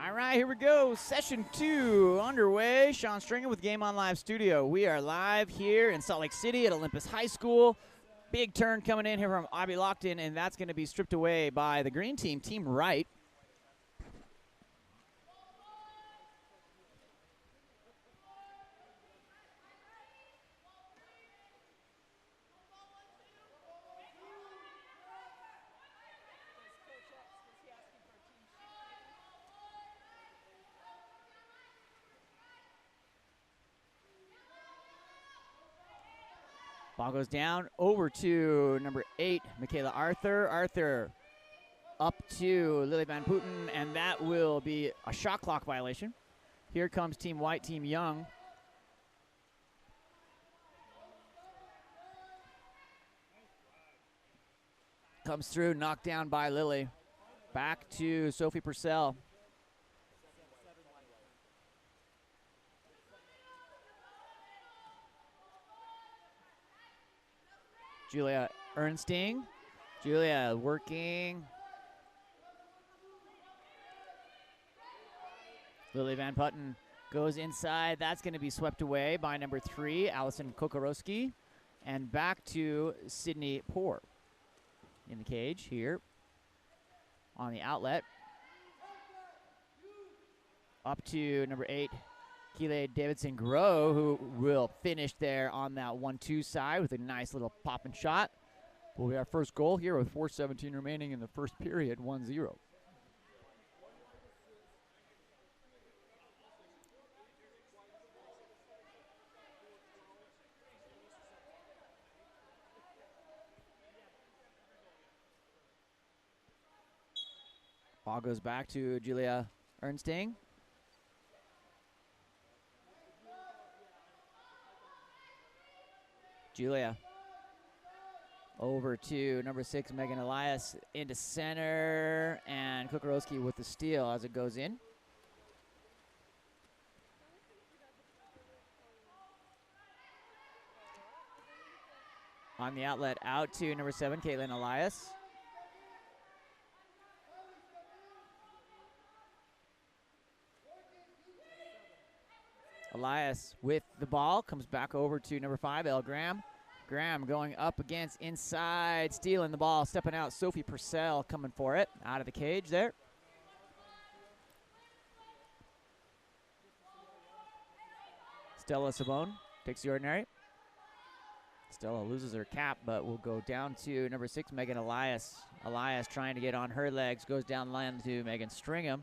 All right, here we go. Session 2 underway. Sean Stringer with Game On Live Studio. We are live here in Salt Lake City at Olympus High School. Big turn coming in here from Abby Lockton, and that's going to be stripped away by the green team, Team Right. Ball goes down over to number 8, Michaela Arthur. Arthur up to Lily Van Putten, and that will be a shot clock violation. Here comes Team White, Team Young. Comes through, knocked down by Lily. Back to Sophie Purcell. Julia Ernsting. Julia working. Lily Van Putten goes inside. That's going to be swept away by number 3, Allison Kokorowski. And back to Sydney Poor in the cage here on the outlet. Up to number 8, Keeley Davidson-Grow, who will finish there on that 1-2 side with a nice little popping shot. Will be our first goal here with 4:17 remaining in the first period, 1-0. Ball goes back to Julia Ernsting. Julia over to number 6, Megan Elias, into center, and Kokorowski with the steal as it goes in. On the outlet, out to number 7, Caitlin Elias. Elias with the ball, comes back over to number 5, Elle Graham. Graham going up against inside, stealing the ball, stepping out. Sophie Purcell coming for it, out of the cage there. Stella Savone takes the ordinary. Stella loses her cap, but will go down to number 6, Megan Elias. Elias trying to get on her legs, goes down line to Megan Stringham.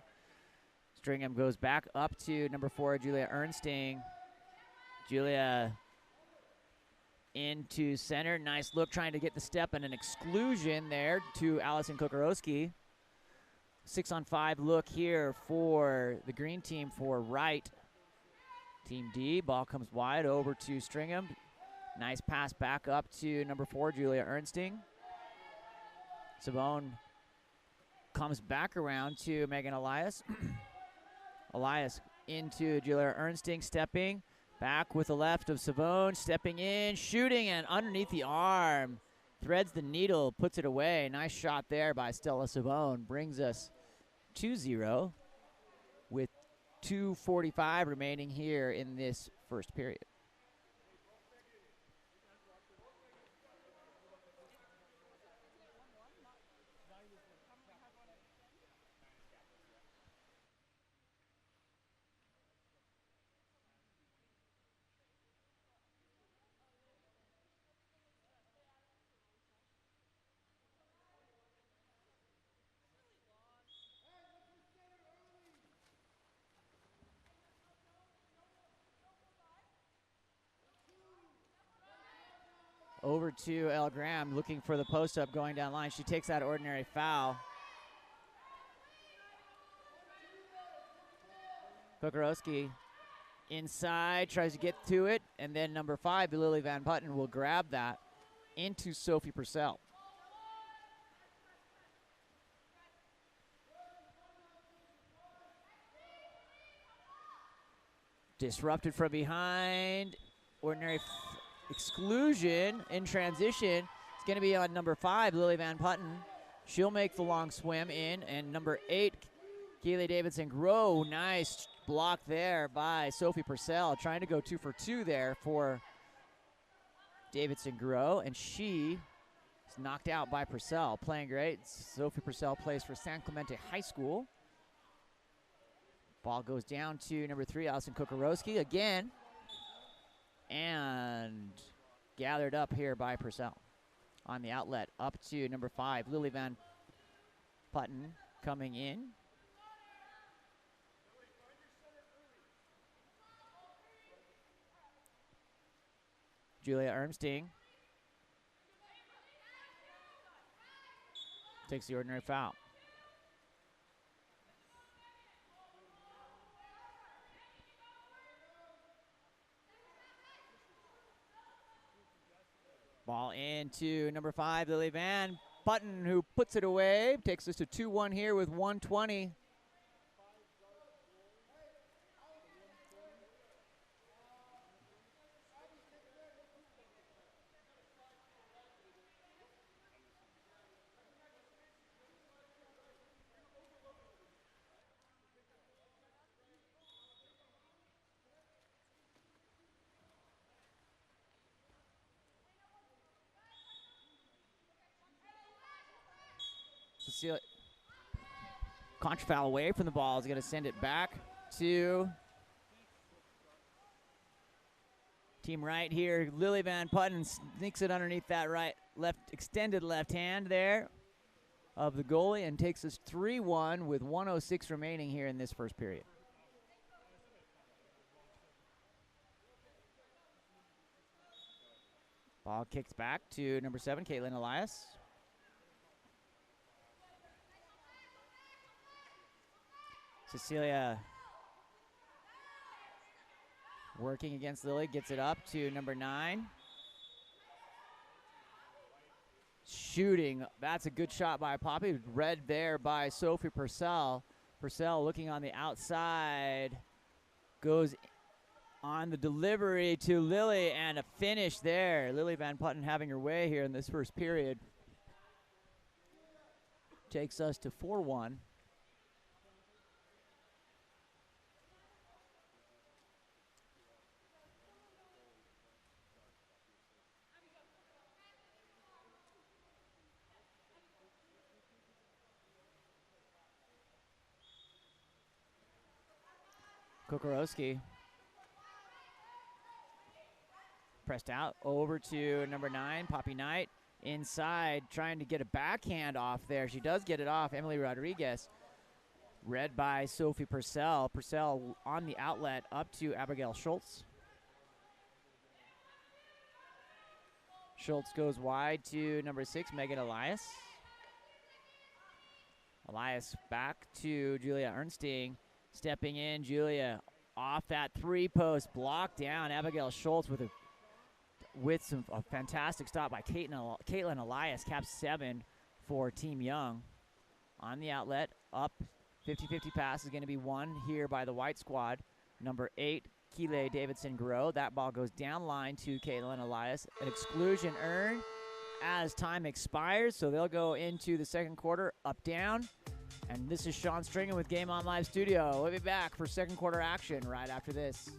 Stringham goes back up to number 4, Julia Ernsting. Julia into center. Nice look, trying to get the step and an exclusion there to Allison Kokorowski. 6-on-5 look here for the green team for Right. Team D, ball comes wide over to Stringham. Nice pass back up to number 4, Julia Ernsting. Savone comes back around to Megan Elias. Elias into Julia Ernsting, stepping back with the left of Savone, stepping in, shooting, and underneath the arm. Threads the needle, puts it away. Nice shot there by Stella Savone. Brings us 2-0 with 2:45 remaining here in this first period. Over to Elle Graham, looking for the post-up, going down line. She takes that ordinary foul. Kokorowski inside, tries to get to it, and then number 5, Lily Van Putten, will grab that into Sophie Purcell. Disrupted from behind. Ordinary exclusion in transition. It's going to be on number 5, Lily Van Putten. She'll make the long swim in, and number 8, Keely Davidson-Grow, nice block there by Sophie Purcell, trying to go 2 for 2 there for Davidson-Grow, and she is knocked out by Purcell. Playing great. Sophie Purcell plays for San Clemente High School. Ball goes down to number 3, Allison Kokorowski again, and gathered up here by Purcell. On the outlet, up to number 5, Lily Van Putten coming in. Julia Ermsting takes the ordinary foul. Ball into number 5, Lily Van Putten, who puts it away. Takes us to 2-1 here with 1:20. Cecilia, contra foul away from the ball, is going to send it back to team right here. Lily Van Putten sneaks it underneath that extended left hand there of the goalie and takes us 3-1 with 1:06 remaining here in this first period. Ball kicks back to number 7, Caitlin Elias. Cecilia working against Lily, gets it up to number 9. Shooting, that's a good shot by Poppy. Read there by Sophie Purcell. Purcell looking on the outside, goes on the delivery to Lily, and a finish there. Lily Van Putten having her way here in this first period. Takes us to 4-1. Kokorowski pressed out over to number 9, Poppy Knight. Inside, trying to get a backhand off there. She does get it off, Emily Rodriguez. Read by Sophie Purcell. Purcell on the outlet up to Abigail Schultz. Schultz goes wide to number 6, Megan Elias. Elias back to Julia Ernsting. Stepping in, Julia off that 3-post, blocked down. Abigail Schultz with a fantastic stop by Caitlin Elias, cap 7 for Team Young. On the outlet, up, 50-50 pass is going to be won here by the white squad. Number 8, Keely Davidson-Grow. That ball goes down line to Caitlin Elias. An exclusion earned as time expires, so they'll go into the second quarter up-down. And this is Sean Stringer with Game On Live Studio. We'll be back for second quarter action right after this.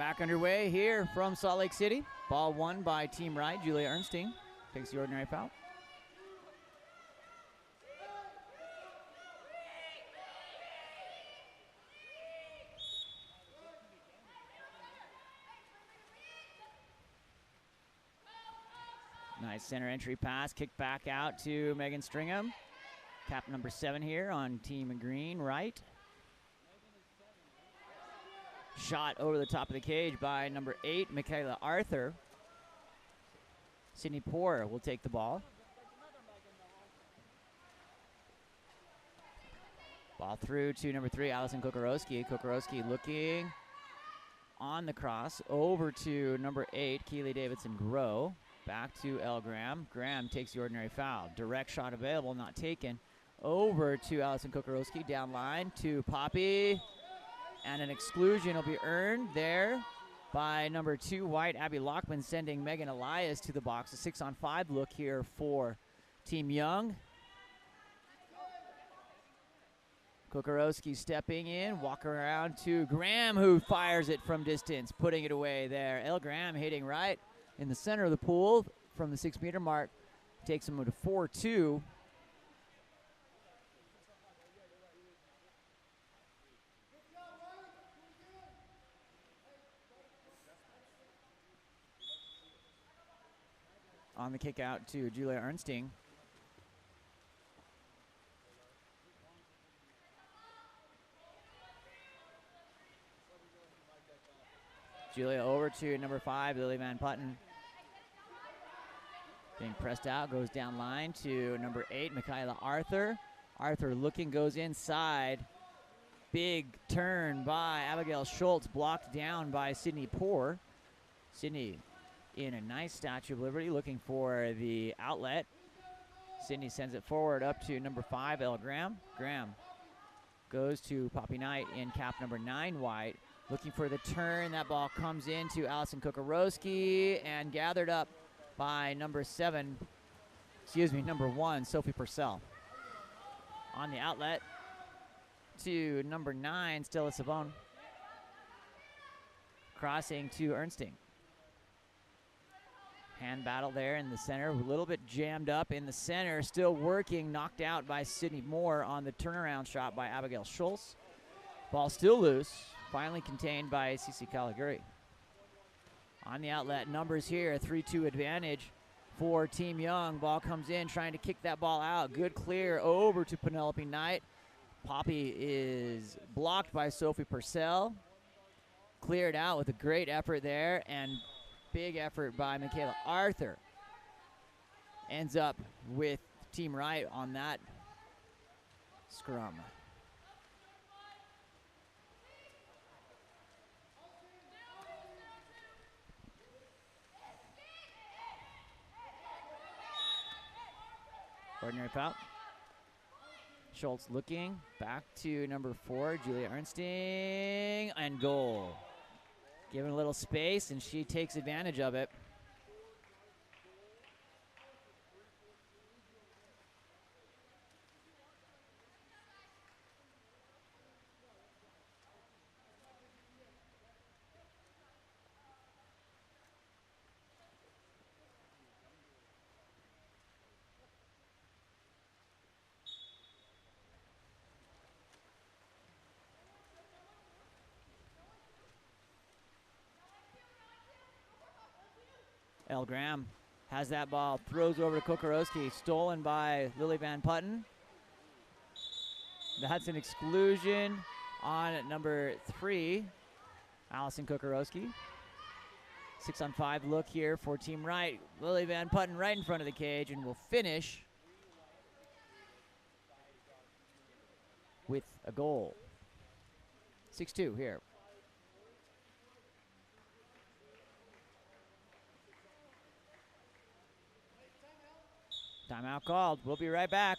Back underway here from Salt Lake City. Ball won by Team Right. Julia Ernstine takes the ordinary foul. Nice center entry pass, kick back out to Megan Stringham. Cap number 7 here on Team Green, Right. Shot over the top of the cage by number 8, Michaela Arthur. Sydney Poor will take the ball. Ball through to number 3, Allison Kokorowski. Kokorowski looking on the cross over to number 8, Keely Davidson-Grow. Back to Elle Graham. Graham takes the ordinary foul. Direct shot available, not taken. Over to Allison Kokorowski. Down line to Poppy. And an exclusion will be earned there by number 2, White, Abby Lockman, sending Megan Elias to the box. A 6-on-5 look here for Team Young. Kokorowski stepping in, walk around to Graham, who fires it from distance, putting it away there. Elle Graham hitting right in the center of the pool from the 6-meter mark. Takes him to 4-2. On the kick out to Julia Ernstine. Julia over to number 5, Lily Van Putten. Being pressed out, goes down line to number 8, Michaela Arthur. Arthur looking, goes inside. Big turn by Abigail Schultz, blocked down by Sydney Poor. Sydney in a nice Statue of Liberty, looking for the outlet. Sydney sends it forward up to number 5, Elle Graham. Graham goes to Poppy Knight in cap number 9, White. Looking for the turn. That ball comes into Allison Kokorowski and gathered up by number 1, Sophie Purcell. On the outlet to number 9, Stella Savone. Crossing to Ernstine. Hand battle there in the center, a little bit jammed up in the center, still working, knocked out by Sydney Moore on the turnaround shot by Abigail Schultz. Ball still loose, finally contained by Cece Caliguri. On the outlet, numbers here, 3-2 advantage for Team Young. Ball comes in, trying to kick that ball out. Good clear over to Penelope Knight. Poppy is blocked by Sophie Purcell. Cleared out with a great effort there, and big effort by Michaela Arthur. Ends up with Team Right on that scrum. Ordinary foul. Schultz looking back to number 4, Julia Ernstine, and goal. Given a little space, and she takes advantage of it. Elle Graham has that ball, throws over to Kokorowski, stolen by Lily Van Putten. That's an exclusion on number 3, Allison Kokorowski. 6-on-5 look here for Team Right. Lily Van Putten right in front of the cage, and will finish with a goal. 6-2 here. Timeout called. We'll be right back.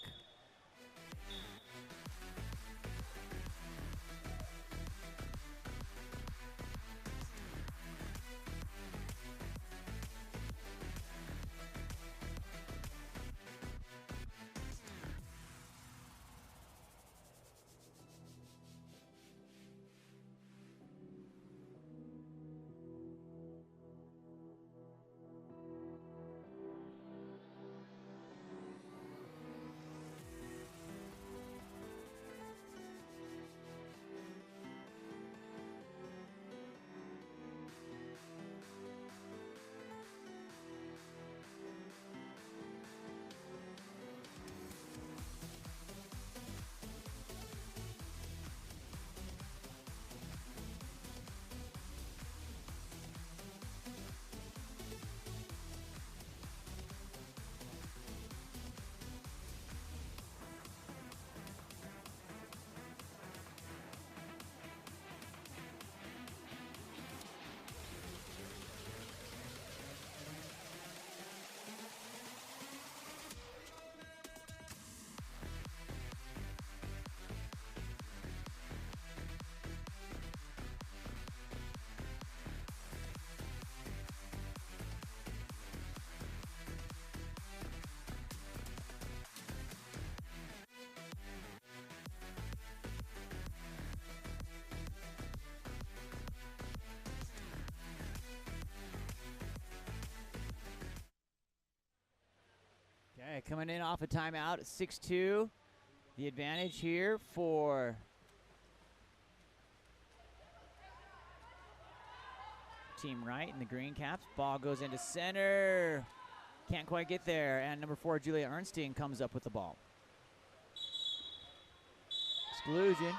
coming in off a timeout at 6-2. The advantage here for Team Wright in the green caps. Ball goes into center. Can't quite get there. And number 4, Julia Ernstine, comes up with the ball. Exclusion.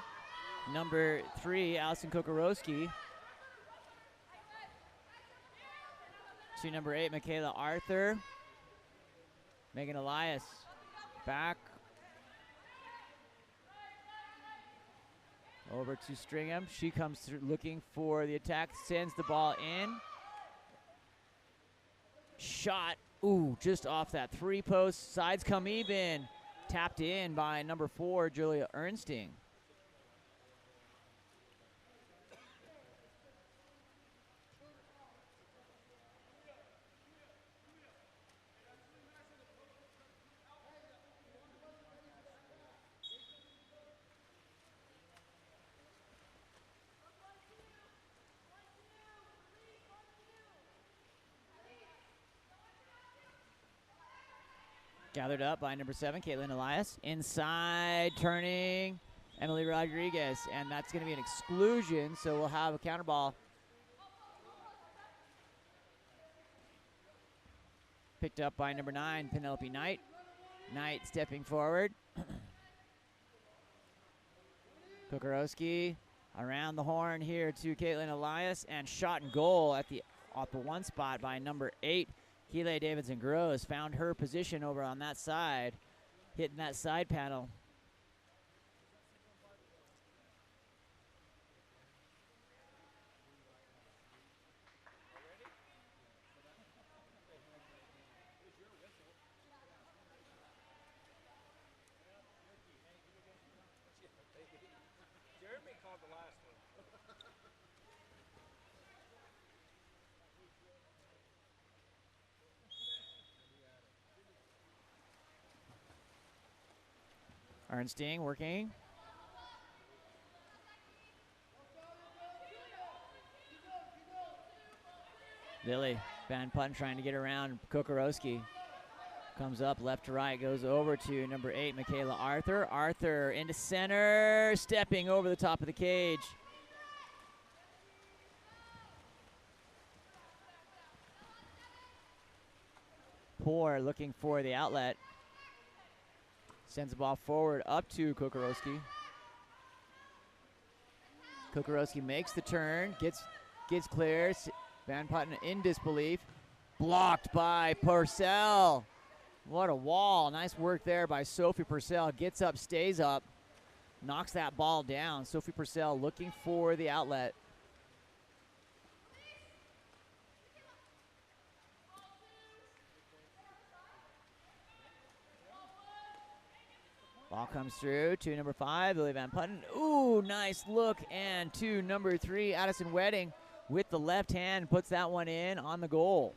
Number 3, Allison Kokorowski. To number 8, Michaela Arthur. Megan Elias back. Over to Stringham. She comes through looking for the attack. Sends the ball in. Shot. Ooh, just off that 3-post. Sides come even. Tapped in by number 4, Julia Ernstine. Gathered up by number 7, Caitlin Elias. Inside, turning, Emily Rodriguez. And that's going to be an exclusion, so we'll have a counter ball. Picked up by number 9, Penelope Knight. Knight stepping forward. Kokorowski around the horn here to Caitlin Elias. And shot and goal at the one spot by number 8, Keeley Davidson-Gross. Found her position over on that side, hitting that side panel. Jeremy called the last one. Ernstine working. Lily Van Putten trying to get around Kokorowski. Comes up left to right, goes over to number 8, Michaela Arthur. Arthur into center, stepping over the top of the cage. Poor looking for the outlet. Sends the ball forward up to Kokorowski. Kokorowski makes the turn, gets clear. Van Putten in disbelief. Blocked by Purcell. What a wall. Nice work there by Sophie Purcell. Gets up, stays up, knocks that ball down. Sophie Purcell looking for the outlet. Ball comes through to number 5, Lily Van Putten. Ooh, nice look. And to number 3, Addison Wedding with the left hand, puts that one in on the goal.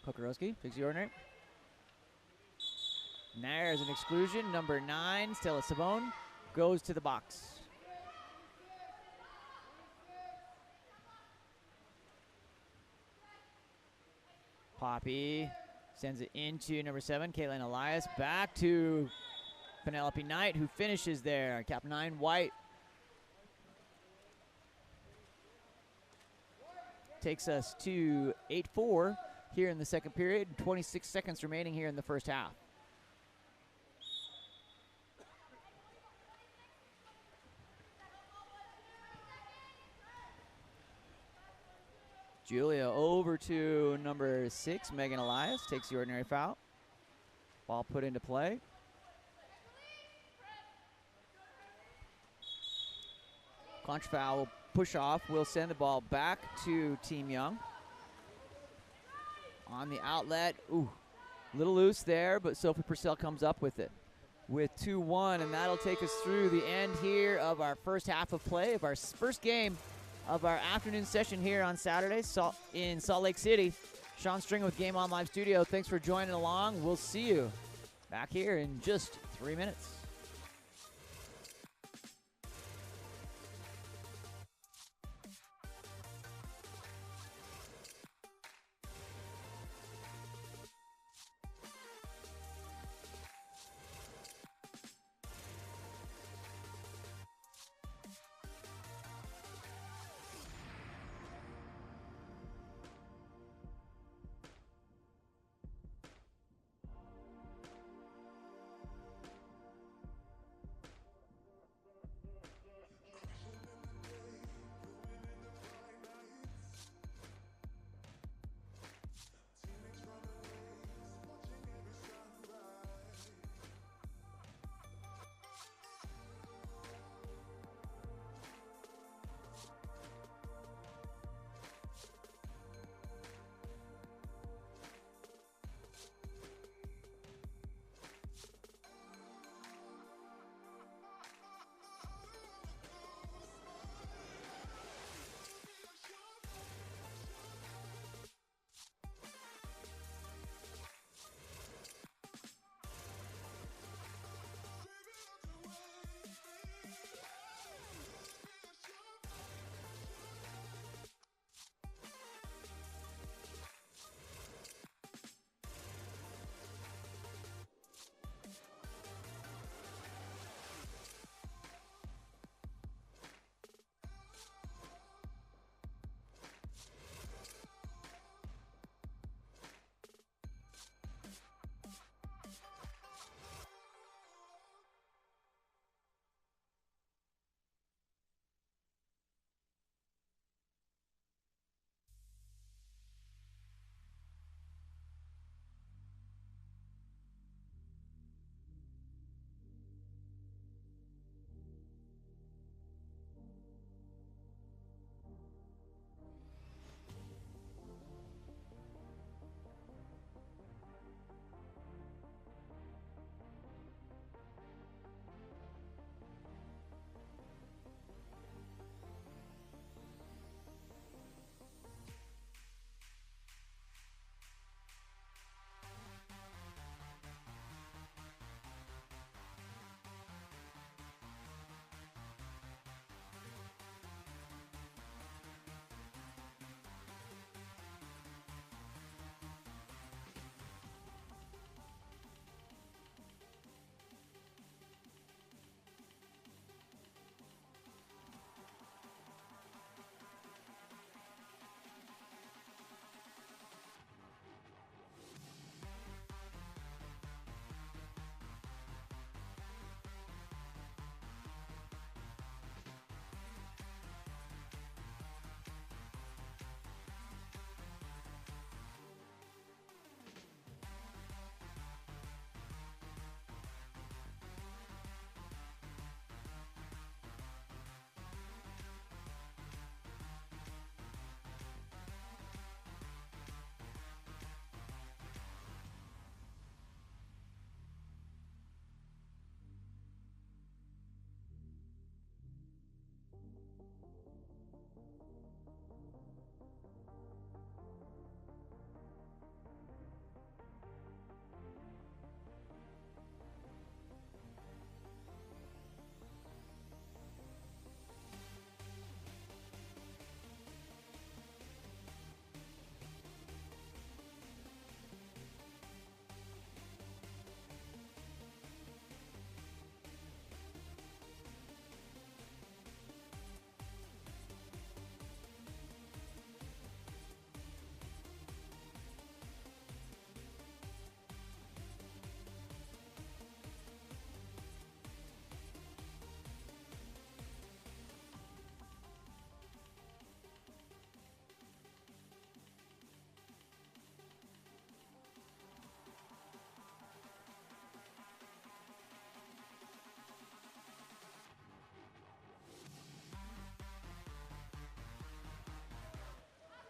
Kokorowski takes the ordinary. There's an exclusion. Number 9, Stella Savone, goes to the box. Poppy sends it into number 7, Caitlin Elias. Back to Penelope Knight, who finishes there. Cap 9, White. Takes us to 8-4 here in the second period. 26 seconds remaining here in the first half. Julia over to number 6, Megan Elias, takes the ordinary foul. Ball put into play. Clutch foul will push off. We'll send the ball back to Team Young. On the outlet, ooh, a little loose there, but Sophie Purcell comes up with it. With 2-1, and that'll take us through the end here of our first half of play of our first game of our afternoon session here on Saturday in Salt Lake City. Sean Stringer with Game On Live Studio. Thanks for joining along. We'll see you back here in just 3 minutes.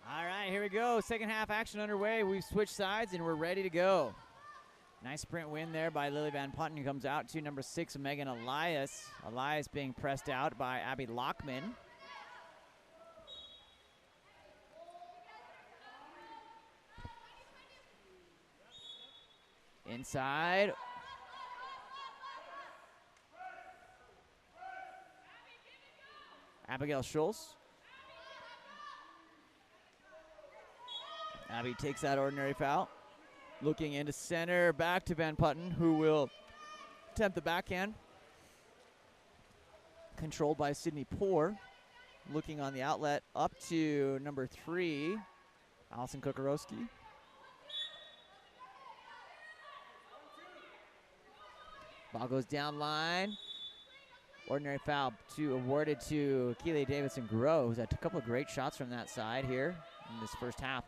All right, here we go. Second half action underway. We've switched sides, and we're ready to go. Nice sprint win there by Lily Van Putten, who comes out to number 6, Megan Elias. Elias being pressed out by Abby Lockman. Inside. Abigail Schultz. Abby takes that ordinary foul. Looking into center, back to Van Putten, who will attempt the backhand. Controlled by Sydney Poor. Looking on the outlet up to number 3, Allison Kokorowski. Ball goes down line. Ordinary foul awarded to Keely Davidson-Grow, who's had a couple of great shots from that side here in this first half.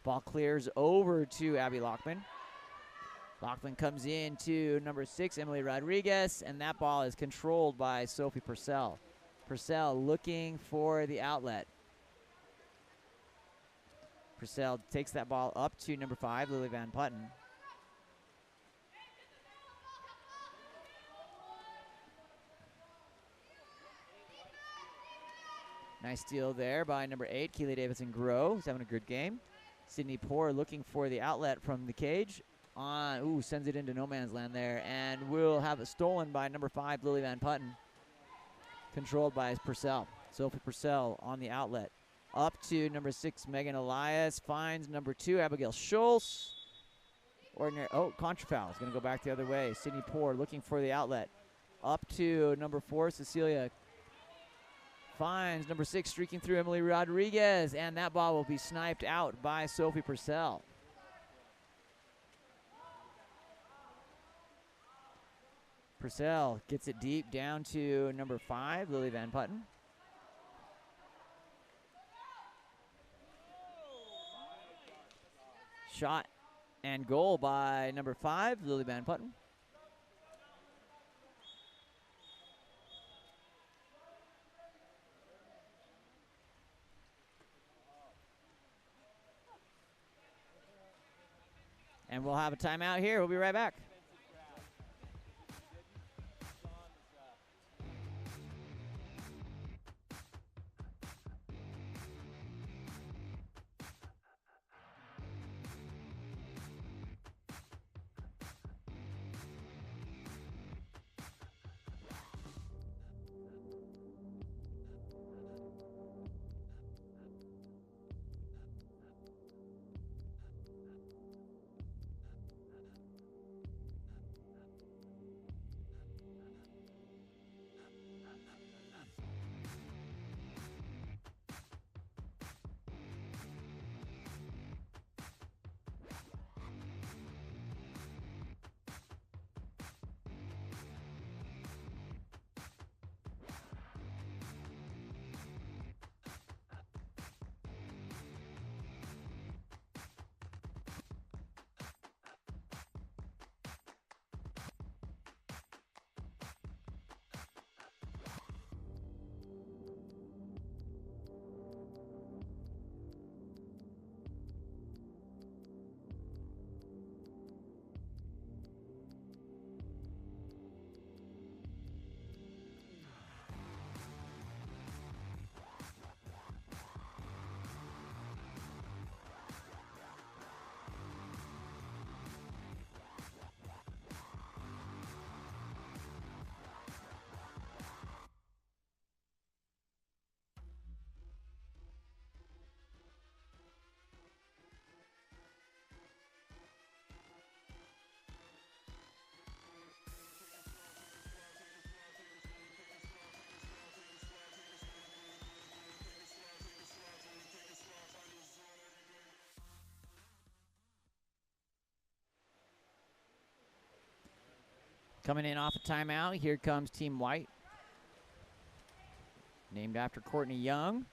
Ball clears over to Abby Lockman. Lockman comes in to number 6, Emily Rodriguez, and that ball is controlled by Sophie Purcell. Purcell looking for the outlet. Purcell takes that ball up to number 5, Lily Van Putten. Nice steal there by number 8, Keely Davidson-Grow, who's having a good game. Sydney Poor looking for the outlet from the cage. Sends it into no man's land there, and will have it stolen by number 5, Lily Van Putten. Controlled by Purcell. Sophie Purcell on the outlet. Up to number 6, Megan Elias. Finds number 2, Abigail Schultz. Contra foul. Is going to go back the other way. Sydney Poor looking for the outlet. Up to number 4, Cecilia. Finds number 6, streaking through, Emily Rodriguez, and that ball will be sniped out by Sophie Purcell. Purcell gets it deep down to number 5, Lily Van Putten. Shot and goal by number 5, Lily Van Putten. And we'll have a timeout here. We'll be right back. Coming in off a timeout, here comes Team White. Named after Courtney Young.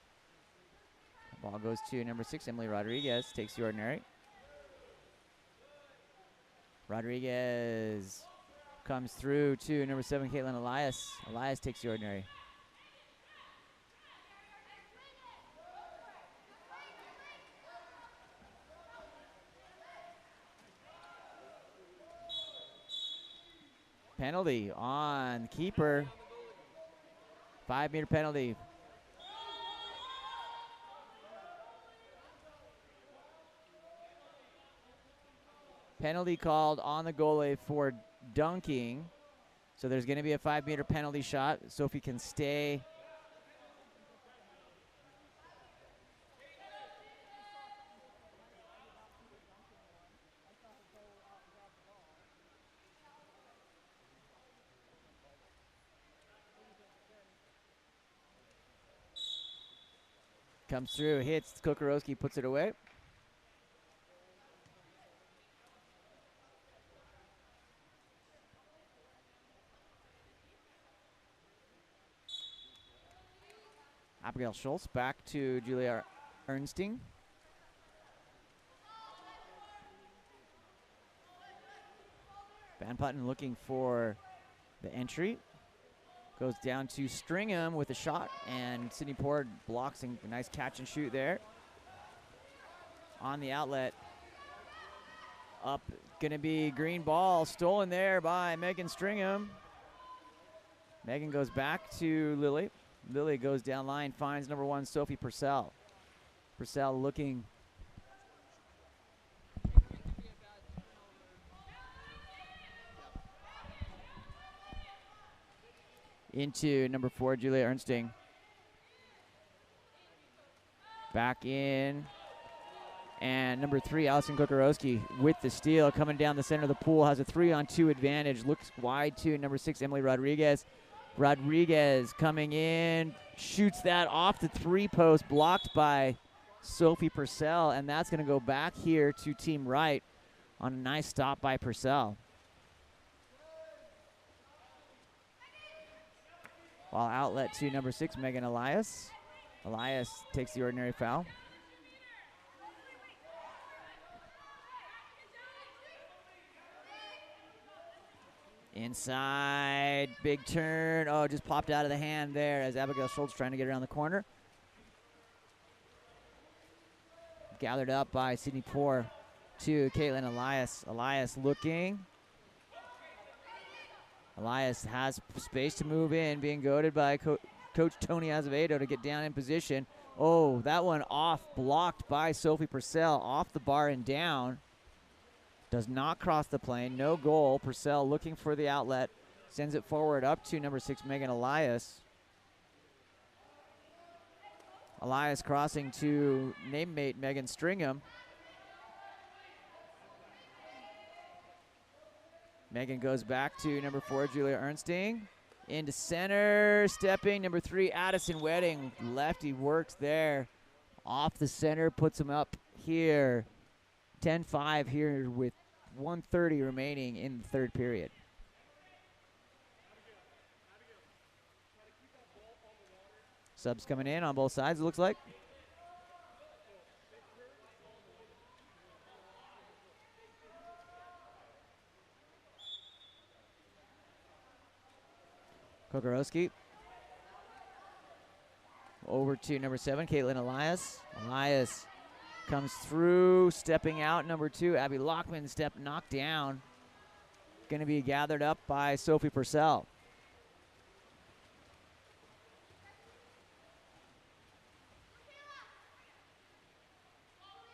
The ball goes to number 6, Emily Rodriguez, takes the ordinary. Rodriguez comes through to number 7, Caitlin Elias. Elias takes the ordinary. Penalty on the keeper. 5-meter penalty. Penalty called on the goalie for dunking. So there's going to be a 5-meter penalty shot. Sophie can stay. Comes through, hits, Kokorowski puts it away. Abigail Schultz back to Julia Ernsting. Van Putten looking for the entry. Goes down to Stringham with a shot, and Sydney Pord blocks and a nice catch and shoot there. On the outlet. Up, gonna be green ball, stolen there by Megan Stringham. Megan goes back to Lily. Lily goes down line, finds number 1, Sophie Purcell. Purcell looking. Into number 4, Julia Ernsting. Back in. And number 3, Allison Kokorowski with the steal. Coming down the center of the pool. Has a 3-on-2 advantage. Looks wide to number 6, Emily Rodriguez. Rodriguez coming in. Shoots that off the 3-post. Blocked by Sophie Purcell. And that's going to go back here to Team Wright on a nice stop by Purcell. Ball outlet to number 6, Megan Elias. Elias takes the ordinary foul. Inside, big turn. Oh, just popped out of the hand there as Abigail Schultz trying to get around the corner. Gathered up by Sydney Poor to Caitlin Elias. Elias looking. Elias has space to move in, being goaded by Coach Tony Azevedo to get down in position. Oh, that one off, blocked by Sophie Purcell, off the bar and down. Does not cross the plane, no goal. Purcell looking for the outlet, sends it forward up to number 6, Megan Elias. Elias crossing to name-mate Megan Stringham. Megan goes back to number 4, Julia Ernsting. Into center, stepping, number 3, Addison Wedding. Lefty works there. Off the center, puts him up here. 10-5 here with 1:30 remaining in the third period. Subs coming in on both sides, it looks like. Kokorowski. Over to number 7, Caitlin Elias. Elias comes through, stepping out, number 2, Abby Lockman, knocked down. Going to be gathered up by Sophie Purcell.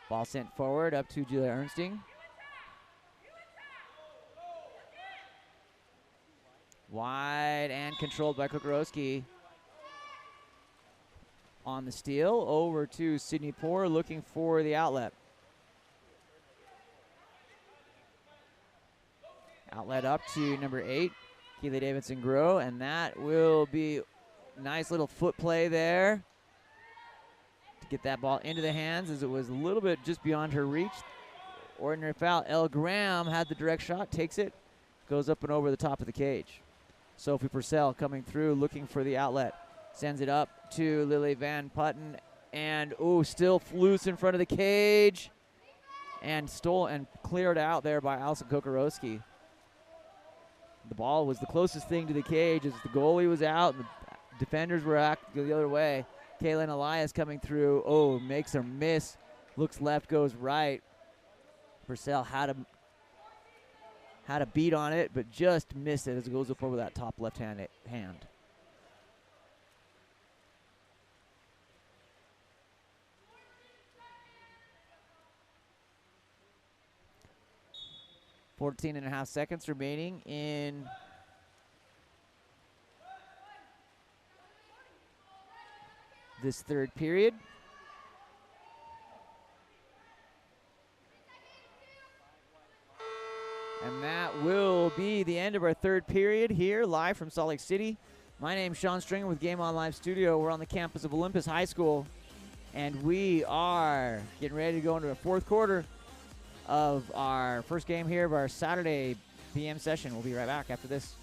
Ball sent forward up to Julia Ernsting. Wide and controlled by Kokorowski. On the steal, over to Sydney Poor looking for the outlet. Outlet up to number 8, Keely Davidson-Grow, and that will be nice little foot play there to get that ball into the hands as it was a little bit just beyond her reach. Ordinary foul. Elle Graham had the direct shot, takes it, goes up and over the top of the cage. Sophie Purcell coming through, looking for the outlet. Sends it up to Lily Van Putten, and still loose in front of the cage, and cleared out there by Allison Kokorowski. The ball was the closest thing to the cage as the goalie was out and the defenders were acting the other way. Kaylin Elias coming through. Makes her miss. Looks left, goes right. Purcell had a beat on it, but just missed it as it goes up over that top left hand. 14.5 seconds remaining in this third period. And that will be the end of our third period here, live from Salt Lake City. My name's Sean Stringer with Game On Live Studio. We're on the campus of Olympus High School, and we are getting ready to go into the fourth quarter of our first game here of our Saturday PM session. We'll be right back after this.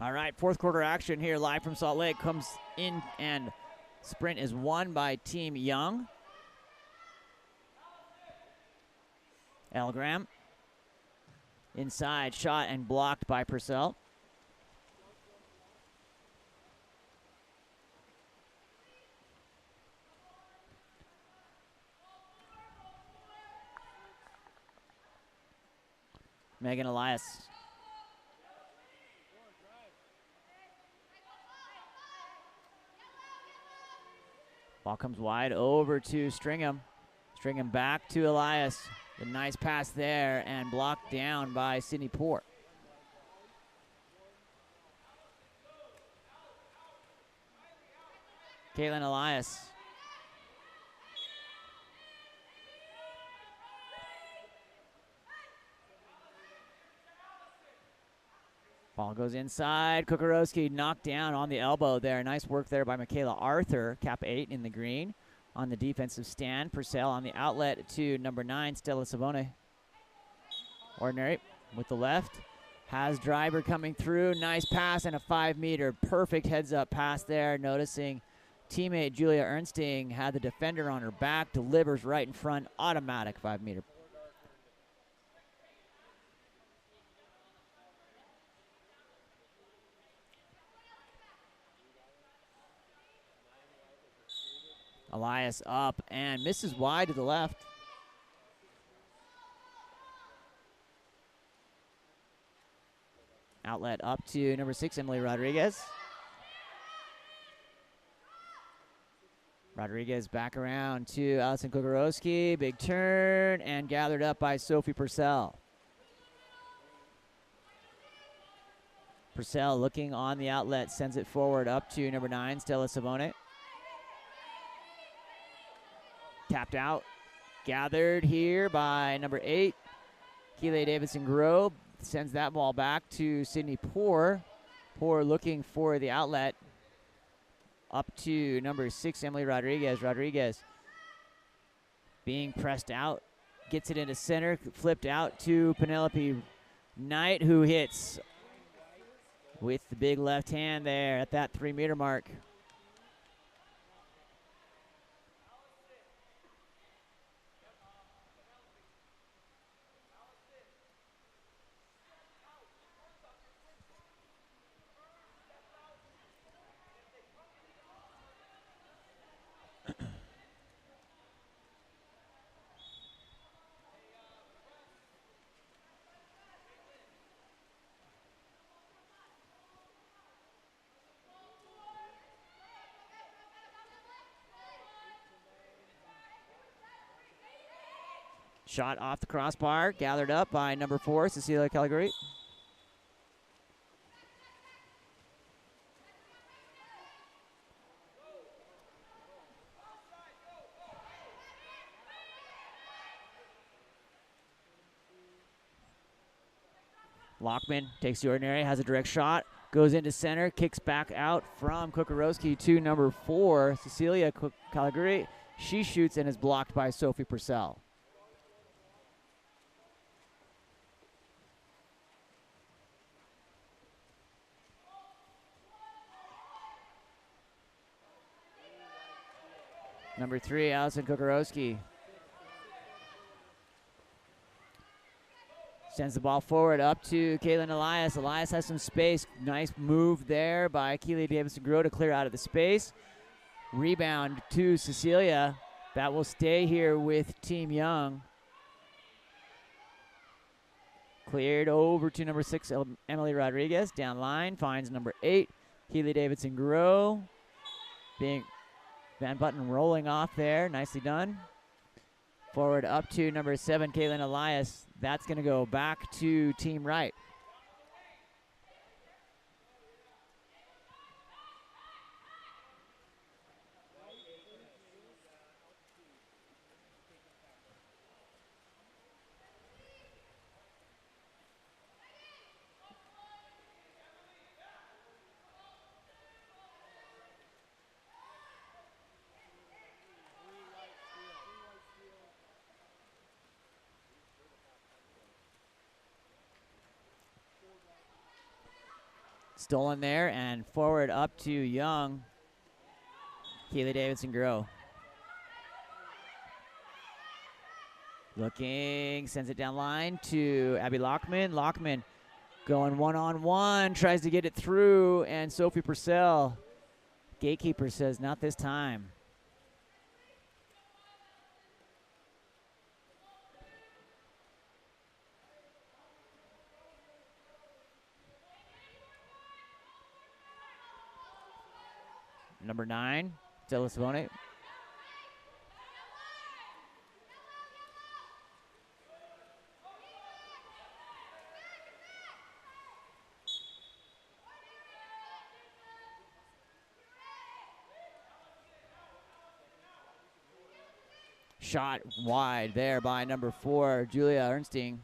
All right, fourth quarter action here live from Salt Lake comes in, and sprint is won by Team Young. Elgram inside, shot and blocked by Purcell. Megan Elias. Ball comes wide over to Stringham. Stringham back to Elias. A nice pass there and blocked down by Sydney Port. Caitlin Elias. Ball goes inside. Kukarowski knocked down on the elbow there. Nice work there by Michaela Arthur, cap 8 in the green. On the defensive stand, Purcell on the outlet to number 9, Stella Savone. Ordinary with the left. Has driver coming through. Nice pass and a 5-meter. Perfect heads-up pass there. Noticing teammate Julia Ernsting had the defender on her back, delivers right in front, automatic 5-meter. Elias up and misses wide to the left. Outlet up to number 6, Emily Rodriguez. Rodriguez back around to Allison Kokorowski. Big turn and gathered up by Sophie Purcell. Purcell looking on the outlet, sends it forward up to number 9, Stella Savone. Tapped out, gathered here by number 8, Keeley Davidson-Grove. Sends that ball back to Sydney Poor. Poor looking for the outlet. Up to number 6, Emily Rodriguez. Rodriguez being pressed out. Gets it into center. Flipped out to Penelope Knight, who hits with the big left hand there at that 3-meter mark. Shot off the crossbar, gathered up by number 4, Cecilia Calgary. Lockman takes the ordinary, has a direct shot, goes into center, kicks back out from Kokorowski to number 4, Cecilia Calgary. She shoots and is blocked by Sophie Purcell. Number 3, Allison Kokorowski. Sends the ball forward up to Kaylin Elias. Elias has some space. Nice move there by Keeley Davidson-Grove to clear out of the space. Rebound to Cecilia. That will stay here with Team Young. Cleared over to number 6, Emily Rodriguez. Down line, finds number 8, Keeley Davidson-Grove. Van Button rolling off there. Nicely done. Forward up to number 7, Kaylin Elias. That's going to go back to Team Right. Stolen there and forward up to Young. Keeley Davidson-Grove. Looking, sends it down line to Abby Lockman. Lockman going one-on-one, tries to get it through, and Sophie Purcell, gatekeeper, says not this time. Number 9, Stella Savone. Shot wide there by number 4, Julia Ernsting.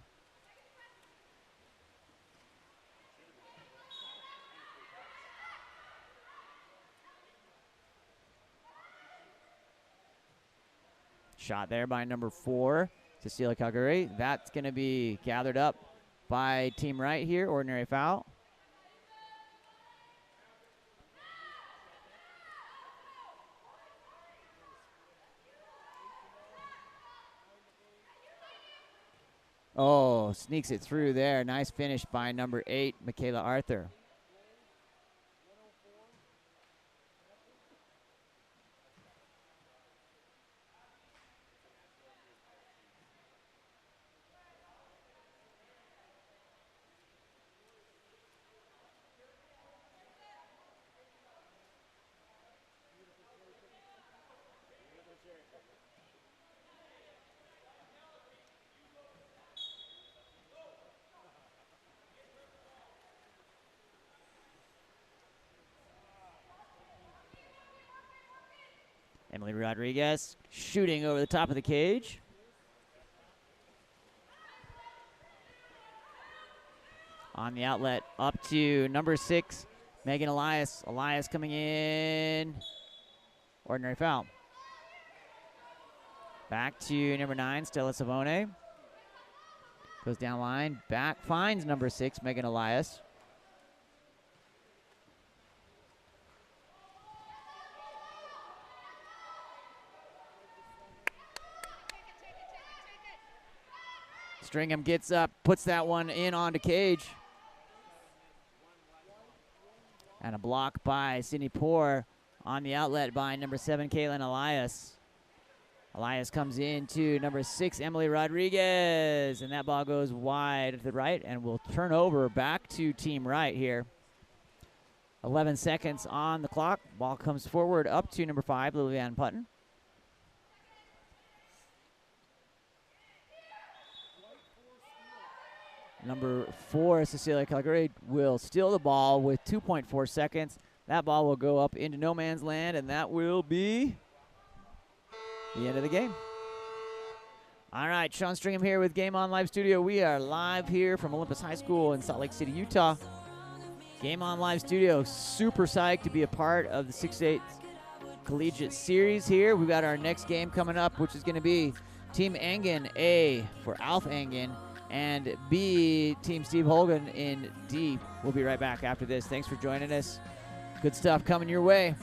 Shot there by number 4, Cecilia Calgary. That's going to be gathered up by Team Right here, ordinary foul. Oh, sneaks it through there. Nice finish by number 8, Michaela Arthur. Emily Rodriguez shooting over the top of the cage. On the outlet, up to number 6, Megan Elias. Elias coming in. Ordinary foul. Back to number 9, Stella Savone. Goes down line, back, finds number 6, Megan Elias. Stringham gets up, puts that one in onto cage. And a block by Sydney Poor on the outlet by number 7, Caitlin Elias. Elias comes in to number 6, Emily Rodriguez. And that ball goes wide to the right and will turn over back to Team Right here. 11 seconds on the clock. Ball comes forward up to number 5, Lillian Putton. Number 4, Cecilia Calgary, will steal the ball with 2.4 seconds. That ball will go up into no man's land, and that will be the end of the game. All right, Sean Stringham here with Game On Live Studio. We are live here from Olympus High School in Salt Lake City, Utah. Game On Live Studio, super psyched to be a part of the 6-8 Collegiate Series here. We've got our next game coming up, which is going to be Team Engen A for Alf Engen, and B, Team Steve Holgen in D. We'll be right back after this. Thanks for joining us. Good stuff coming your way.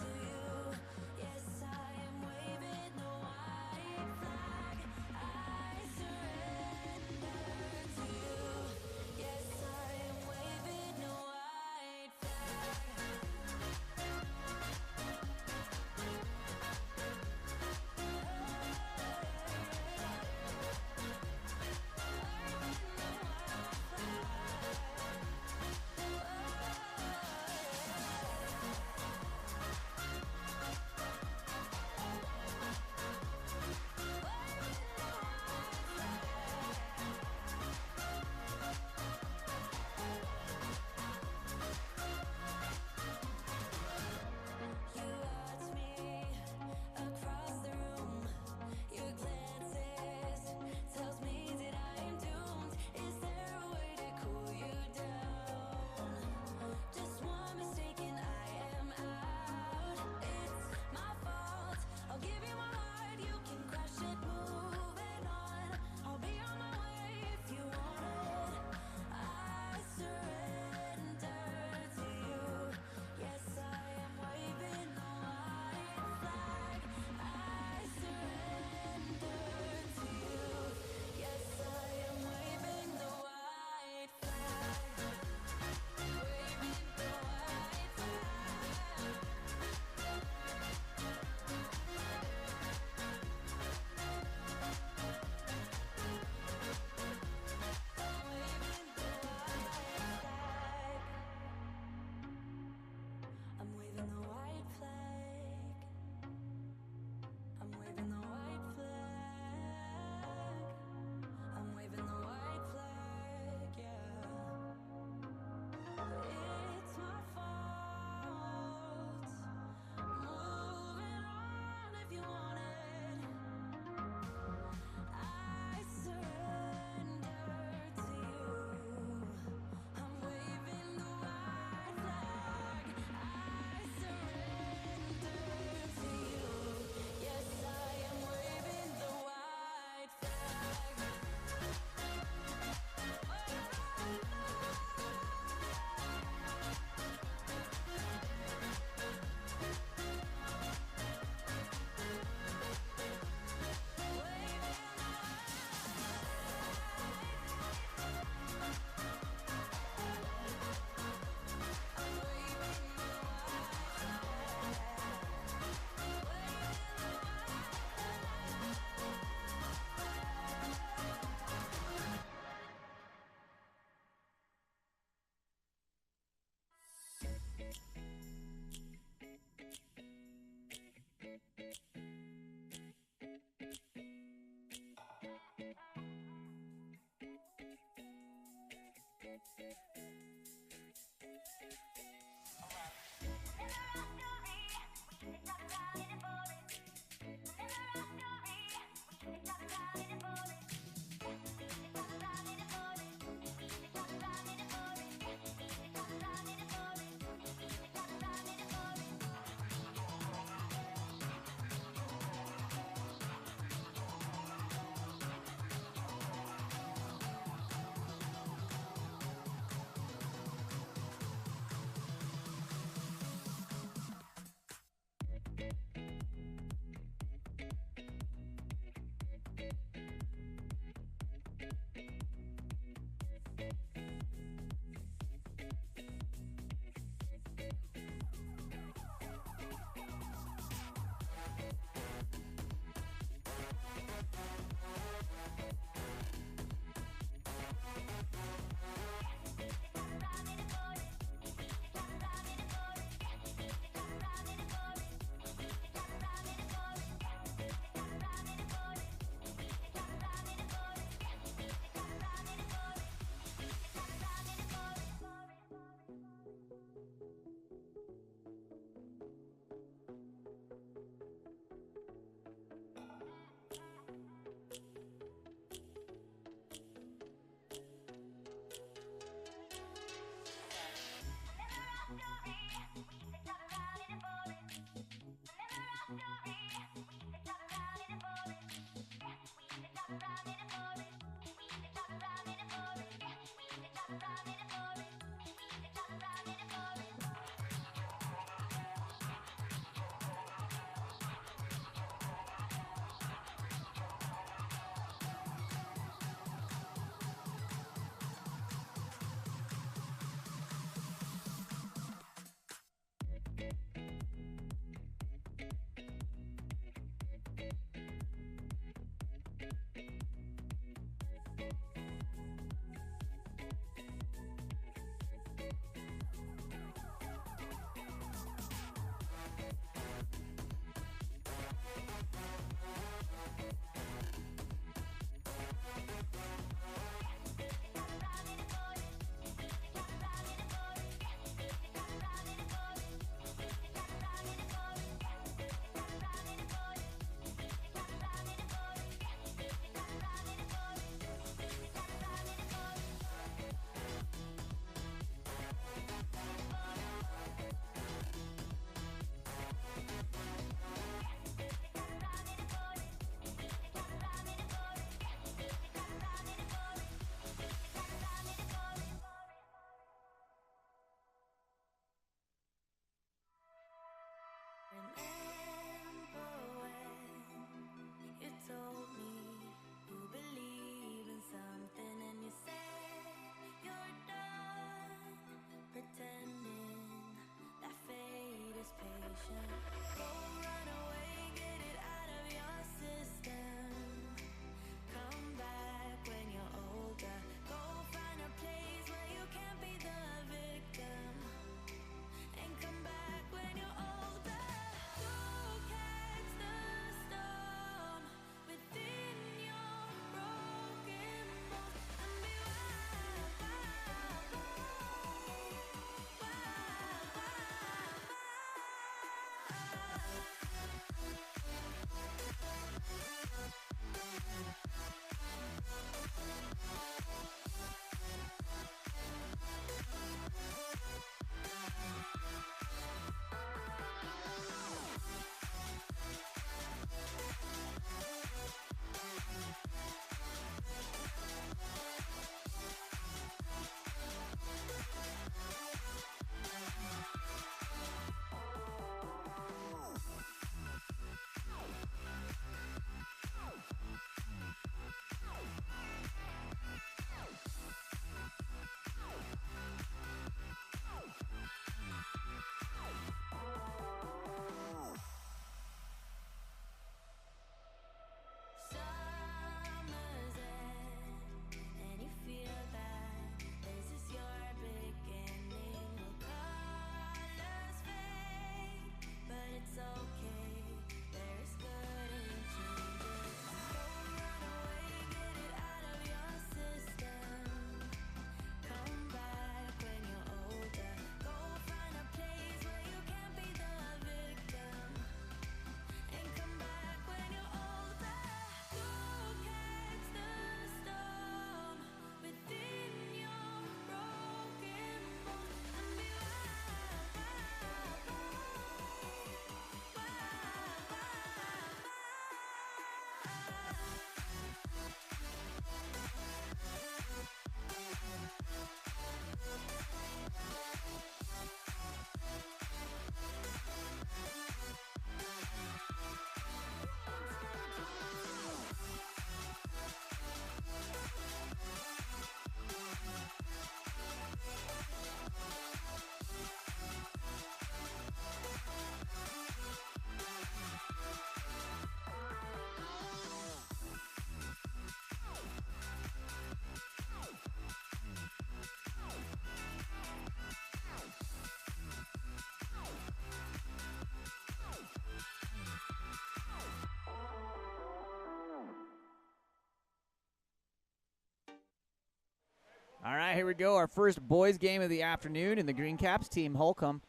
All right, here we go. Our first boys game of the afternoon in the Green Caps. Team Holcomb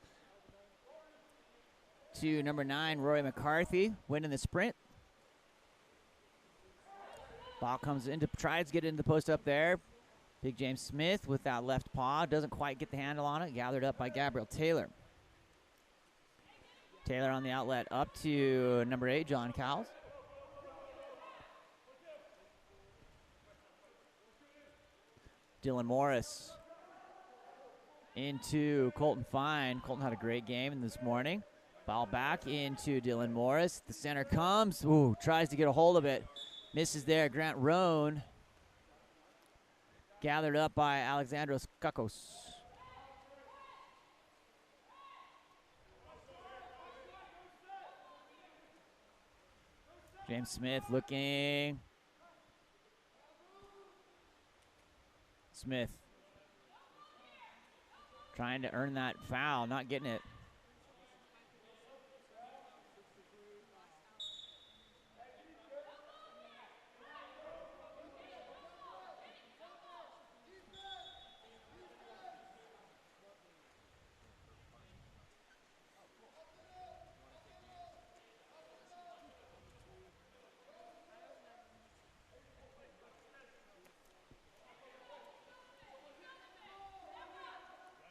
to number 9, Roy McCarthy, winning the sprint. Ball comes in, tries to get into the post up there. Big James Smith with that left paw. Doesn't quite get the handle on it. Gathered up by Gabriel Taylor. Taylor on the outlet up to number 8, John Cowles. Dylan Morris into Colton Fine. Colton had a great game this morning. Ball back into Dylan Morris. The center comes. Ooh, tries to get a hold of it. Misses there. Grant Roan. Gathered up by Alexandros Kakos. James Smith looking. Smith trying to earn that foul, not getting it.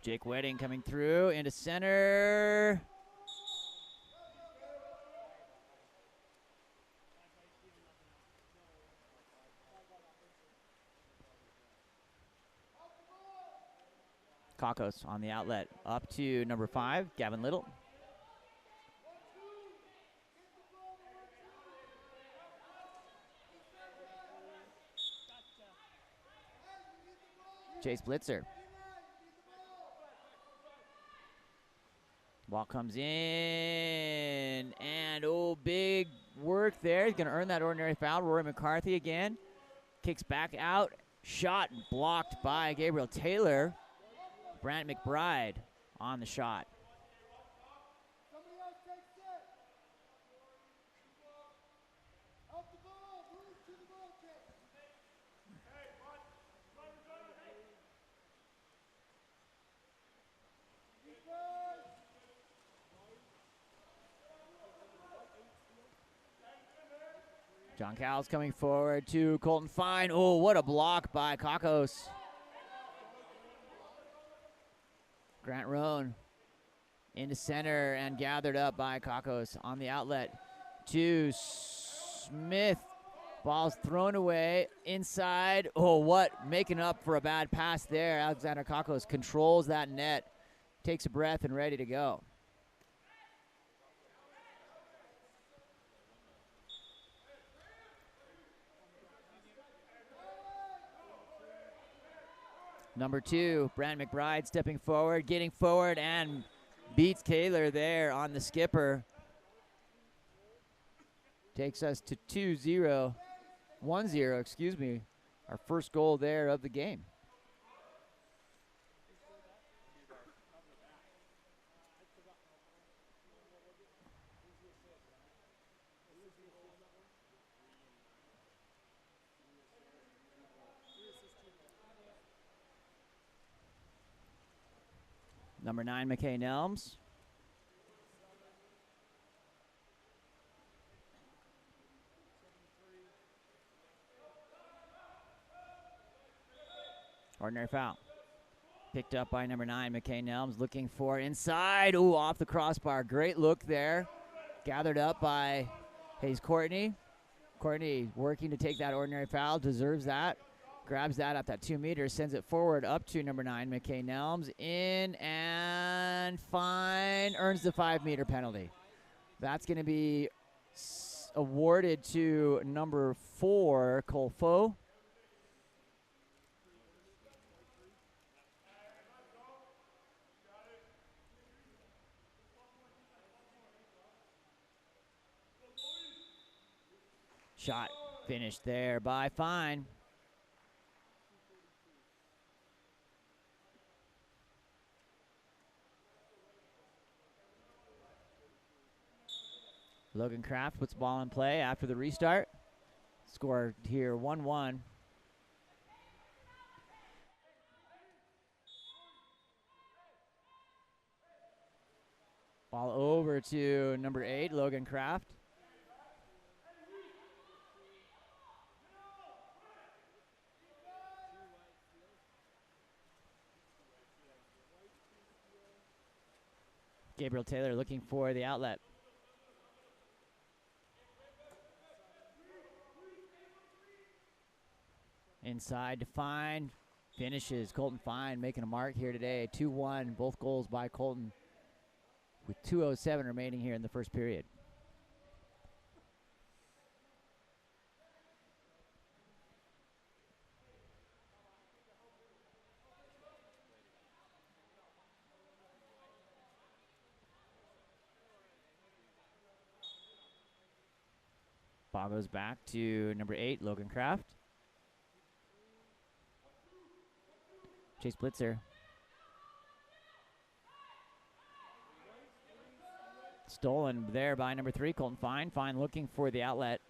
Jake Wedding coming through into center. Kakos on the outlet up to number 5, Gavin Little. Chase Blitzer. Ball comes in, and big work there. He's going to earn that ordinary foul. Rory McCarthy again. Kicks back out. Shot blocked by Gabriel Taylor. Brant McBride on the shot. John Cowles coming forward to Colton Fine. Oh, what a block by Kakos. Grant Roan into center and gathered up by Kakos on the outlet to Smith. Ball's thrown away inside. Oh, what? Making up for a bad pass there. Alexander Kakos controls that net, takes a breath and ready to go. Number 2, Brant McBride stepping forward, getting forward, and beats Taylor there on the skipper. Takes us to 1-0, excuse me. Our first goal there of the game. Number 9, McKay Nelms. Ordinary foul. Picked up by number 9, McKay Nelms, looking for inside. Ooh, off the crossbar. Great look there. Gathered up by Hayes Courtney. Courtney working to take that ordinary foul, deserves that. Grabs that at that 2 meters, sends it forward up to number 9, McKay Nelms. In and Fine, earns the 5-meter penalty. That's going to be awarded to number 4, Colfo. Shot finished there by Fine. Logan Kraft puts the ball in play after the restart. Score here 1-1. Ball over to number 8, Logan Kraft. Gabriel Taylor looking for the outlet. Inside to Fine. Finishes. Colton Fine making a mark here today. 2-1. Both goals by Colton with 2:07 remaining here in the first period. Ball goes back to number 8, Logan Kraft. Chase Blitzer. Stolen there by number 3, Colton Fine. Fine looking for the outlet.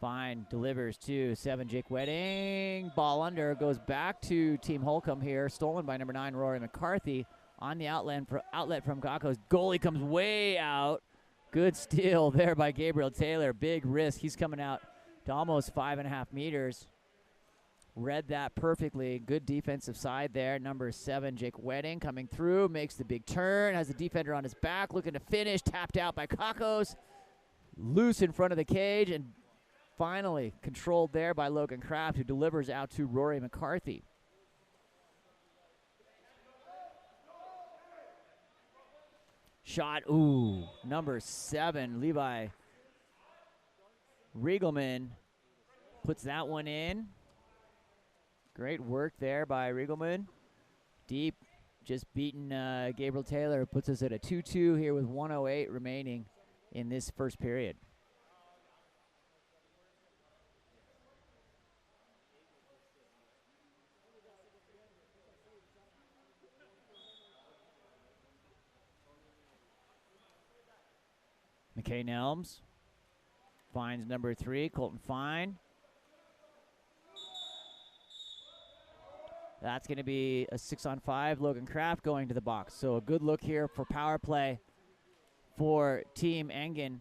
Fine delivers to 7, Jake Wedding. Ball under, goes back to Team Holcomb here. Stolen by number 9, Rory McCarthy. On the outlet from Gakos. Goalie comes way out. Good steal there by Gabriel Taylor. Big risk. He's coming out to almost 5.5 meters. Read that perfectly. Good defensive side there. Number 7, Jake Wedding coming through. Makes the big turn. Has the defender on his back. Looking to finish. Tapped out by Kakos. Loose in front of the cage. And finally controlled there by Logan Kraft, who delivers out to Rory McCarthy. Shot, ooh, number 7, Levi Riegelman puts that one in. Great work there by Riegelman. Deep, just beating Gabriel Taylor. Puts us at a 2-2 here with 1:08 remaining in this first period. McKay Nelms finds number 3, Colton Fine. That's going to be a 6-on-5. Logan Kraft going to the box. So a good look here for power play for Team Engen.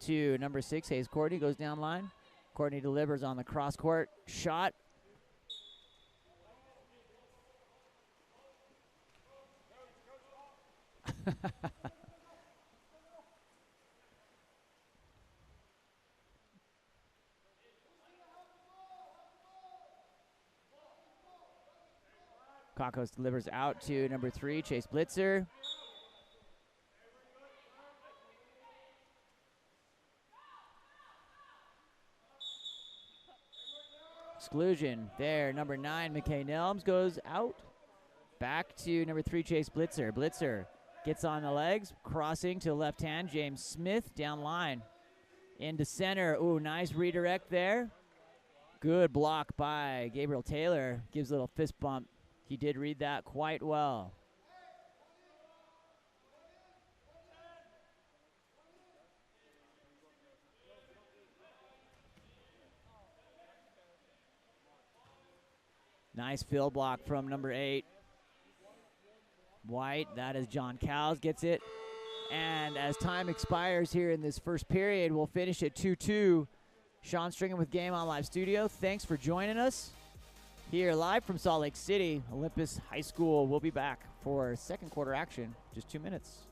To number 6, Hayes Courtney goes down line. Courtney delivers on the cross court shot. Kakos delivers out to number 3, Chase Blitzer. Exclusion there. Number 9, McKay Nelms goes out. Back to number 3, Chase Blitzer. Blitzer gets on the legs, crossing to the left hand. James Smith down line. Into center. Ooh, nice redirect there. Good block by Gabriel Taylor. Gives a little fist bump. He did read that quite well. Nice fill block from number 8. White, that is John Cowles, gets it. And as time expires here in this first period, we'll finish at 2-2. Sean Stringham with Game On Live Studio. Thanks for joining us here live from Salt Lake City. Olympus High School. We'll be back for second quarter action, just 2 minutes.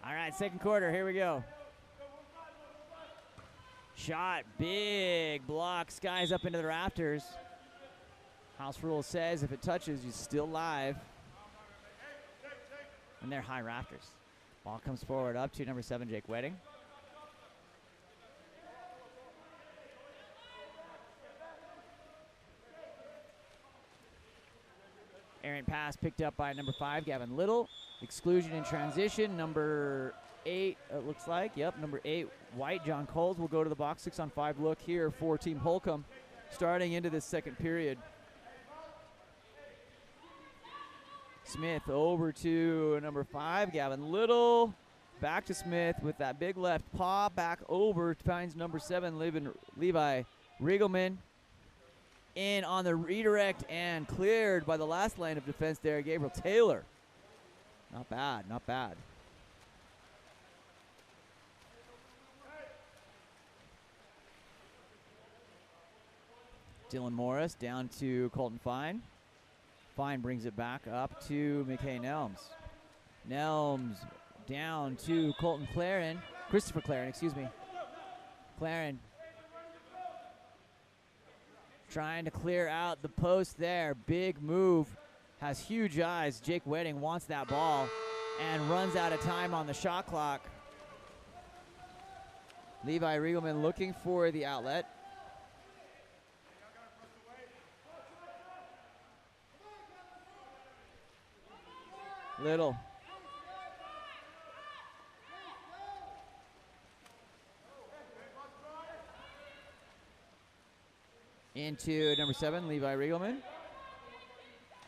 All right, second quarter, here we go. Shot, big block, skies up into the rafters. House rule says if it touches, you're still live. And they're high rafters. Ball comes forward up to number 7, Jake Wedding. Errant pass picked up by number 5, Gavin Little. Exclusion in transition, number 8, it looks like. Yep, number 8, White. John Coles will go to the box. 6-on-5 look here for Team Holcomb starting into this second period. Smith over to number 5, Gavin Little. Back to Smith with that big left paw. Back over, finds number 7, Levi Riegelman. In on the redirect and cleared by the last line of defense there, Gabriel Taylor. Not bad, not bad. Dylan Morris down to Colton Fine. Fine brings it back up to McKay Nelms. Nelms down to Colton Claren. Christopher Claren, excuse me. Claren trying to clear out the post there. Big move. Has huge eyes. Jake Wedding wants that ball and runs out of time on the shot clock. Levi Riegelman looking for the outlet. Little. Into number 7, Levi Riegelman.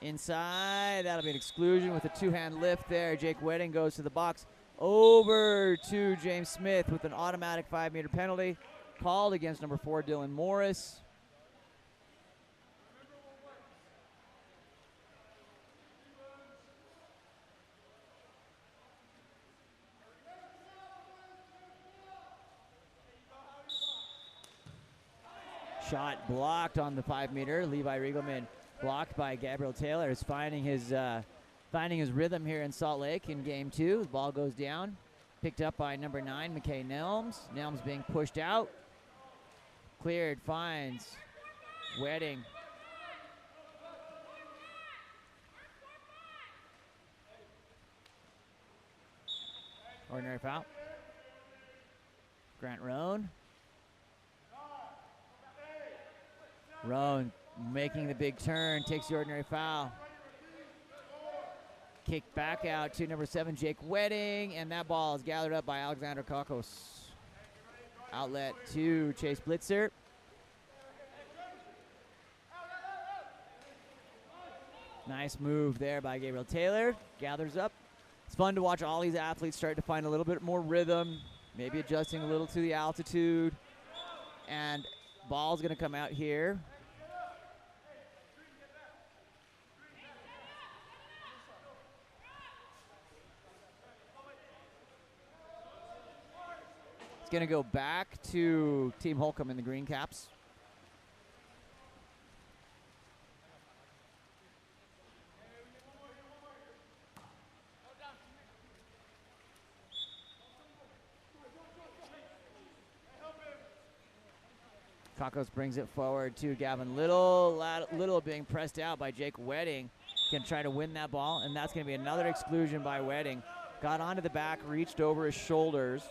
Inside, that'll be an exclusion with a two-hand lift there. Jake Wedding goes to the box. Over to James Smith with an automatic 5-meter penalty called against number 4, Dylan Morris. Shot blocked on the 5-meter. Levi Riegelman blocked by Gabriel Taylor. Is finding his rhythm here in Salt Lake in game 2. The ball goes down. Picked up by number 9, McKay Nelms. Nelms being pushed out. Cleared, finds Wedding. Ordinary foul. Grant Roan. Roan making the big turn, takes the ordinary foul. Kicked back out to number 7, Jake Wedding, and that ball is gathered up by Alexander Kakos. Outlet to Chase Blitzer. Nice move there by Gabriel Taylor. Gathers up. It's fun to watch all these athletes start to find a little bit more rhythm, maybe adjusting a little to the altitude. And ball's going to come out here. It's going to go back to Team Holcomb in the green caps. Kakos brings it forward to Gavin Little. Little being pressed out by Jake Wedding. Can try to win that ball, and that's going to be another exclusion by Wedding. Got onto the back, reached over his shoulders.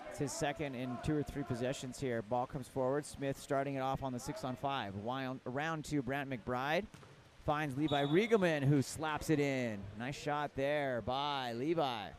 It's his second in 2 or 3 possessions here. Ball comes forward. Smith starting it off on the 6-on-5. Around to Brant McBride. Finds Levi Riegelman, who slaps it in. Nice shot there by Levi.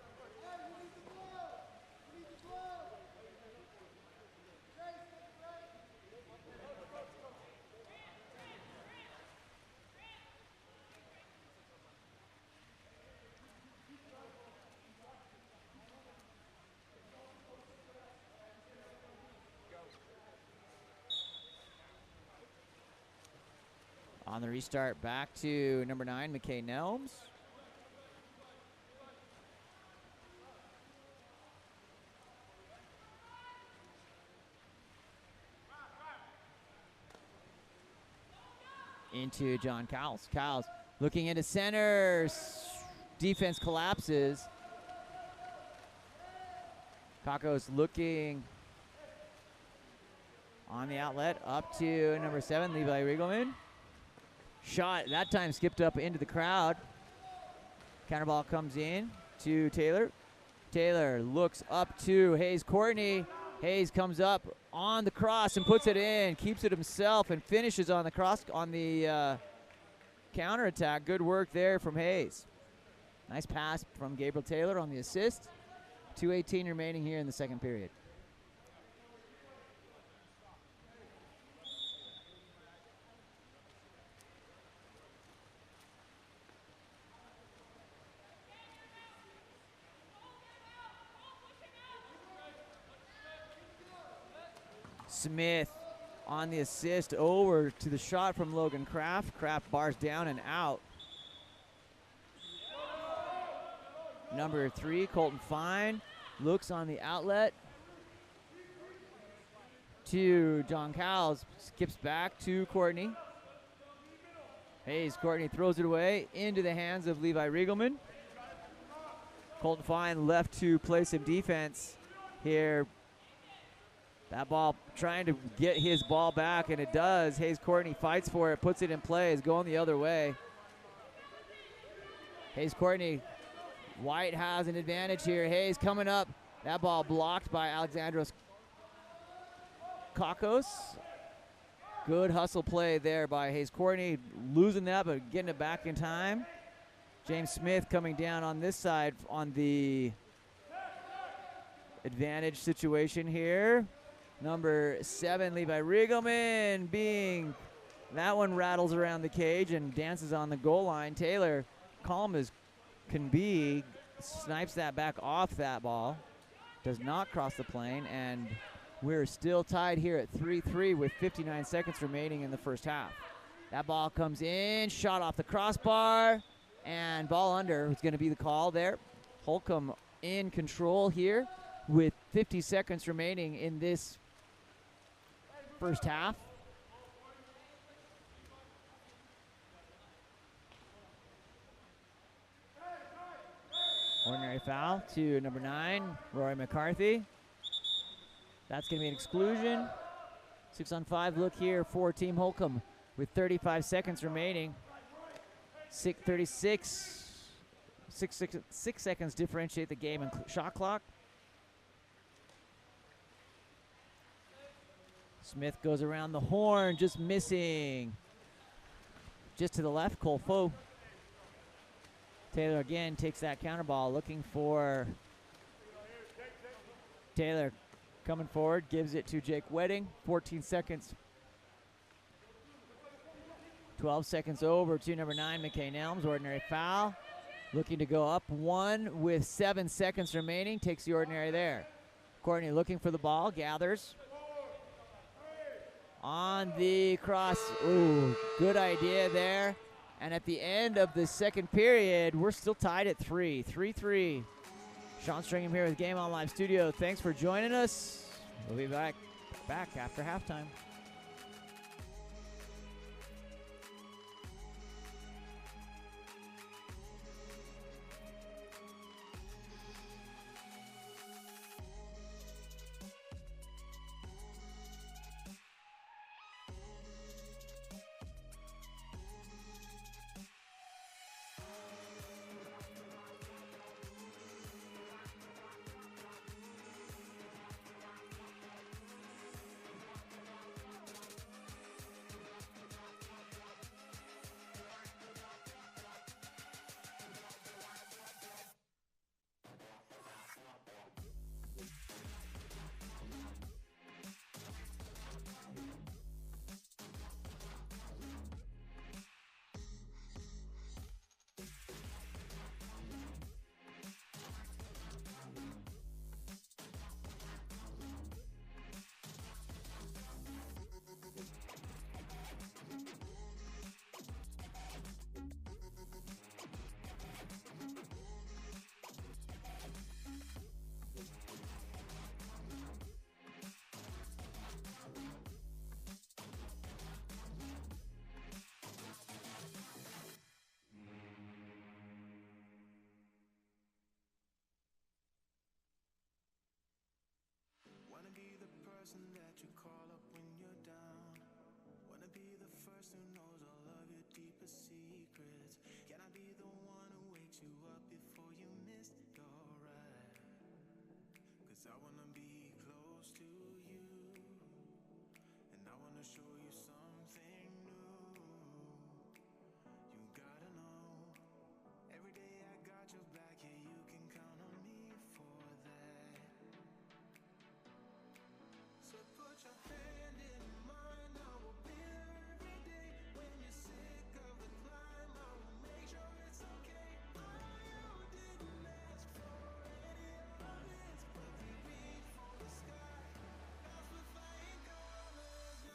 On the restart, back to number 9, McKay Nelms. Into John Cowles. Cowles looking into center. Defense collapses. Kakos looking on the outlet. Up to number 7, Levi Riegelman. Shot that time skipped up into the crowd. Counter ball comes in to Taylor. Taylor looks up to Hayes Courtney. Hayes comes up on the cross and puts it in, keeps it himself, and finishes on the cross on the counterattack. Good work there from Hayes. Nice pass from Gabriel Taylor on the assist. 2:18 remaining here in the second period. Smith on the assist over to the shot from Logan Kraft. Kraft bars down and out. Number 3, Colton Fine, looks on the outlet to John Cowles. Skips back to Courtney. Hayes Courtney throws it away into the hands of Levi Riegelman. Colton Fine left to play some defense here. That ball trying to get his ball back, and it does. Hayes Courtney fights for it, puts it in play, is going the other way. Hayes Courtney, White has an advantage here. Hayes coming up. That ball blocked by Alexandros Kakos. Good hustle play there by Hayes Courtney. Losing that, but getting it back in time. James Smith coming down on this side on the advantage situation here. Number 7, Levi Riegelman that one rattles around the cage and dances on the goal line. Taylor, calm as can be, snipes that back off that ball. Does not cross the plane, and we're still tied here at 3-3 with 59 seconds remaining in the first half. That ball comes in, shot off the crossbar, and ball under is going to be the call there. Holcomb in control here with 50 seconds remaining in this first half. Ordinary foul to number 9, Rory McCarthy. That's going to be an exclusion. 6-on-5 look here for Team Holcomb with 35 seconds remaining. 6 seconds differentiate the game and shot clock. Smith goes around the horn, just missing. Just to the left, Cole Foe. Taylor again takes that counter ball, looking for Taylor coming forward, gives it to Jake Wedding. 14 seconds. 12 seconds over to number 9, McKay Nelms. Ordinary foul. Looking to go up 1 with 7 seconds remaining. Takes the ordinary there. Courtney looking for the ball, gathers. On the cross. Ooh, good idea there. And at the end of the second period, we're still tied at 3-3. Sean Stringham here with Game On Live Studio. Thanks for joining us. We'll be back after halftime. person that you call up when you're down? Wanna be the first who knows all of your deepest secrets? Can I be the one who wakes you up before you miss your ride? 'Cause I wanna be close to you, and I wanna show you something new. You gotta know, every day I got your back, yeah, you can count on me for that. So put your hand in mine, I will be there every day. When you're sick of the climb, I will make sure it's okay. I know you didn't ask for any of this, but we reach for the sky. That's what flying colors do.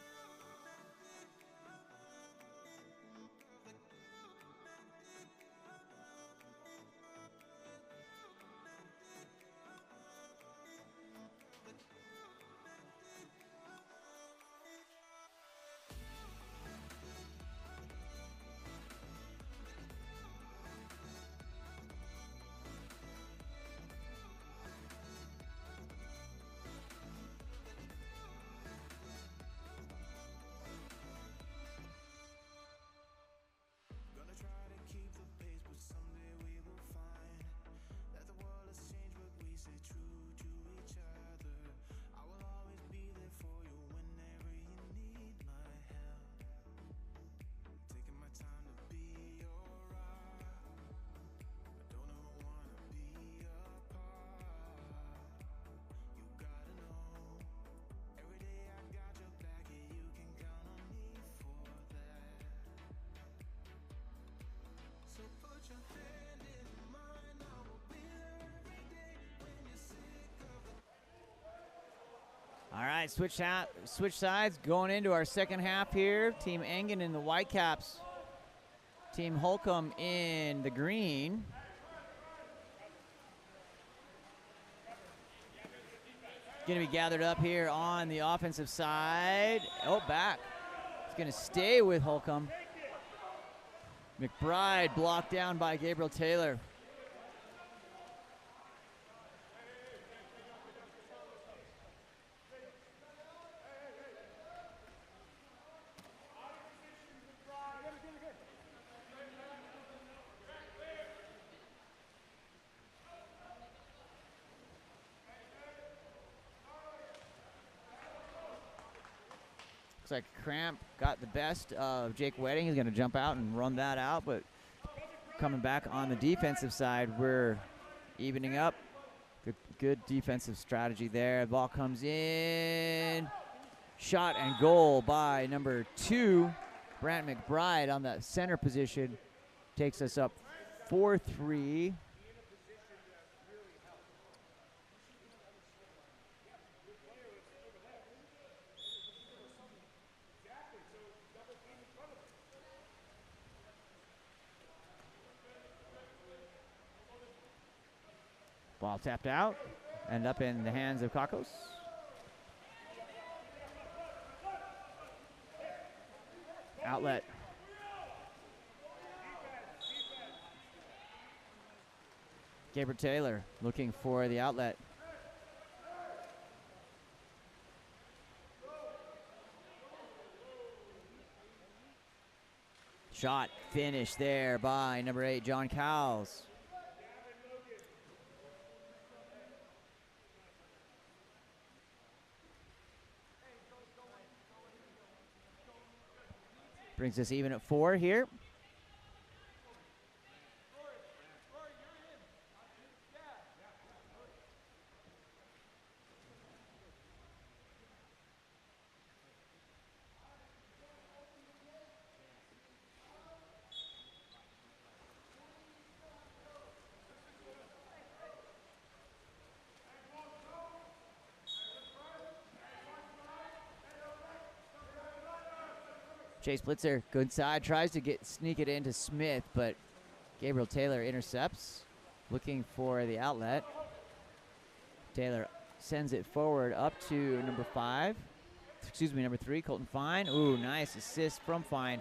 Gonna try to keep the pace, but someday we will find that the world has changed, but we stay true to each other. I will always be there for you whenever you need my help. Taking my time to be your rock. I don't ever wanna be apart. You gotta know, every day I got your back, yeah, you can count on me for that. So put your hand in mine, I will be there every day. When you're sick of the All right, switch sides going into our second half here. Team Engen in the Whitecaps. Team Holcomb in the green. Going to be gathered up here on the offensive side. Oh, back. It's going to stay with Holcomb. McBride blocked down by Gabriel Taylor. Looks like Cramp got the best of Jake Wedding. He's going to jump out and run that out, but coming back on the defensive side, we're evening up. Good defensive strategy there. The ball comes in. Shot and goal by number 2, Brant McBride on the center position. Takes us up 4-3. Ball tapped out, and up in the hands of Kakos. Outlet. Gabriel Taylor looking for the outlet. Shot finished there by number 8, John Cowles. Brings us even at 4 here. Chase Blitzer, good side, tries to sneak it into Smith, but Gabriel Taylor intercepts, looking for the outlet. Taylor sends it forward up to number 3, Colton Fine. Ooh, nice assist from Fine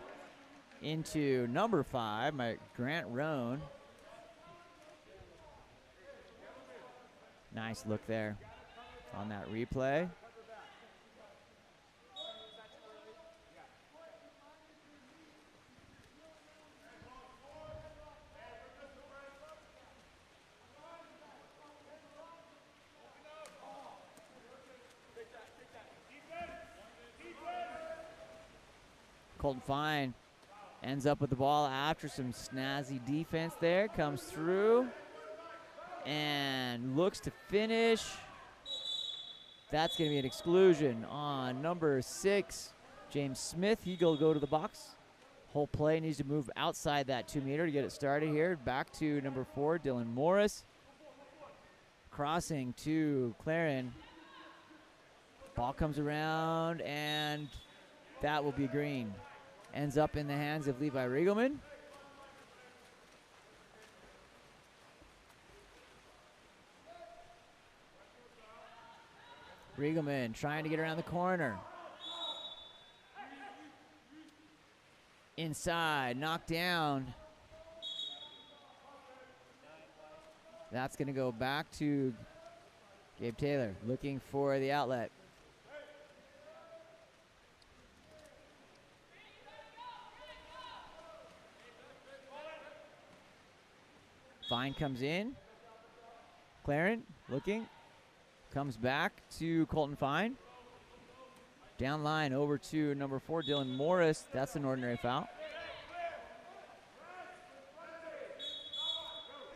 into number 5, by Grant Roan. Nice look there on that replay. Colton Fine ends up with the ball after some snazzy defense there. Comes through and looks to finish. That's going to be an exclusion on number 6, James Smith. He'll go to the box. Whole play needs to move outside that 2 meter to get it started here. Back to number 4, Dylan Morris. Crossing to Claren. Ball comes around, and that will be green. Ends up in the hands of Levi Riegelman. Riegelman trying to get around the corner. Inside, knocked down. That's going to go back to Gabe Taylor, looking for the outlet. Fine comes in. Claren looking. Comes back to Colton Fine. Down line over to number 4, Dylan Morris. That's an ordinary foul.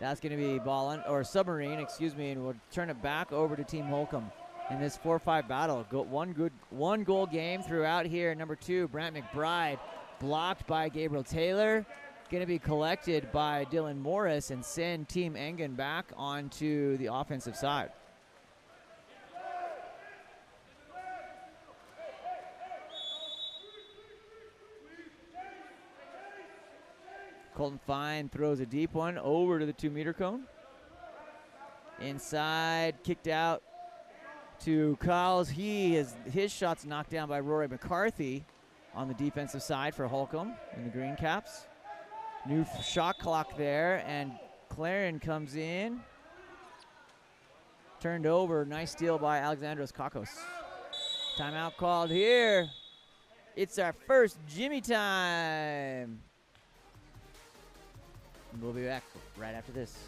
That's going to be ball or submarine, excuse me, and we'll turn it back over to Team Holcomb in this 4-5 battle. One goal game throughout here. Number 2, Brant McBride, blocked by Gabriel Taylor. Going to be collected by Dylan Morris and send Team Engen back onto the offensive side. Colton Fine throws a deep one over to the 2 meter cone. Inside, kicked out to Kyles. His shot's knocked down by Rory McCarthy on the defensive side for Holcomb in the green caps. New shot clock there, and Claren comes in. Turned over, nice steal by Alexandros Kakos. Timeout called here. It's our first Jimmy time. We'll be back right after this.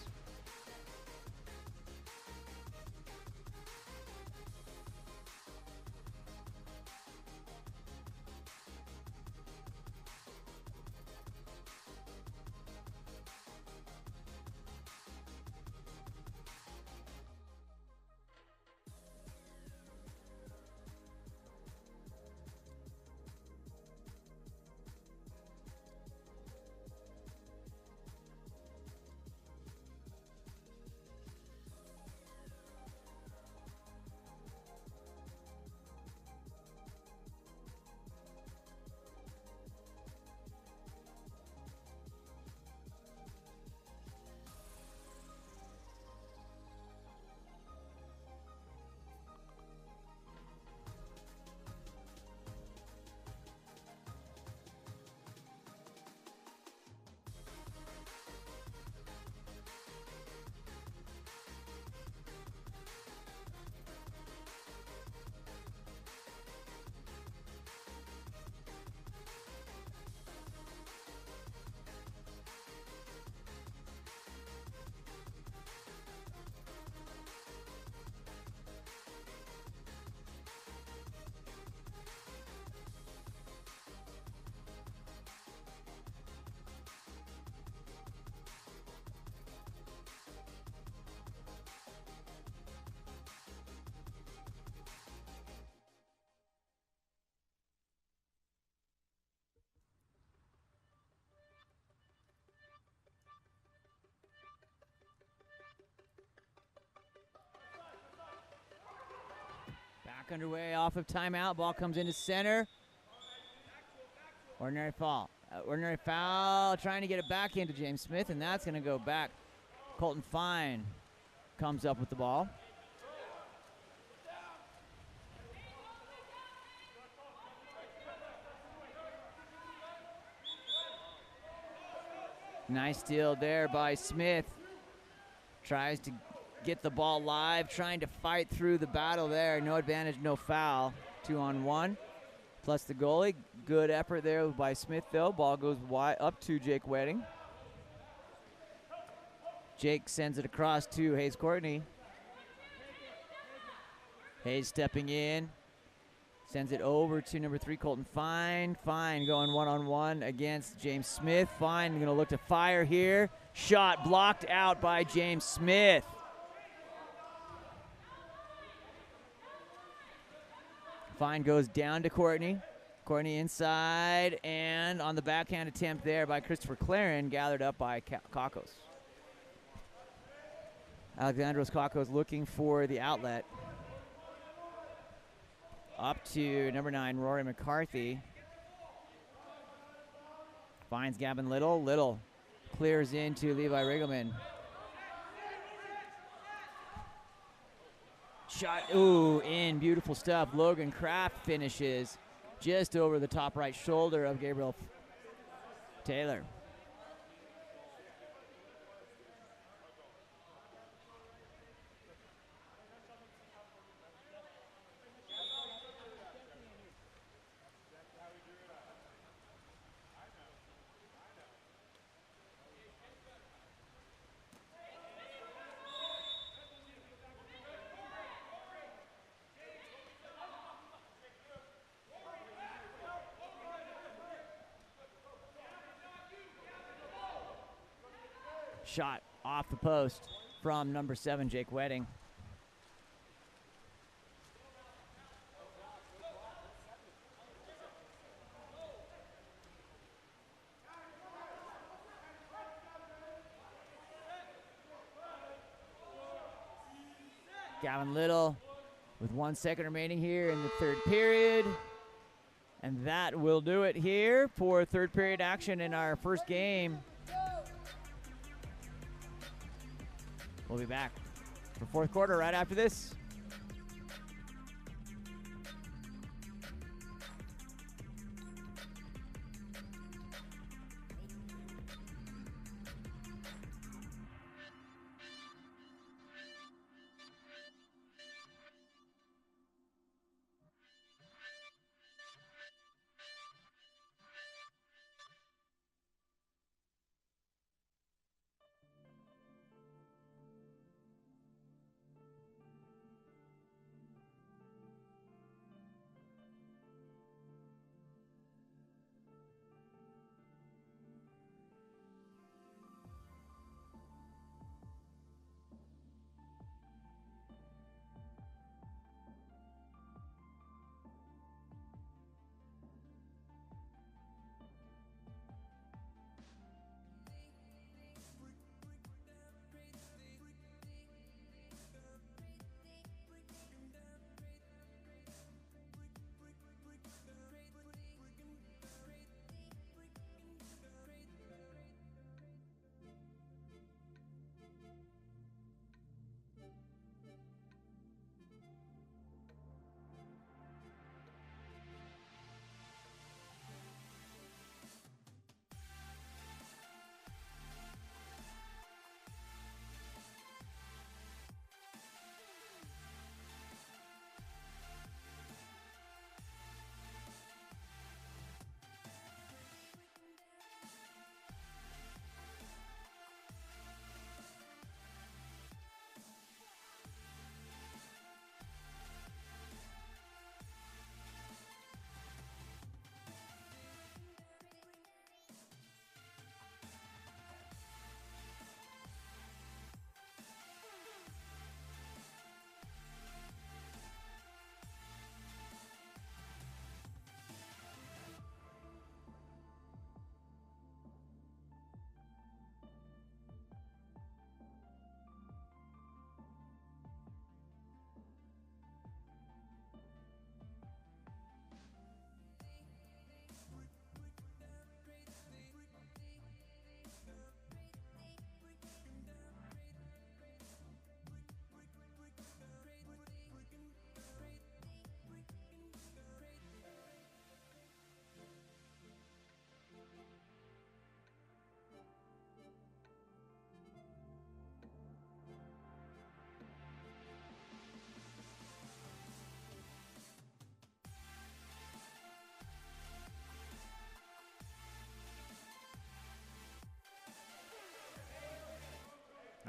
Underway off of timeout. Ball comes into center. Ordinary foul. Ordinary foul. Trying to get it back into James Smith, and that's going to go back. Colton Fine comes up with the ball. Nice steal there by Smith. Tries to get the ball live, trying to fight through the battle there. No advantage, no foul. 2-on-1. Plus the goalie. Good effort there by Smith, though. Ball goes wide up to Jake Wedding. Jake sends it across to Hayes Courtney. Hayes stepping in. Sends it over to number 3, Colton Fine. Fine going one-on-one against James Smith. Fine going to look to fire here. Shot blocked out by James Smith. Fine goes down to Courtney. Courtney inside, and on the backhand attempt there by Christopher Claren, gathered up by Kakos. Alexandros Kakos looking for the outlet. Up to number 9, Rory McCarthy. Finds Gavin Little. Little clears into Levi Riggleman. Shot, ooh, in, beautiful stuff. Logan Kraft finishes just over the top right shoulder of Gabriel Taylor. Shot off the post from number 7, Jake Wedding. Gavin Little with 1 second remaining here in the third period. And that will do it here for third period action in our first game. We'll be back for fourth quarter right after this.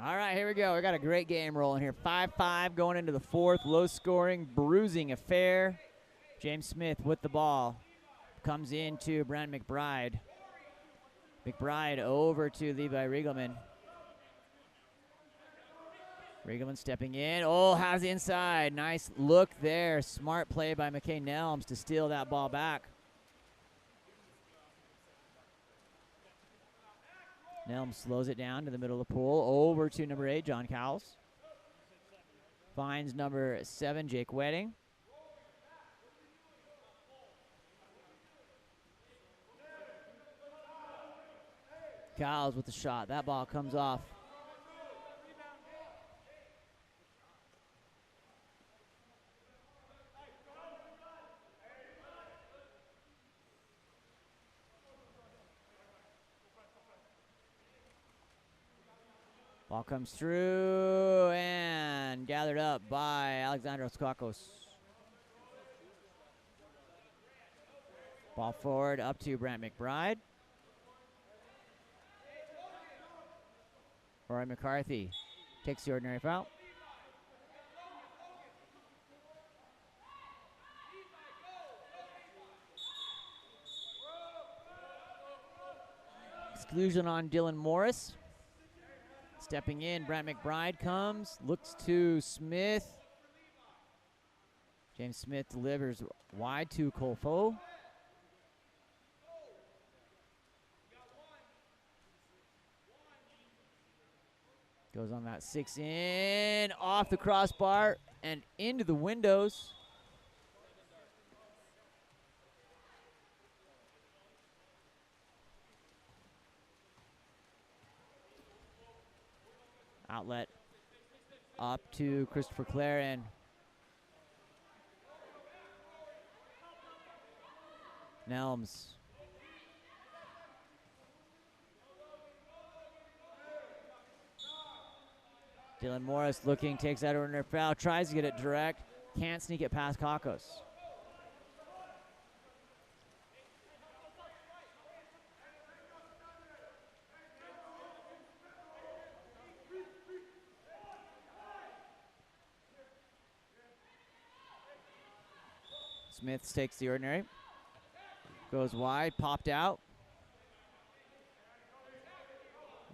All right, here we go. We got a great game rolling here. 5-5 going into the fourth. Low-scoring, bruising affair. James Smith with the ball. Comes into Brent McBride. McBride over to Levi Riegelman. Riegelman stepping in. Oh, has the inside. Nice look there. Smart play by McKay Nelms to steal that ball back. Nelms slows it down to the middle of the pool. Over to number 8, John Cowles. Finds number 7, Jake Wedding. Cowles with the shot. That ball comes off. Ball comes through and gathered up by Alexandros Kakos. Ball forward up to Brant McBride. Roy McCarthy takes the ordinary foul. Exclusion on Dylan Morris. Stepping in, Brant McBride comes, looks to Smith. James Smith delivers wide to Colfo. Goes on that 6 in, off the crossbar, and into the windows. Outlet up to Christopher Claren. Nelms. Dylan Morris looking, takes that ordinary foul, tries to get it direct, can't sneak it past Kakos. Smith takes the ordinary. Goes wide, popped out.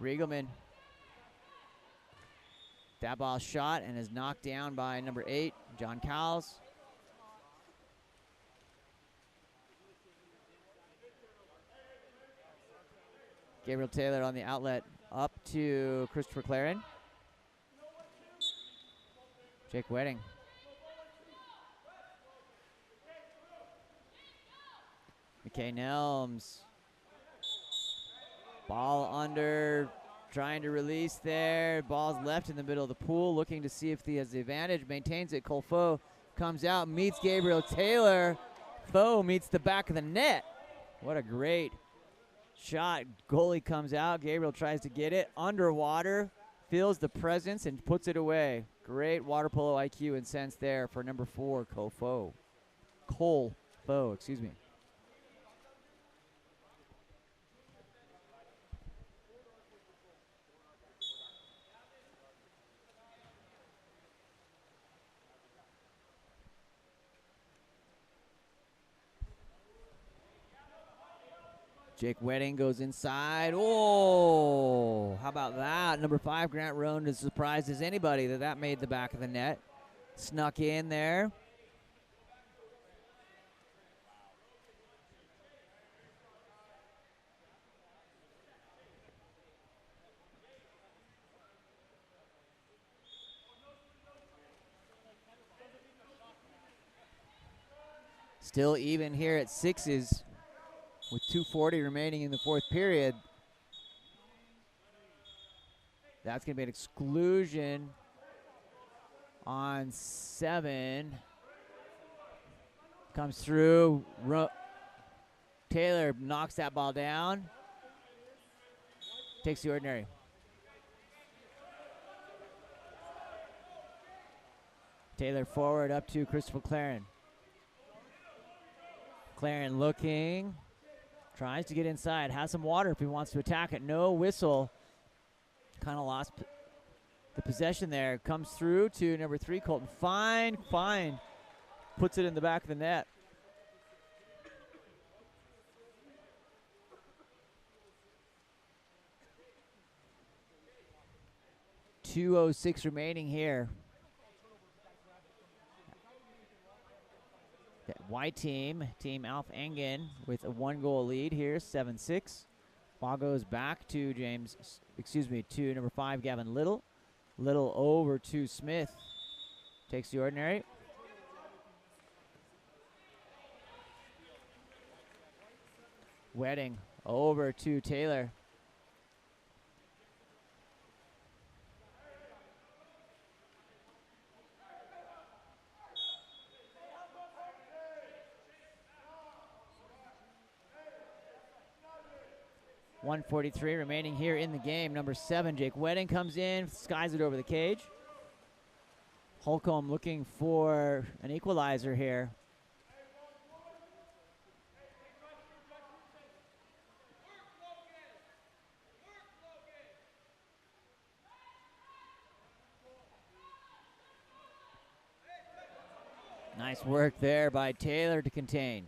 Riegelman. That ball shot and is knocked down by number 8, John Cowles. Gabriel Taylor on the outlet up to Christopher Claren. Jake Wedding. McKay Nelms. Ball under, trying to release there. Ball's left in the middle of the pool, looking to see if he has the advantage. Maintains it. Colfo comes out, meets Gabriel Taylor. Foe meets the back of the net. What a great shot. Goalie comes out. Gabriel tries to get it underwater, feels the presence, and puts it away. Great water polo IQ and sense there for number 4, Colfo. Colfo, excuse me. Jake Wedding goes inside. Oh, how about that? Number 5, Grant Roan, as surprised as anybody that made the back of the net. Snuck in there. Still even here at 6s. With 2:40 remaining in the 4th period. That's going to be an exclusion on 7. Comes through. Taylor knocks that ball down. Takes the ordinary. Taylor forward up to Christopher Claren. Claren looking. Tries to get inside. Has some water if he wants to attack it. No whistle. Kind of lost the possession there. Comes through to number 3, Colton Fine. Puts it in the back of the net. 2:06 remaining here. The white team, Team Alf Engen, with a 1-goal lead here, 7-6. Ball goes back to to number 5, Gavin Little. Little over to Smith. Takes the ordinary. Wedding over to Taylor. .143 remaining here in the game. Number 7, Jake Wedding, comes in, skies it over the cage. Holcomb looking for an equalizer here. Nice work there by Taylor to contain.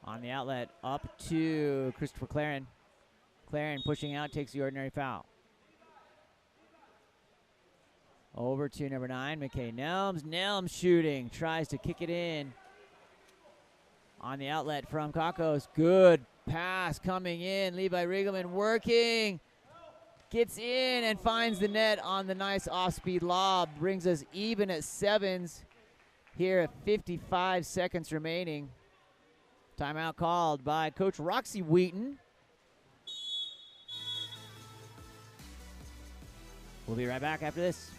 On the outlet, up to Christopher Claren. Claren pushing out, takes the ordinary foul. Over to number 9, McKay Nelms. Nelms shooting, tries to kick it in. On the outlet from Kakos, good pass coming in. Levi Riegelman working, gets in and finds the net on the nice off-speed lob. Brings us even at 7s here at 55 seconds remaining. Timeout called by Coach Roxy Wheaton. We'll be right back after this.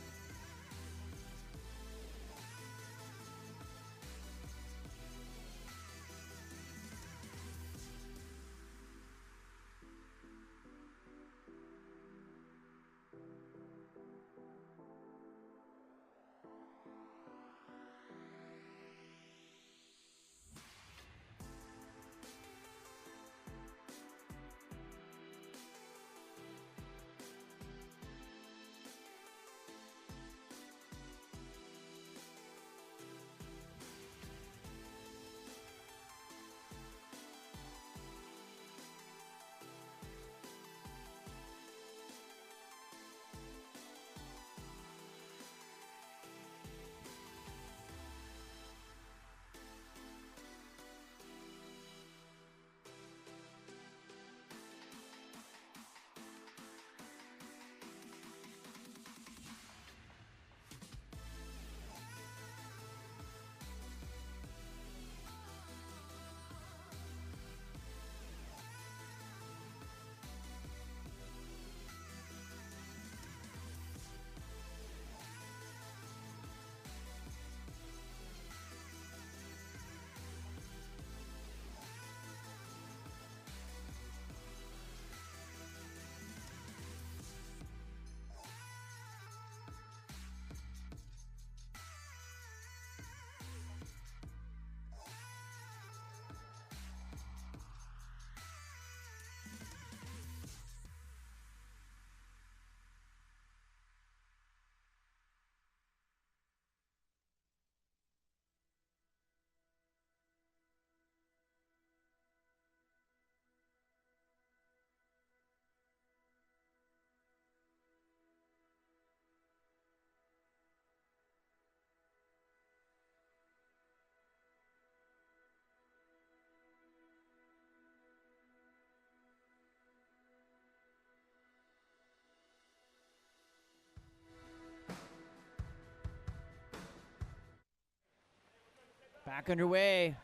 Back underway.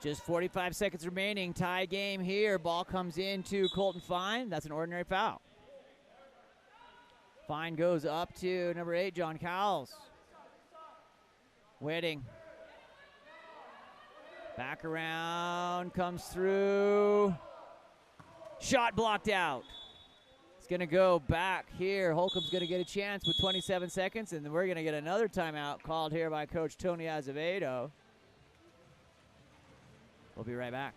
Just 45 seconds remaining. Tie game here. Ball comes in to Colton Fine. That's an ordinary foul. Fine goes up to number 8, John Cowles. Wedding. Back around. Comes through. Shot blocked out. It's going to go back here. Holcomb's going to get a chance with 27 seconds, and then we're going to get another timeout called here by Coach Tony Azevedo. We'll be right back.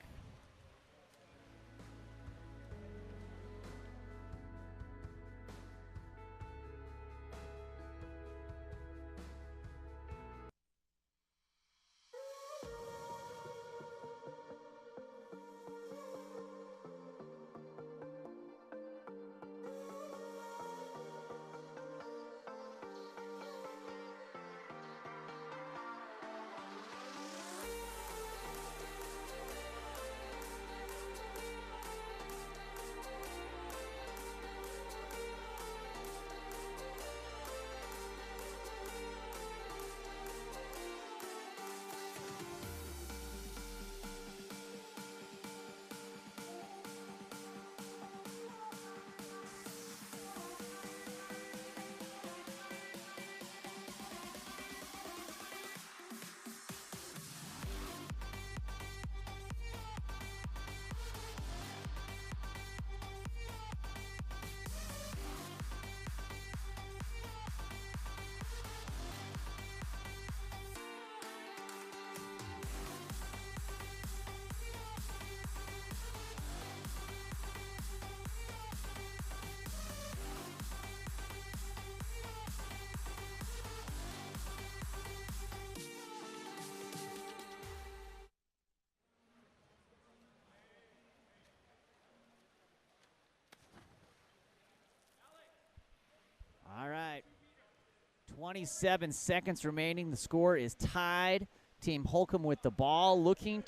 27 seconds remaining. The score is tied. Team Holcomb with the ball, looking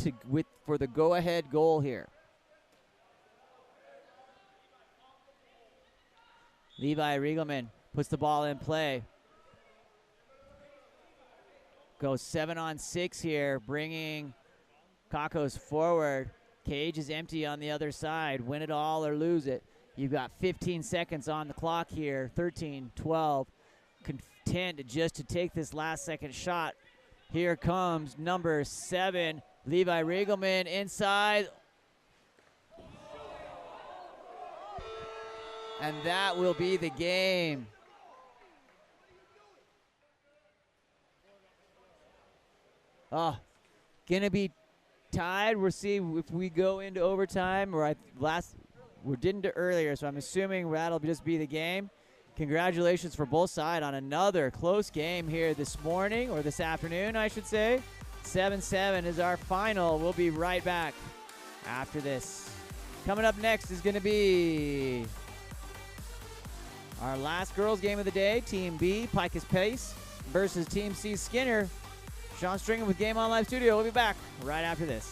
for the go-ahead goal here. Levi Riegelman puts the ball in play. Goes 7-on-6 here, bringing Kakos forward. Cage is empty on the other side. Win it all or lose it. You've got 15 seconds on the clock here. 13, 12. Content just to take this last second shot. Here comes number 7, Levi Riegelman inside. And that will be the game. Oh, gonna be tied. We'll see if we go into overtime, or we didn't do earlier, so I'm assuming that'll just be the game. Congratulations for both sides on another close game here this morning, or this afternoon, I should say. 7-7 is our final. We'll be right back after this. Coming up next is going to be our last girls game of the day. Team B, Picus Pace, versus Team C, Skinner. Sean Stringer with Game On Live Studio. We'll be back right after this.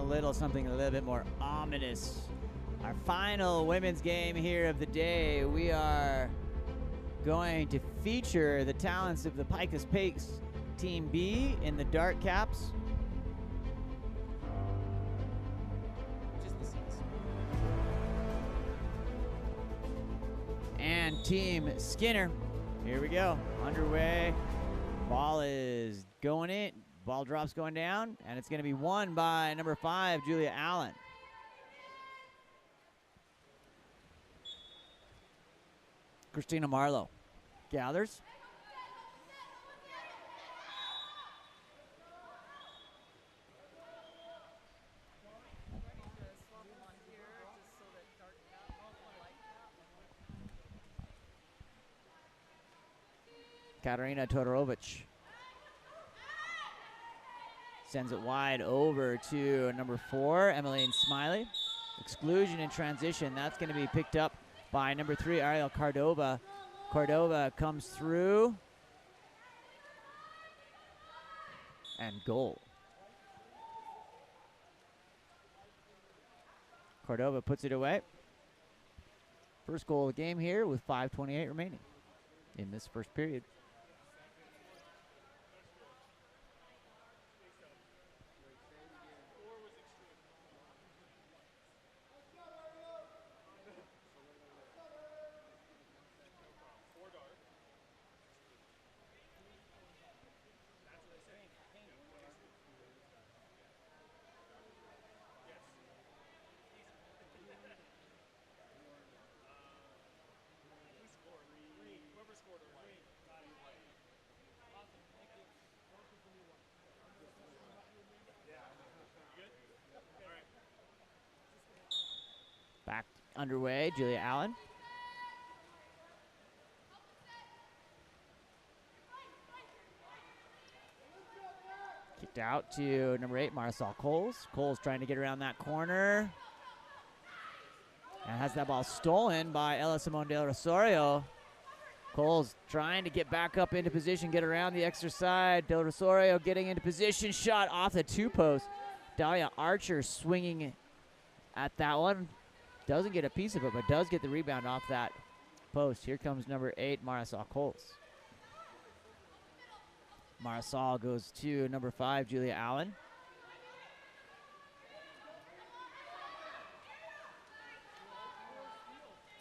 bring something a little bit more ominous. Our final women's game here of the day. We are going to feature the talents of the Picus Pace Team B in the dart caps. And Team Skinner. Here we go. Underway. Ball is going in. Ball drops going down. And it's going to be won by number 5, Julia Allen. Christina Marlowe gathers. Katarina Todorovic sends it wide over to number 4, Emmeline Smiley. Exclusion in transition. That's going to be picked up by number 3, Ariel Cordova. Cordova comes through. And goal. Cordova puts it away. First goal of the game here with 5:28 remaining in this first period. Back underway, Julia Allen. Kicked out to number 8, Marisol Coles. Coles trying to get around that corner. And has that ball stolen by Ella Simone Del Rosario. Coles trying to get back up into position, get around the extra side. Del Rosario getting into position, shot off the 2-post. Dahlia Archer swinging at that one. Doesn't get a piece of it, but does get the rebound off that post. Here comes number 8, Marisol Coles. Marisol goes to number 5, Julia Allen.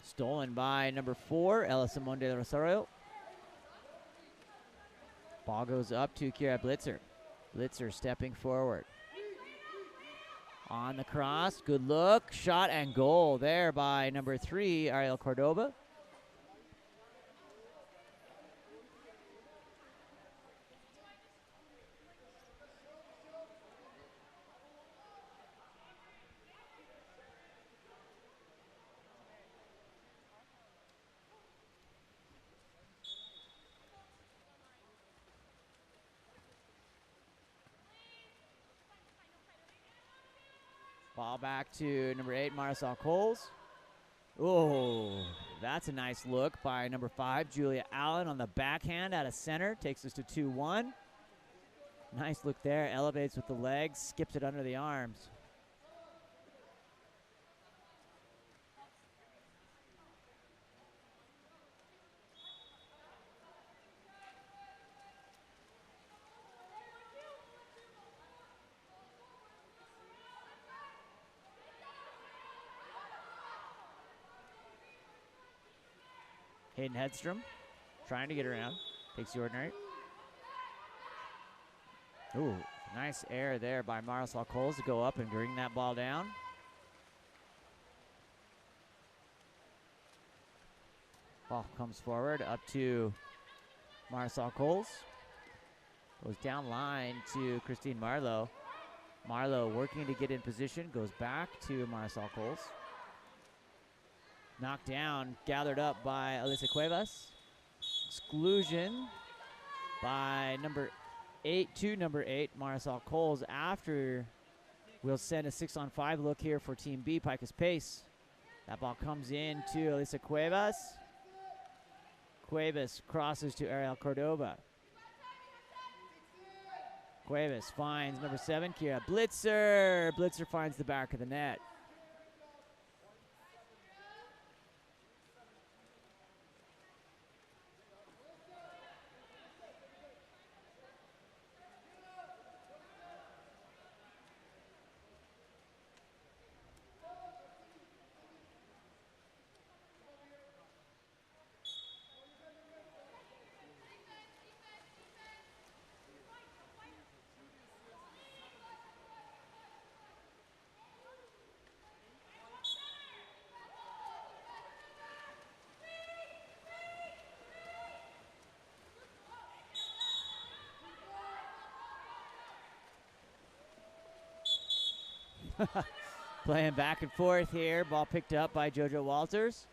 Stolen by number 4, Ella Simone de Rosario. Ball goes up to Kira Blitzer. Blitzer stepping forward. On the cross, good look, shot and goal there by number 3, Ariel Cordova. Ball back to number 8, Marisol Coles. Oh, that's a nice look by number 5, Julia Allen on the backhand out of center. Takes us to 2-1. Nice look there. Elevates with the legs, skips it under the arms. Hayden Hedstrom trying to get around. Takes the ordinary. Ooh, nice air there by Marisol Coles to go up and bring that ball down. Ball comes forward up to Marisol Coles. Goes down line to Christine Marlowe. Marlowe working to get in position. Goes back to Marisol Coles. Knocked down, gathered up by Alyssa Cuevas. Exclusion by number 8 to number 8, Marisol Coles. After we'll send a 6-on-5 look here for Team B, Picus Pace. That ball comes in to Alyssa Cuevas. Cuevas crosses to Ariel Cordova. Cuevas finds number 7, Kira Blitzer. Blitzer finds the back of the net. Playing back and forth here. Ball picked up by JoJo Walters.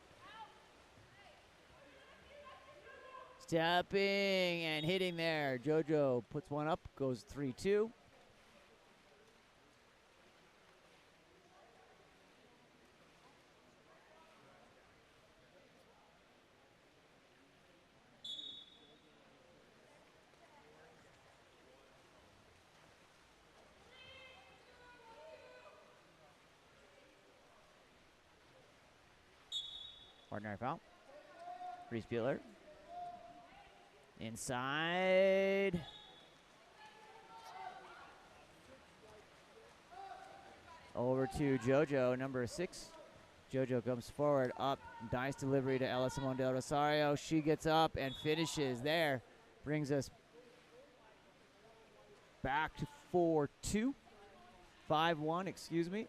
Stepping and hitting there. JoJo puts one up, goes 3-2. Ordinary foul. Reese Bueller. Inside. Over to JoJo, number 6. JoJo comes forward, up. Nice delivery to Ella Simone Del Rosario. She gets up and finishes there. Brings us back to 4-2. 5-1, excuse me.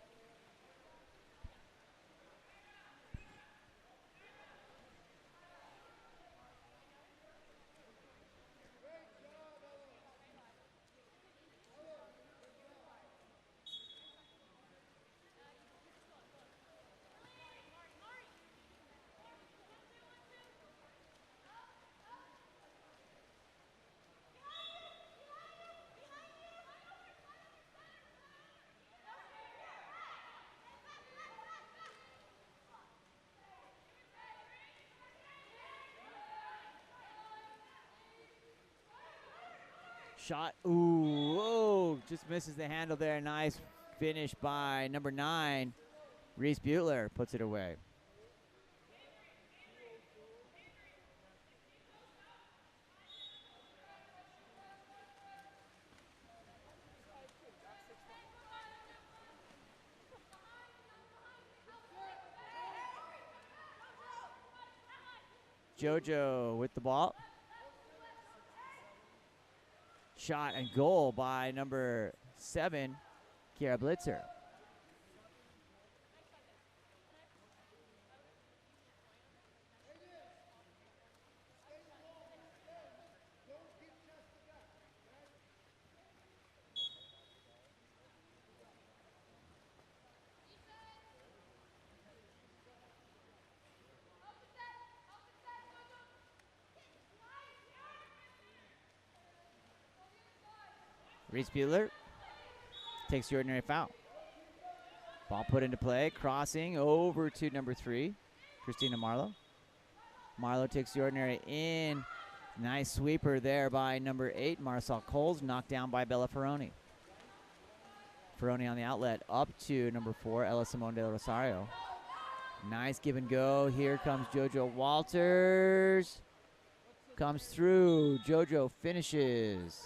Shot, ooh, whoa, just misses the handle there. Nice finish by number 9. Reese Bueller puts it away. JoJo with the ball. Shot and goal by number 7, Kiara Blitzer. Reese Bueller takes the ordinary foul. Ball put into play, crossing over to number 3, Christina Marlowe. Marlowe takes the ordinary in. Nice sweeper there by number 8, Marisol Coles, knocked down by Bella Ferroni. Ferroni on the outlet, up to number 4, Ella Simone Del Rosario. Nice give and go. Here comes JoJo Walters. Comes through. JoJo finishes.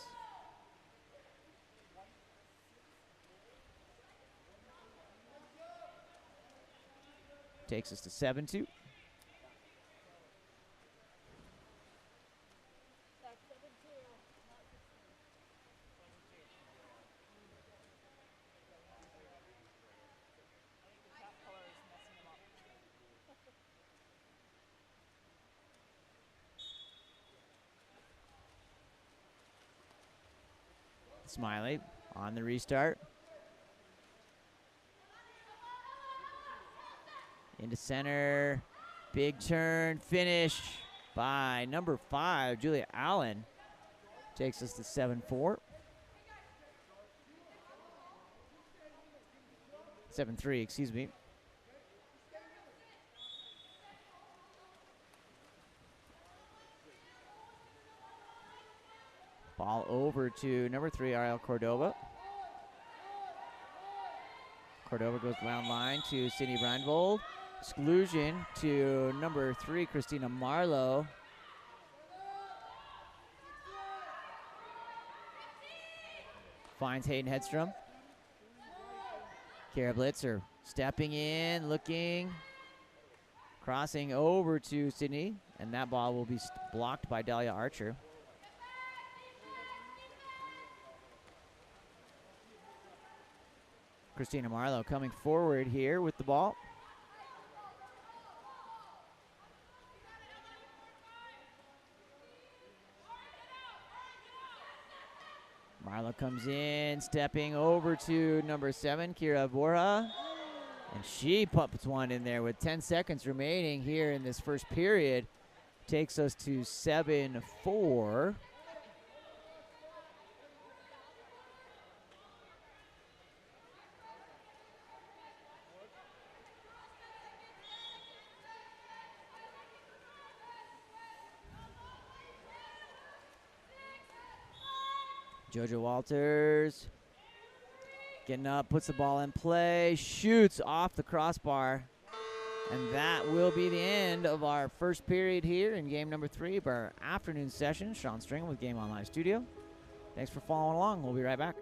Takes us to 7-2. Smiley on the restart. Into center. Big turn. Finish by number 5, Julia Allen. Takes us to 7-4. 7-3, excuse me. Ball over to number 3, Ariel Cordova. Cordova goes down line to Sydney Brandvold. Exclusion to number 3, Christina Marlowe. Finds Hayden Hedstrom. Kara Blitzer stepping in, looking, crossing over to Sydney, and that ball will be blocked by Dahlia Archer. Christina Marlowe coming forward here with the ball. Marlowe comes in, stepping over to number 7, Kira Borja. And she puts one in there with 10 seconds remaining here in this first period. Takes us to 7-4. JoJo Walters getting up, puts the ball in play, shoots off the crossbar. And that will be the end of our first period here in game number 3 of our afternoon session. Sean Stringham with Game Online Studio. Thanks for following along. We'll be right back.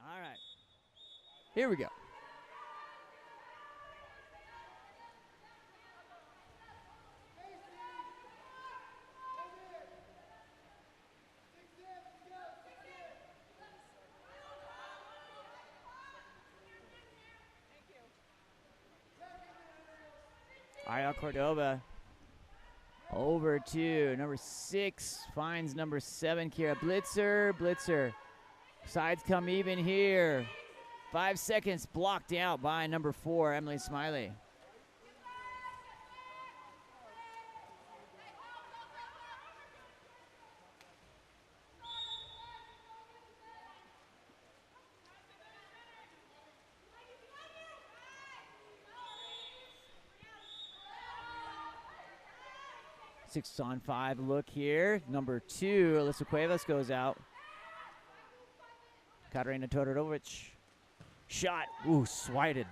All right. Here we go. Ariel Cordova over to number 6, finds number 7, Kira Blitzer. Blitzer, sides come even here. 5 seconds blocked out by number 4, Emily Smiley. 6-on-5 look here. Number 2, Alyssa Cuevas goes out. Katarina Todorovic. Shot. Ooh, swatted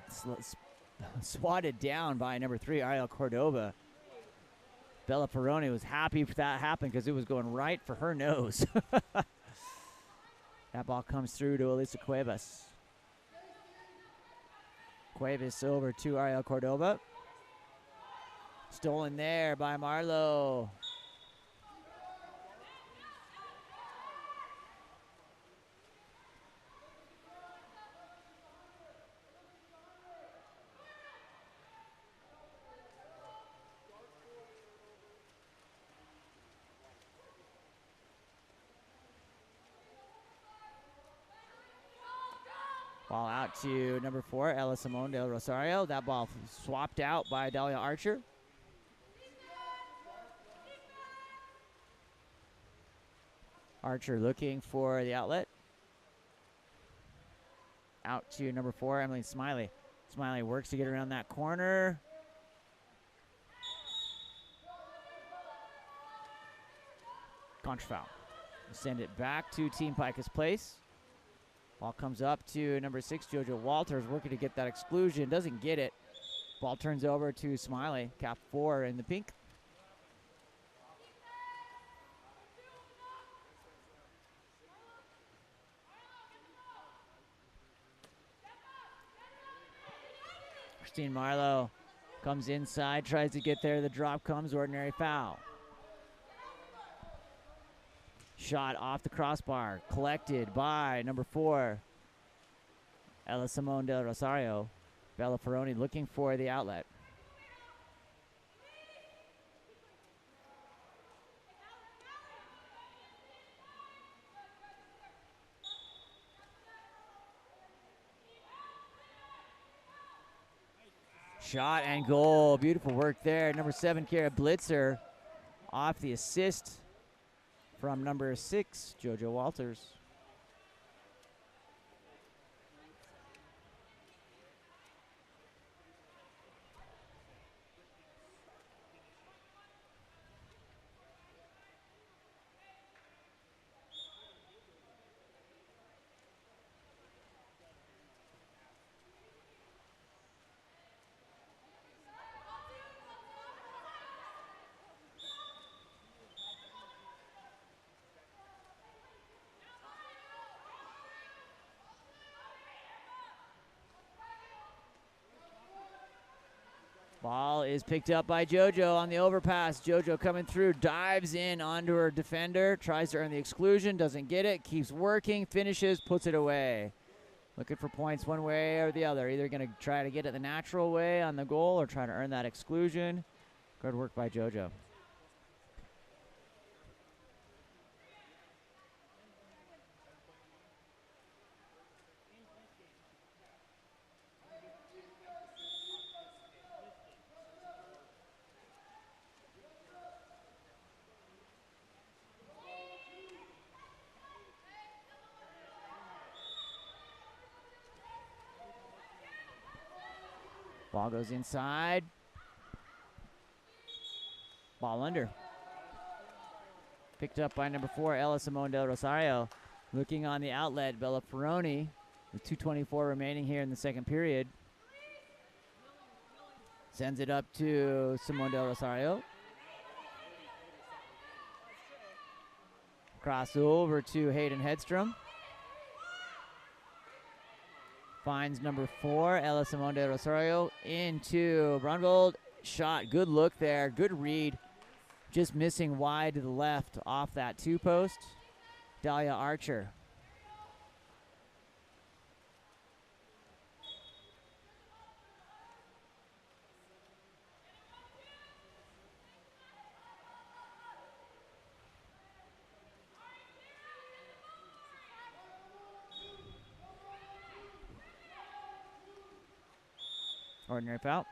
down by number 3, Ariel Cordova. Bella Peroni was happy if that happened because it was going right for her nose. That ball comes through to Alyssa Cuevas. Cuevas over to Ariel Cordova. Stolen there by Marlowe. Ball out to number 4, Ella Simone del Rosario. That ball swapped out by Dahlia Archer. Archer looking for the outlet. Out to number 4, Emily Smiley. Smiley works to get around that corner. Contra foul. Send it back to Team Picus Place. Ball comes up to number 6, JoJo Walters, working to get that exclusion. Doesn't get it. Ball turns over to Smiley, cap 4 in the pink. Christine Marlowe comes inside, tries to get there. The drop comes, ordinary foul. Shot off the crossbar, collected by number 4, Ella Simone del Rosario. Bella Ferroni looking for the outlet. Shot and goal. Beautiful work there. Number 7, Kara Blitzer, off the assist from number 6, JoJo Walters. Ball is picked up by JoJo on the overpass. JoJo coming through, dives in onto her defender, tries to earn the exclusion, doesn't get it, keeps working, finishes, puts it away. Looking for points one way or the other. Either going to try to get it the natural way on the goal or try to earn that exclusion. Good work by JoJo. Ball goes inside. Ball under. Picked up by number 4, Ella Simone del Rosario. Looking on the outlet, Bella Ferroni, with 2:24 remaining here in the second period. Sends it up to Simone del Rosario. Cross over to Hayden Hedstrom. Finds number 4, Ella Simone de Rosario, into Brunvold. Shot, good look there, good read. Just missing wide to the left off that 2-post. Dahlia Archer. Ordinary foul.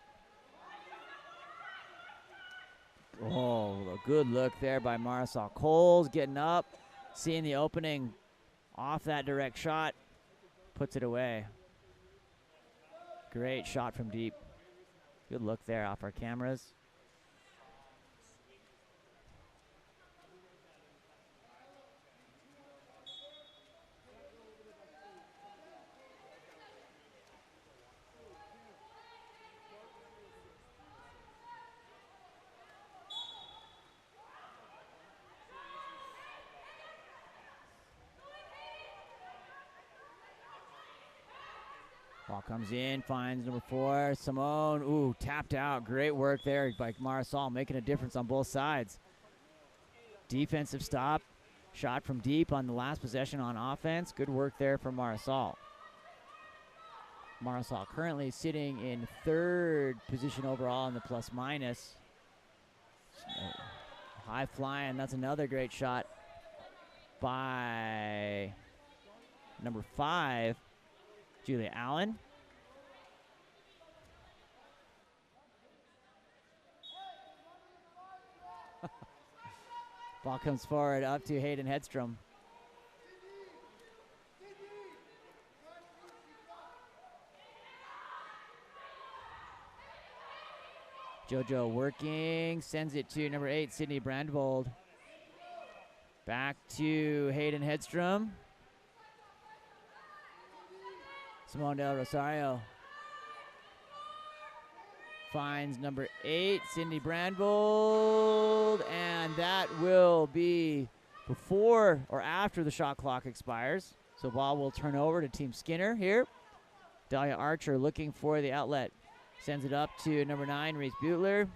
Oh, a good look there by Marisol Coles, getting up, seeing the opening off that direct shot, puts it away. Great shot from deep. Good look there off our cameras. Ball comes in, finds number 4, Simone. Ooh, tapped out. Great work there by Marisol, making a difference on both sides. Defensive stop. Shot from deep on the last possession on offense. Good work there from Marisol. Marisol currently sitting in 3rd position overall in the plus minus. High flying. That's another great shot by number 5, Julia Allen. Ball comes forward up to Hayden Hedstrom. JoJo working, sends it to number 8, Sydney Brandvold. Back to Hayden Hedstrom. Simone Del Rosario finds number 8, Cindy Brandvold, and that will be before or after the shot clock expires. So ball will turn over to Team Skinner here. Dahlia Archer looking for the outlet. Sends it up to number 9, Reese Butler.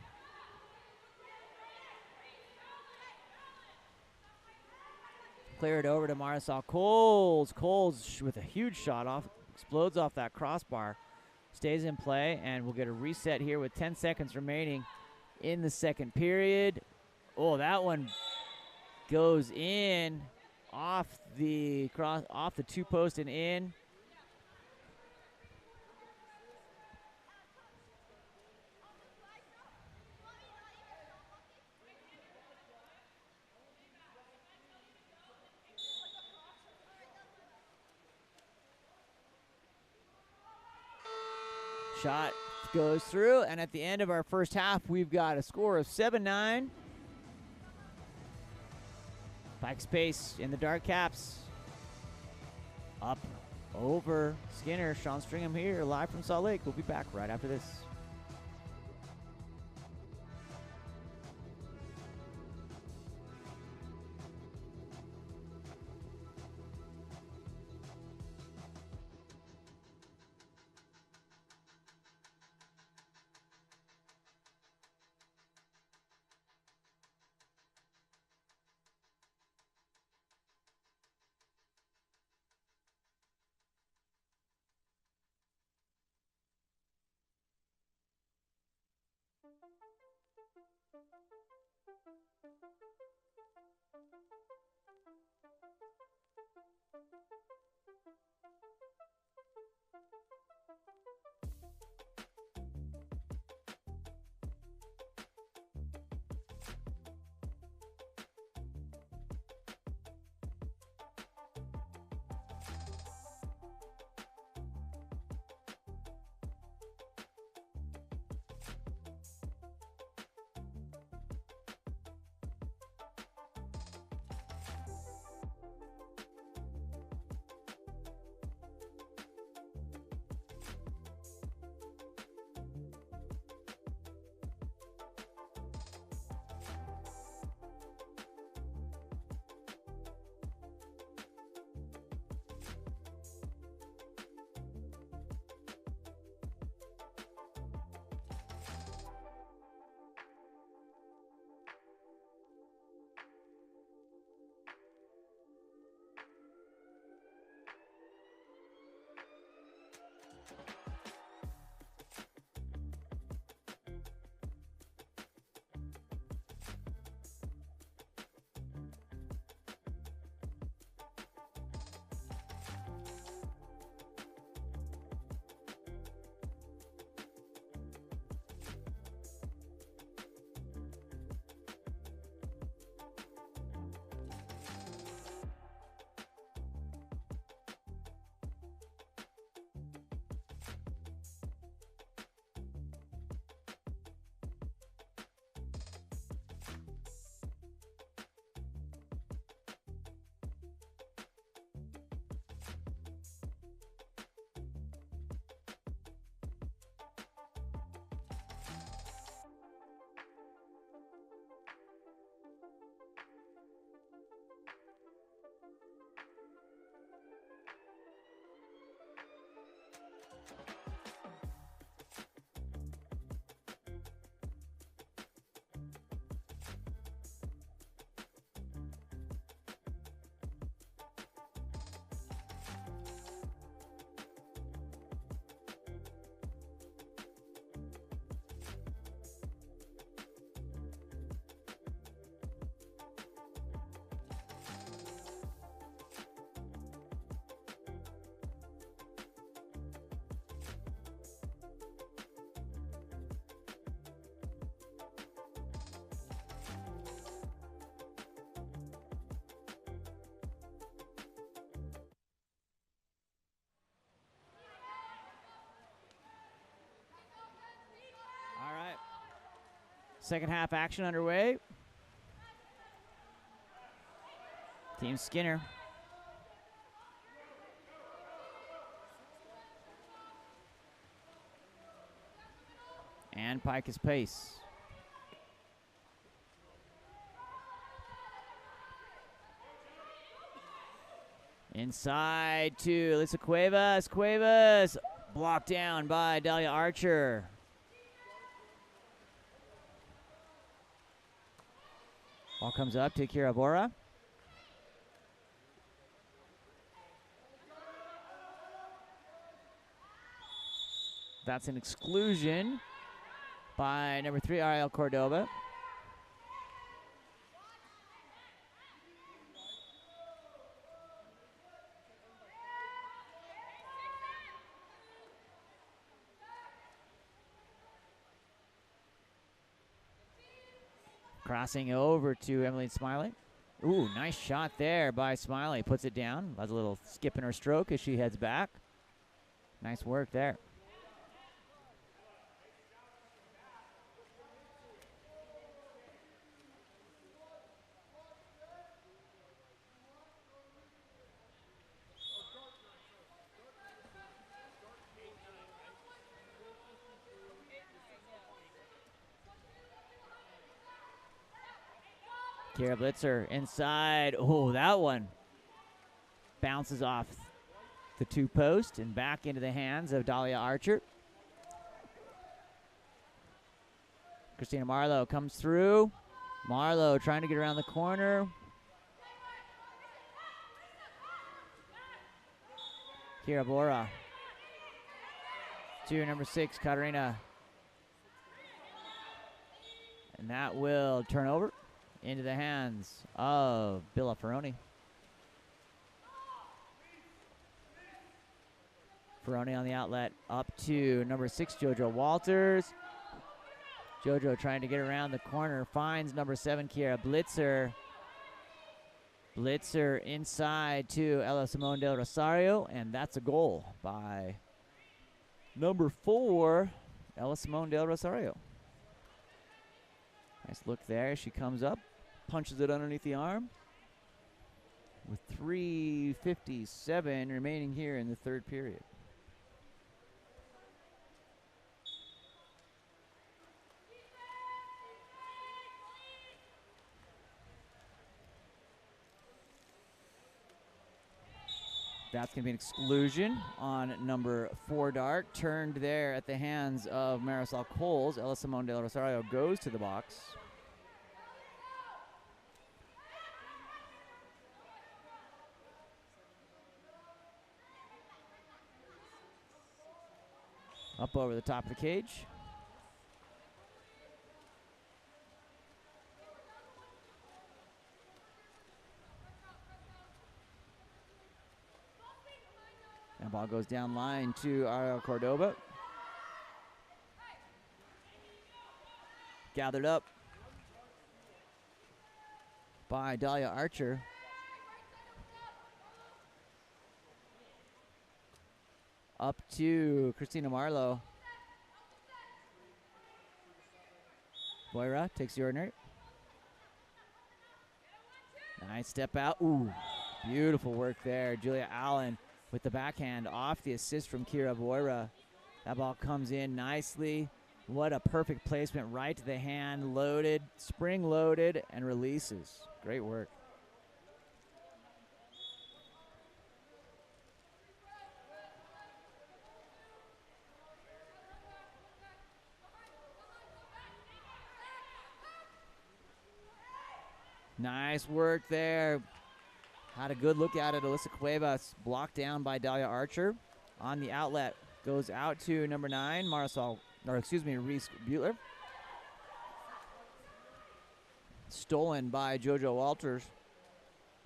Clear it over to Marisol Coles. Coles with a huge shot off, explodes off that crossbar. Stays in play, and we'll get a reset here with 10 seconds remaining in the second period. Oh, that one goes in off the 2-post and in. Shot goes through, and at the end of our first half, we've got a score of 7-9. Pike's Pace in the dark caps. Up over Skinner. Sean Stringham here, live from Salt Lake. We'll be back right after this. second half action underway. Team Skinner. And Pike is pace. Inside to Lisa Cuevas. Cuevas blocked down by Dahlia Archer. Ball comes up to Kira Bora. That's an exclusion by number 3, Ariel Cordova. Crossing over to Emily Smiley. Ooh, nice shot there by Smiley. Puts it down. Has a little skip in her stroke as she heads back. Nice work there. Kira Blitzer inside. Oh, that one bounces off the 2 post and back into the hands of Dahlia Archer. Christina Marlowe comes through. Marlowe trying to get around the corner. Kira Bora to number 6, Katarina. And that will turn over into the hands of Billa Ferroni. Ferroni on the outlet, up to number 6, JoJo Walters. JoJo trying to get around the corner, finds number 7, Kiera Blitzer. Blitzer inside to Ella Simone Del Rosario, and that's a goal by number 4, Ella Simone Del Rosario. Nice look there. She comes up, punches it underneath the arm. With 3:57 remaining here in the third period. That's going to be an exclusion on number 4, Dark. Turned there at the hands of Marisol Coles. Ella Simone Del Rosario goes to the box. Up over the top of the cage. And ball goes down line to Ariel Cordova. Gathered up by Dahlia Archer. Up to Christina Marlowe. Boyra takes the ordinary. Nice step out. Ooh, beautiful work there. Julia Allen with the backhand off the assist from Kira Boyra. That ball comes in nicely. What a perfect placement, right to the hand, loaded, spring loaded, and releases. Great work. Nice work there. Had a good look at it. Alyssa Cuevas blocked down by Dahlia Archer. On the outlet, goes out to number 9, Reese Butler. Stolen by JoJo Walters.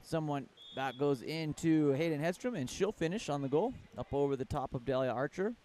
Someone that goes into Hayden Hedstrom, and she'll finish on the goal. Up over the top of Dahlia Archer.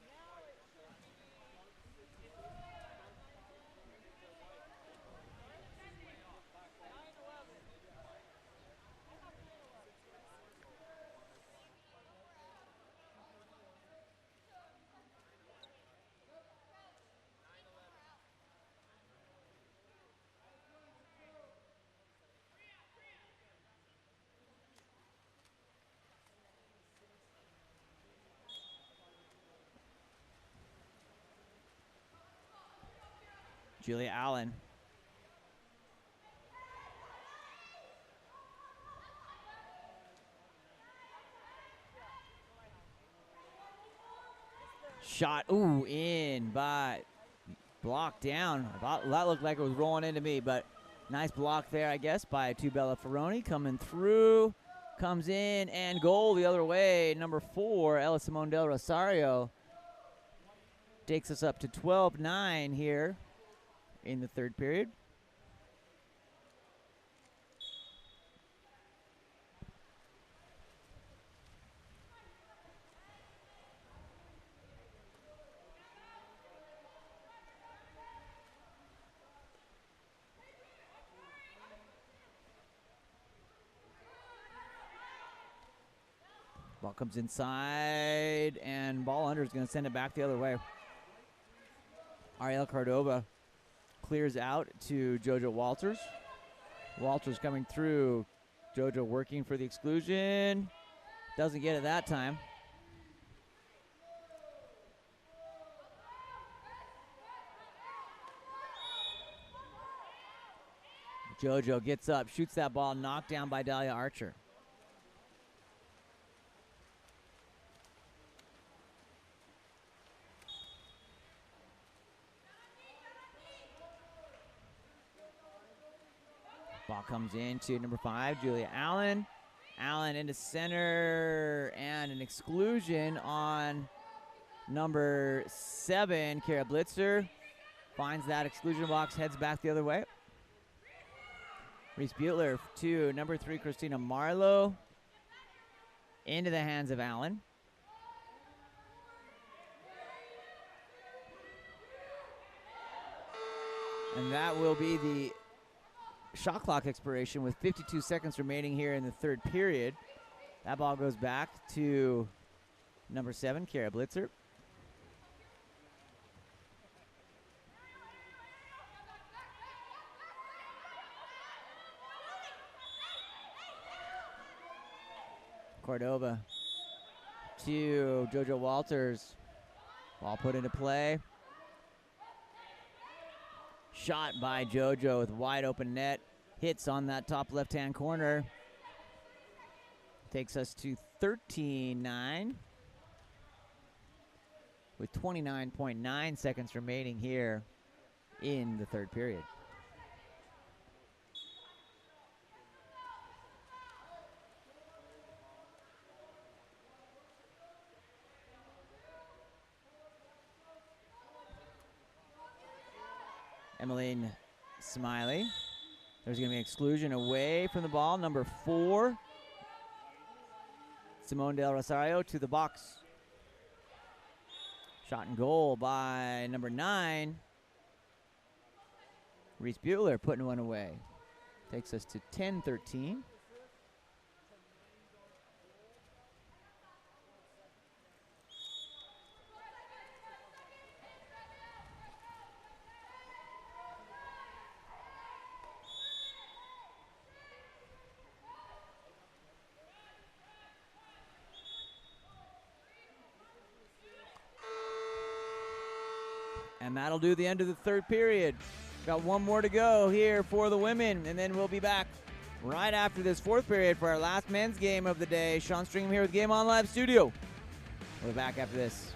Julia Allen. Shot, ooh, in by, blocked down. That looked like it was rolling into me, but nice block there, I guess, by Tubella Ferroni. Coming through, comes in, and goal the other way. Number 4, Ella Simone Del Rosario, takes us up to 12-9 here in the third period. Ball comes inside, and ball under is going to send it back the other way. Ariel Cordova clears out to JoJo Walters. Walters coming through. JoJo working for the exclusion. Doesn't get it that time. JoJo gets up, shoots that ball, knocked down by Dahlia Archer. Ball comes into number 5, Julia Allen. Allen into center, and an exclusion on number 7, Kara Blitzer. Finds that exclusion box, heads back the other way. Reese Butler to number 3, Christina Marlowe. Into the hands of Allen. And that will be the shot clock expiration with 52 seconds remaining here in the third period. That ball goes back to number 7, Kara Blitzer. Cordova to JoJo Walters. Ball put into play. Shot by JoJo with wide open net. Hits on that top left-hand corner. Takes us to 13-9 with 29.9 seconds remaining here in the third period. Emmeline Smiley. There's going to be an exclusion away from the ball. Number 4, Simone Del Rosario to the box. Shot and goal by number 9, Reese Butler, putting one away. Takes us to 10-13. And that'll do the end of the third period. Got one more to go here for the women, and then we'll be back right after this fourth period for our last men's game of the day. Sean Stringham here with Game On Live Studio. We'll be back after this.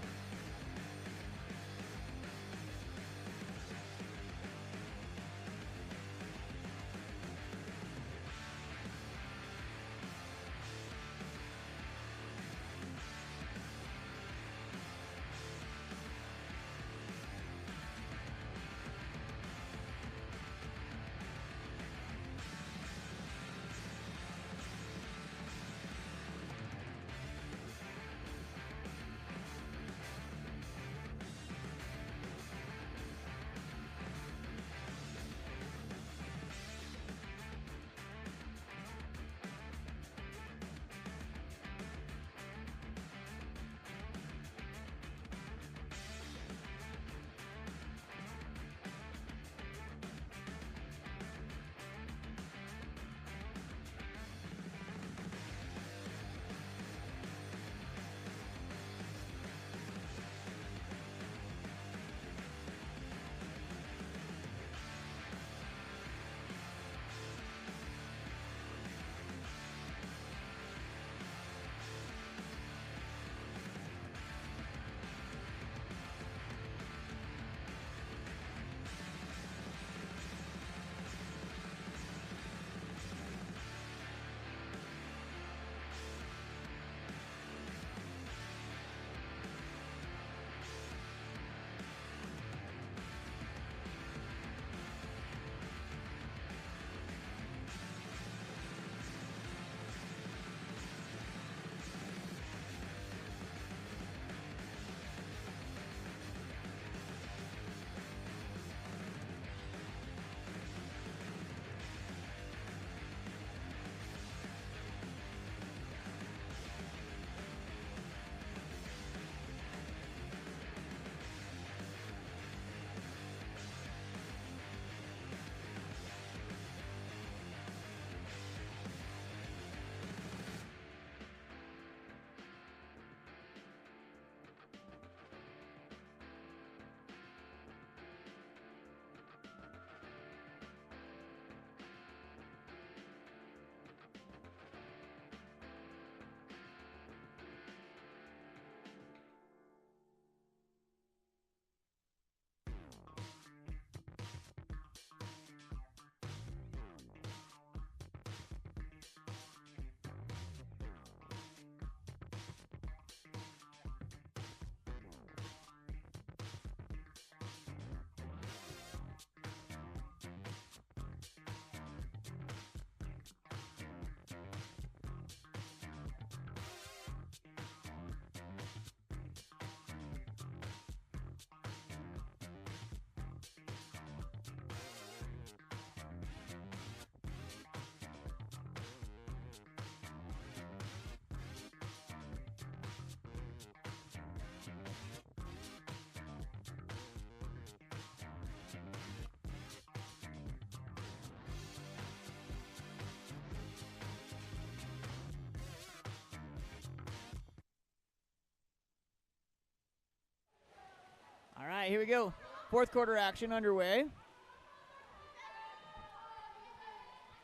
right, here we go. Fourth quarter action underway.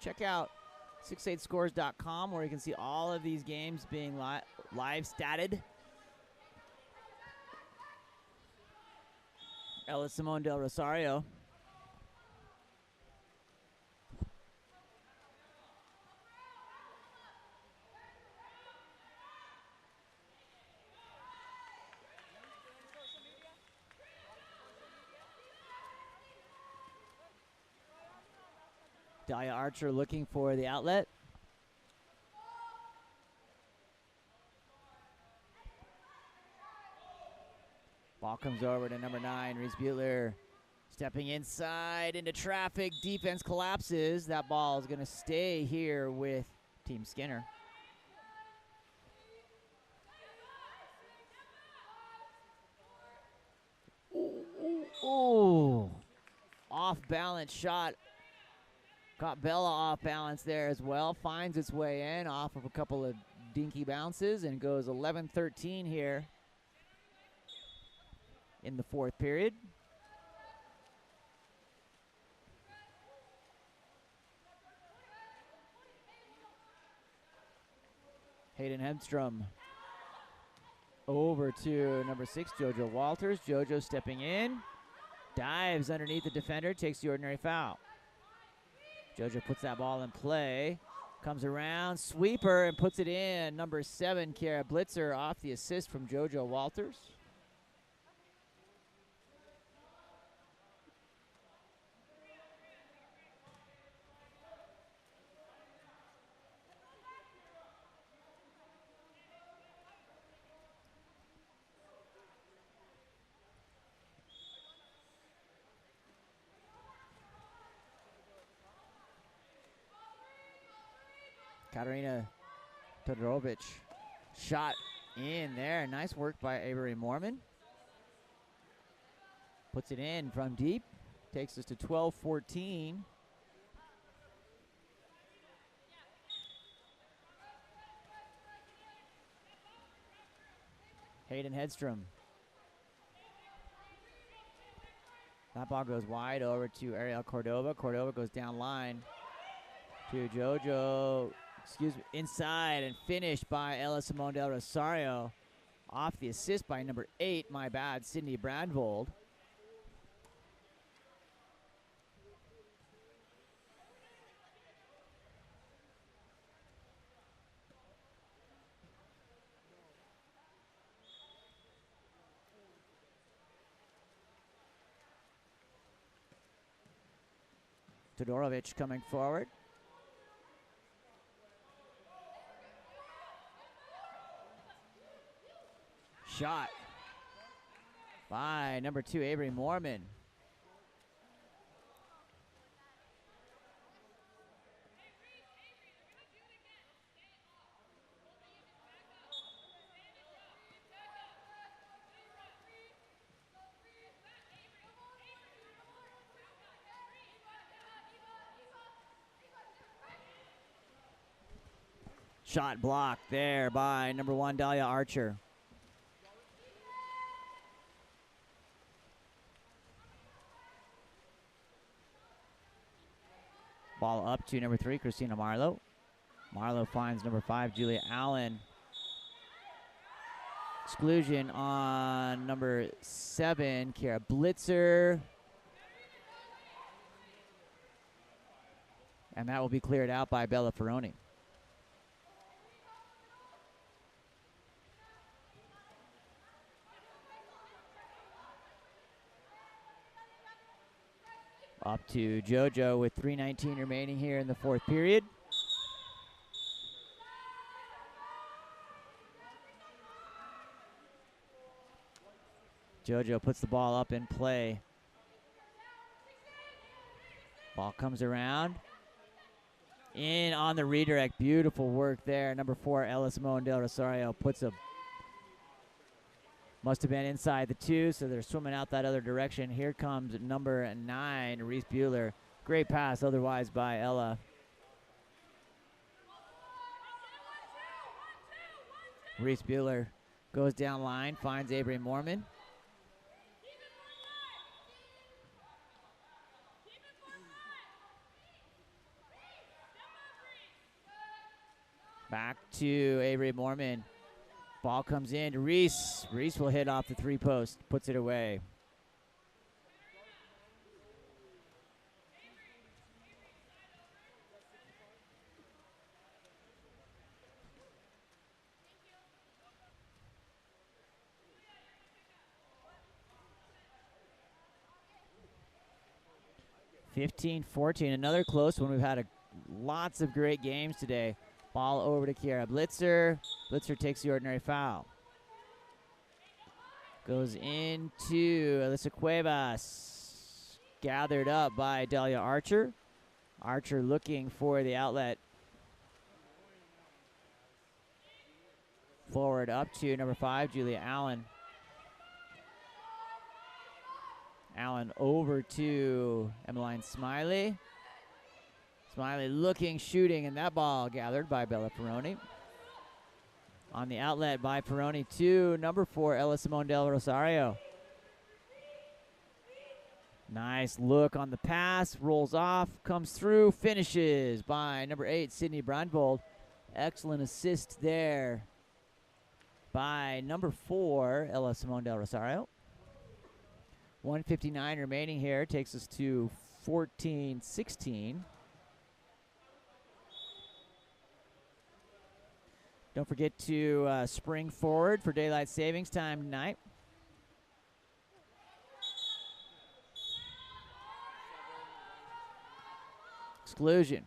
Check out 68scores.com where you can see all of these games being live statted. Ella Simone Del Rosario. Dahlia Archer looking for the outlet. Ball comes over to number 9, Reese Butler. Stepping inside into traffic. Defense collapses. That ball is going to stay here with Team Skinner. Ooh. Off balance shot. Got Bella off balance there as well. Finds its way in off of a couple of dinky bounces and goes 11-13 here in the fourth period. Hayden Hedstrom over to number 6, JoJo Walters. JoJo stepping in. Dives underneath the defender. Takes the ordinary foul. JoJo puts that ball in play. Comes around. Sweeper and puts it in. Number 7, Kiara Blitzer off the assist from JoJo Walters. Katarina Todorovic shot in there. Nice work by Avery Mormon. Puts it in from deep. Takes us to 12-14. Hayden Hedstrom. That ball goes wide over to Ariel Cordova. Cordova goes down line to JoJo. Inside and finished by Ella Simone Del Rosario. Off the assist by number 8, my bad, Sydney Brandvold. Todorovic coming forward. Shot by number 2, Avery Mormon. Shot blocked there by number 1, Dahlia Archer. Ball up to number 3, Christina Marlowe. Marlowe finds number 5, Julia Allen. Exclusion on number 7, Kiara Blitzer. And that will be cleared out by Bella Ferroni. Up to JoJo with 3:19 remaining here in the fourth period. JoJo puts the ball up in play. Ball comes around. In on the redirect. Beautiful work there. Number 4, Ella Simone Del Rosario puts a... Must have been inside the 2, so they're swimming out that other direction. Here comes number 9, Reese Bueller. Great pass otherwise by Ella. Reese Bueller goes down line, finds Avery Mormon. Back to Avery Mormon. Ball comes in to Reese. Reese will hit off the 3-post, puts it away. (15-14), another close one. We've had lots of great games today. Ball over to Kiara Blitzer. Blitzer takes the ordinary foul. Goes into Alyssa Cuevas. Gathered up by Delia Archer. Archer looking for the outlet. Forward up to number 5, Julia Allen. Allen over to Emmeline Smiley. Smiley looking, shooting, and that ball gathered by Bella Peroni. On the outlet by Peroni to number 4, Ella Simone Del Rosario. Nice look on the pass, rolls off, comes through, finishes by number 8, Sydney Brandvold. Excellent assist there by number 4, Ella Simone Del Rosario. 1:59 remaining here, takes us to 14-16. Don't forget to spring forward for daylight savings time tonight. Exclusion.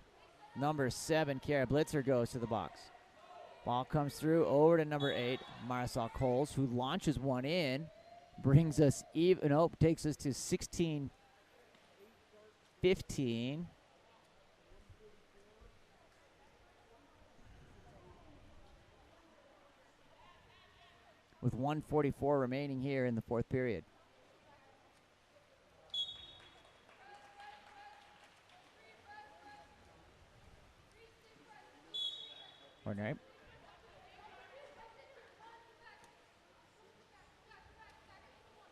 Number 7, Kiara Blitzer goes to the box. Ball comes through over to number 8, Marisol Coles, who launches one in. Brings us even, nope, takes us to 16-15. With 1:44 remaining here in the fourth period. Ordinary.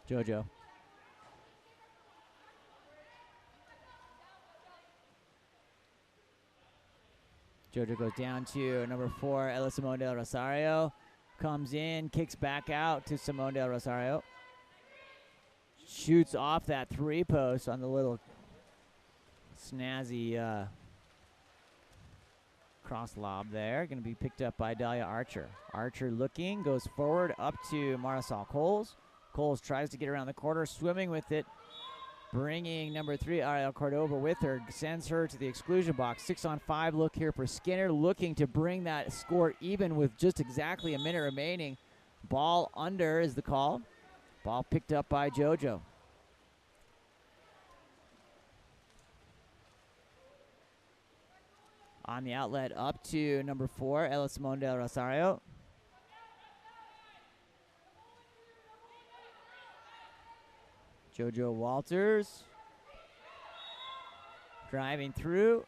JoJo. JoJo goes down to number 4, Ella Simone Del Rosario. Comes in, kicks back out to Simone Del Rosario. Shoots off that 3-post on the little snazzy cross lob there. Going to be picked up by Dahlia Archer. Archer looking, goes forward up to Marisol Coles. Coles tries to get around the corner, swimming with it. Bringing number 3, Ariel Cordova with her, sends her to the exclusion box. 6-on-5 look here for Skinner, looking to bring that score even with just exactly a minute remaining. Ball under is the call. Ball picked up by JoJo. On the outlet up to number 4, Ella Simone Del Rosario. JoJo Walters driving through.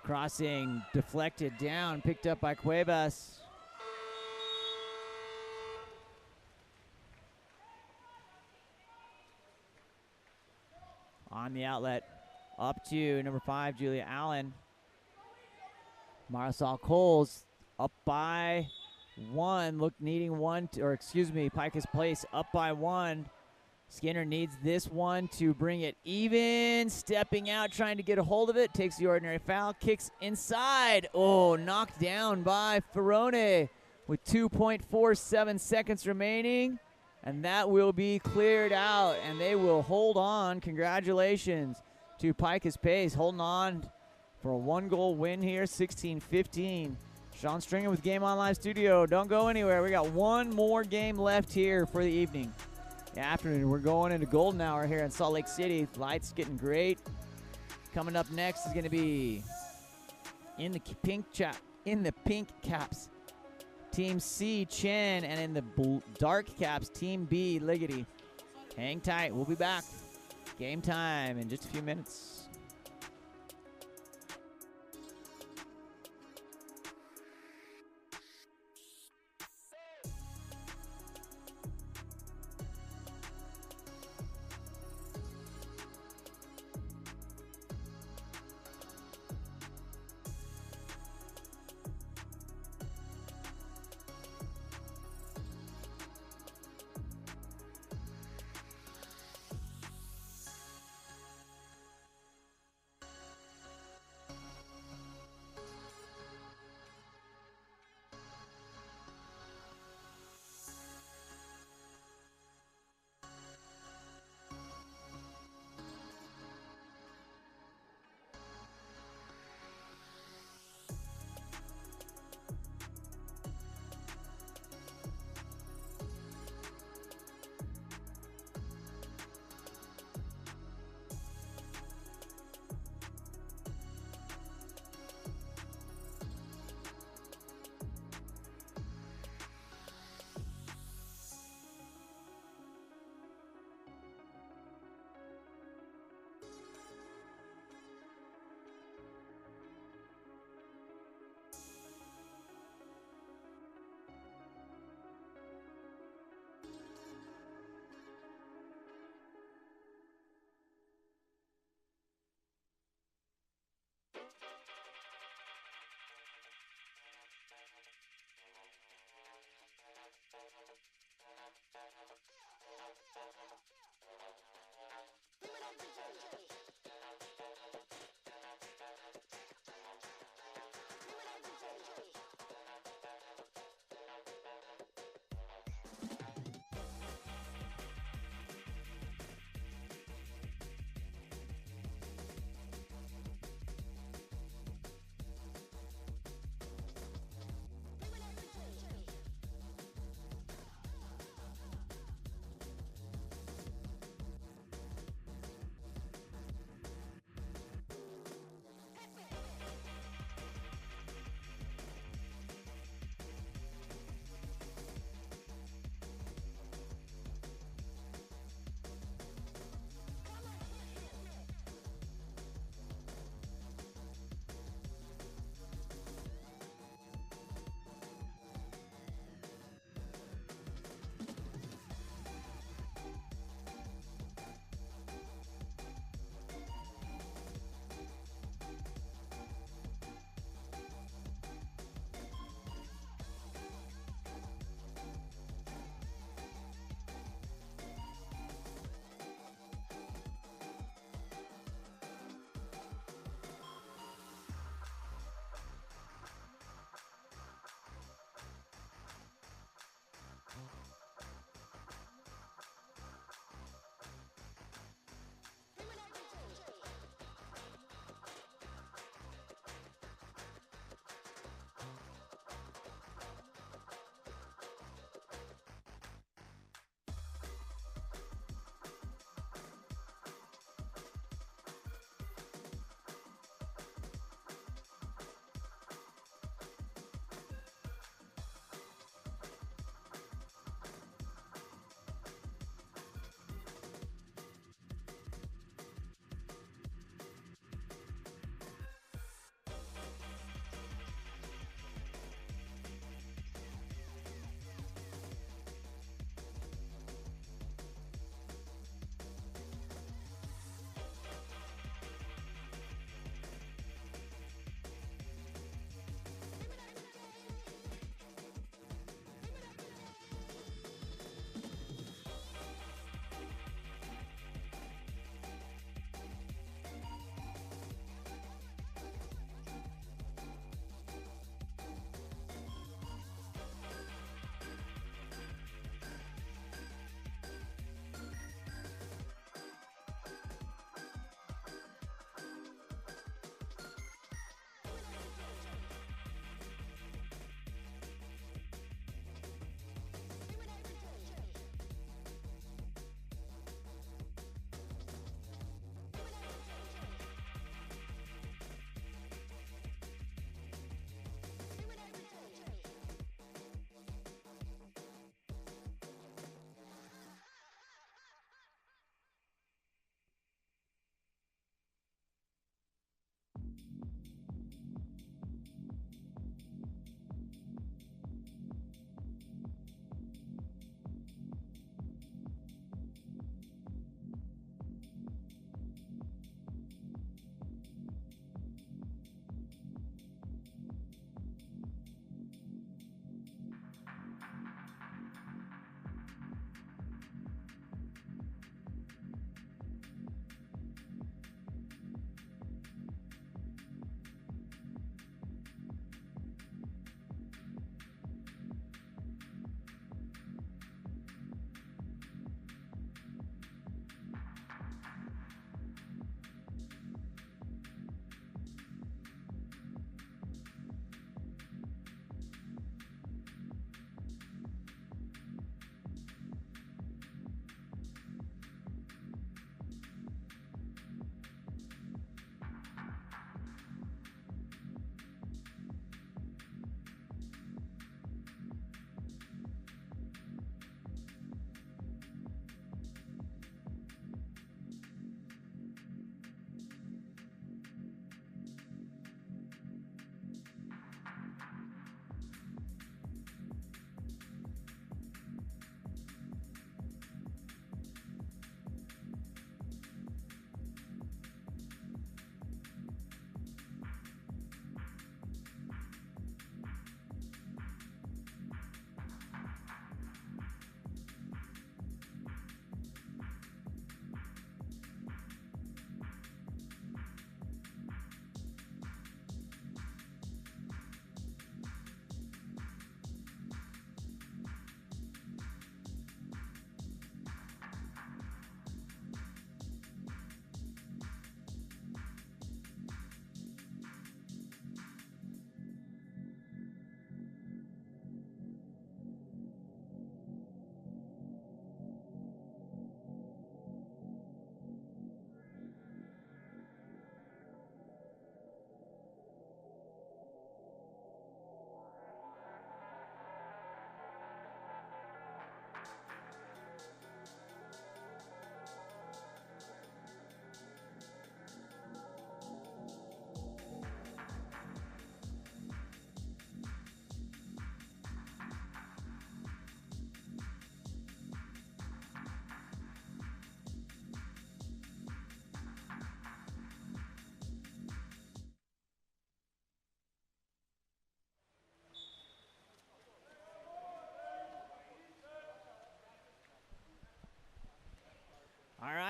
Crossing, deflected down, picked up by Cuevas. On the outlet, up to number 5, Julia Allen. Marisol Coles up by 1, needing 1, Picus Place up by 1. Skinner needs this one to bring it even. Stepping out, trying to get a hold of it. Takes the ordinary foul, kicks inside. Oh, knocked down by Ferrone with 2.47 seconds remaining. And that will be cleared out, and they will hold on. Congratulations to Picus Pace, holding on for a 1-goal win here, 16-15. Sean Stringer with Game On Live Studio. Don't go anywhere. We got one more game left here for the evening. The afternoon, we're going into golden hour here in Salt Lake City. Lights getting great. Coming up next is going to be in the pink caps, Team C, Chen, and in the dark caps, Team B, Ligety. Hang tight. We'll be back. Game time in just a few minutes.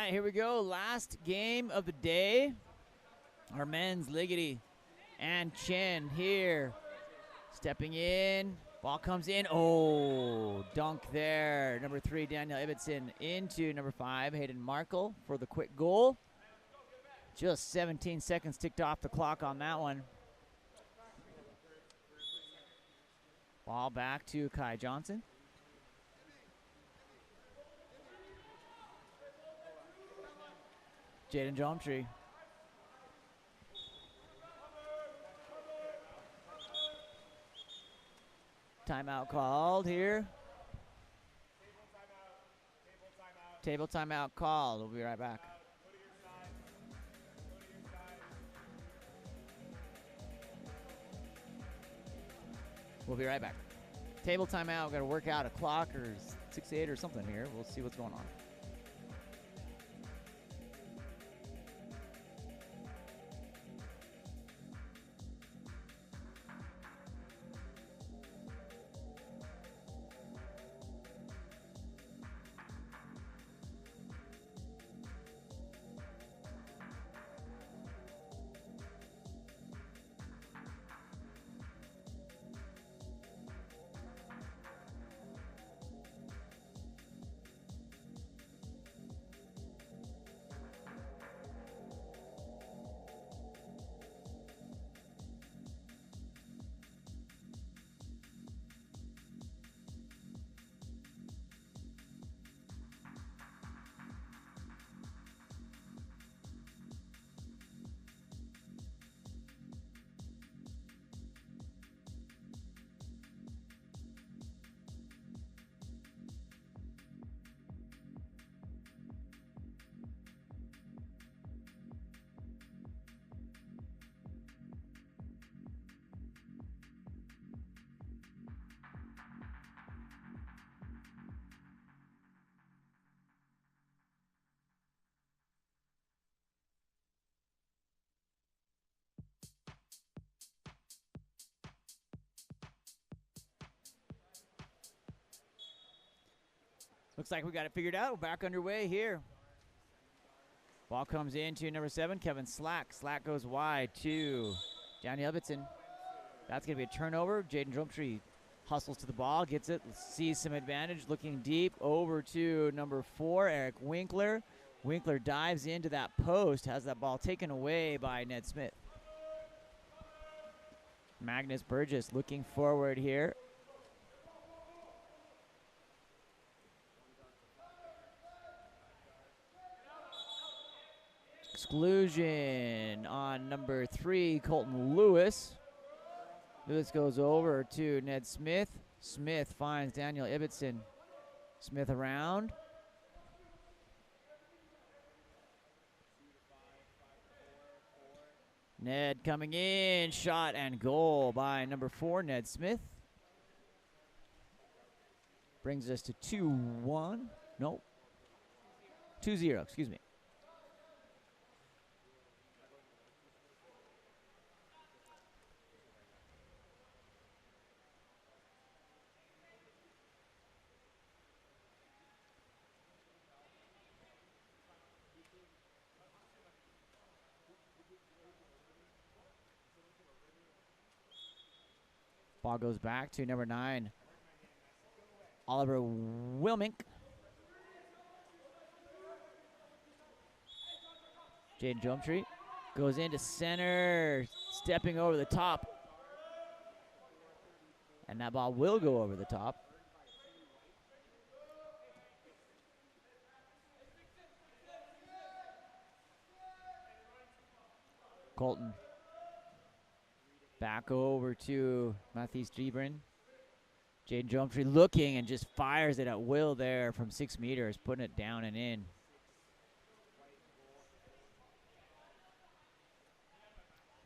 right, here we go. Last game of the day. Our men's Liggety and Chin here. Stepping in. Ball comes in. Oh, dunk there. Number 3, Daniel Ibbotson into number 5, Hayden Markle for the quick goal. Just 17 seconds ticked off the clock on that one. Ball back to Kai Johnson. Jaden Jomtree. Timeout called here. Table timeout called. We'll be right back. We'll be right back. Table timeout. We've got to work out a clock or 6-8 or something here. We'll see what's going on. Looks like we got it figured out. We're back underway here. Ball comes into number 7, Kevin Slack. Slack goes wide to Daniel Ibbotson. That's going to be a turnover. Jaden Drumtree hustles to the ball, gets it, sees some advantage, looking deep over to number 4, Eric Winkler. Winkler dives into that post, has that ball taken away by Ned Smith. Magnus Burgess looking forward here. Exclusion on number 3, Colton Lewis. Lewis goes over to Ned Smith. Smith finds Daniel Ibbotson. Smith around. Ned coming in, shot and goal by number 4, Ned Smith. Brings us to 2-1. Nope. 2-0, excuse me. Ball goes back to number 9, Oliver Wilmink. Jaden Jomtree goes into center, stepping over the top. And that ball will go over the top. Colton. Back over to Matthews Debrin. Jaden Jomtree looking and just fires it at will there from 6 meters, putting it down and in.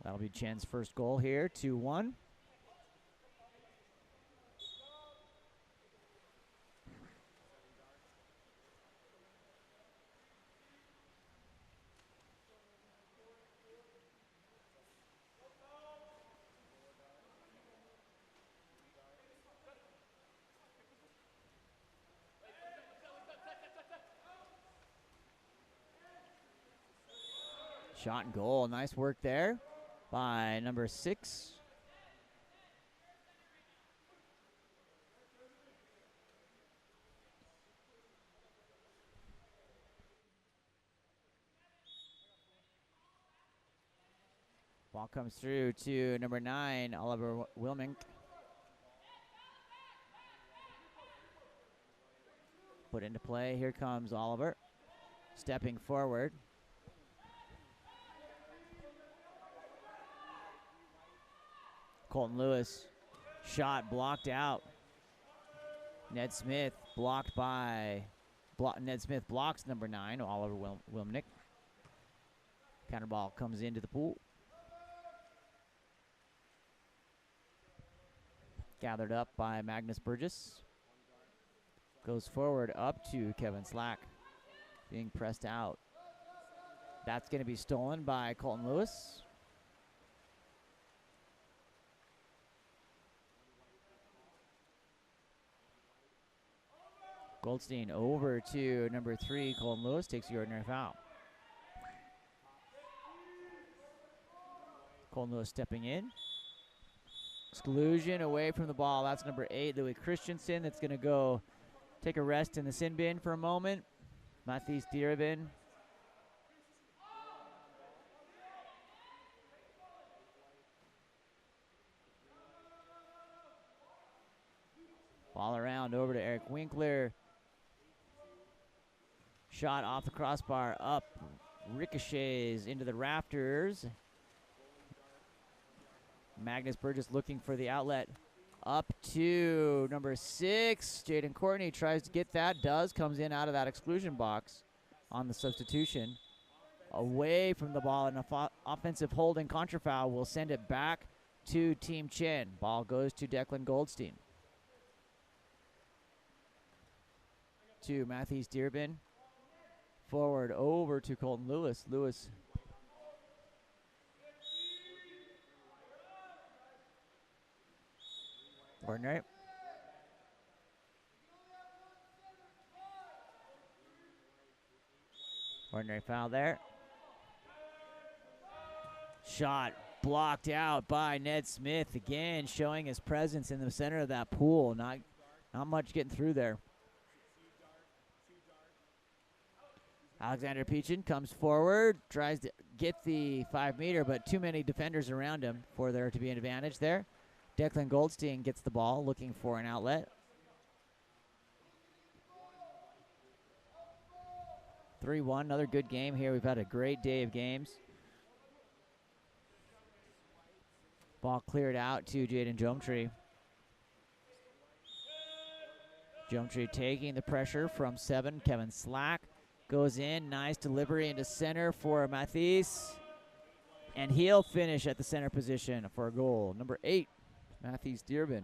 That'll be Chen's first goal here, 2-1. Shot and goal. Nice work there by number 6. Ball comes through to number 9, Oliver Wilmink. Put into play. Here comes Oliver. Stepping forward. Colton Lewis. Shot blocked out. Ned Smith blocked by... Ned Smith blocks number 9, Oliver Wilmnick. Counter ball comes into the pool. Gathered up by Magnus Burgess. Goes forward up to Kevin Slack. Being pressed out. That's going to be stolen by Colton Lewis. Goldstein over to number 3, Colton Lewis, takes the ordinary foul. Colton Lewis stepping in. Exclusion away from the ball. That's number 8, Louis Christensen. That's going to go take a rest in the sin bin for a moment. Mathis Dirabin. Ball around over to Eric Winkler. Shot off the crossbar, up, ricochets into the rafters. Magnus Burgess looking for the outlet. Up to number 6, Jaden Courtney tries to get that, comes in out of that exclusion box on the substitution. Away from the ball, and an offensive holding contra foul will send it back to Team Chin. Ball goes to Declan Goldstein. To Mathis Dearbin. Forward over to Colton Lewis. Lewis. Ordinary. Ordinary foul there. Shot blocked out by Ned Smith. Again, showing his presence in the center of that pool. Not much getting through there. Alexander Peachin comes forward, tries to get the 5-meter, but too many defenders around him for there to be an advantage there. Declan Goldstein gets the ball, looking for an outlet. 3-1, another good game here. We've had a great day of games. Ball cleared out to Jaden Jometree. Jometree taking the pressure from 7, Kevin Slack. Goes in, nice delivery into center for Mathis. And he'll finish at the center position for a goal. Number 8, Mathis Dearbin.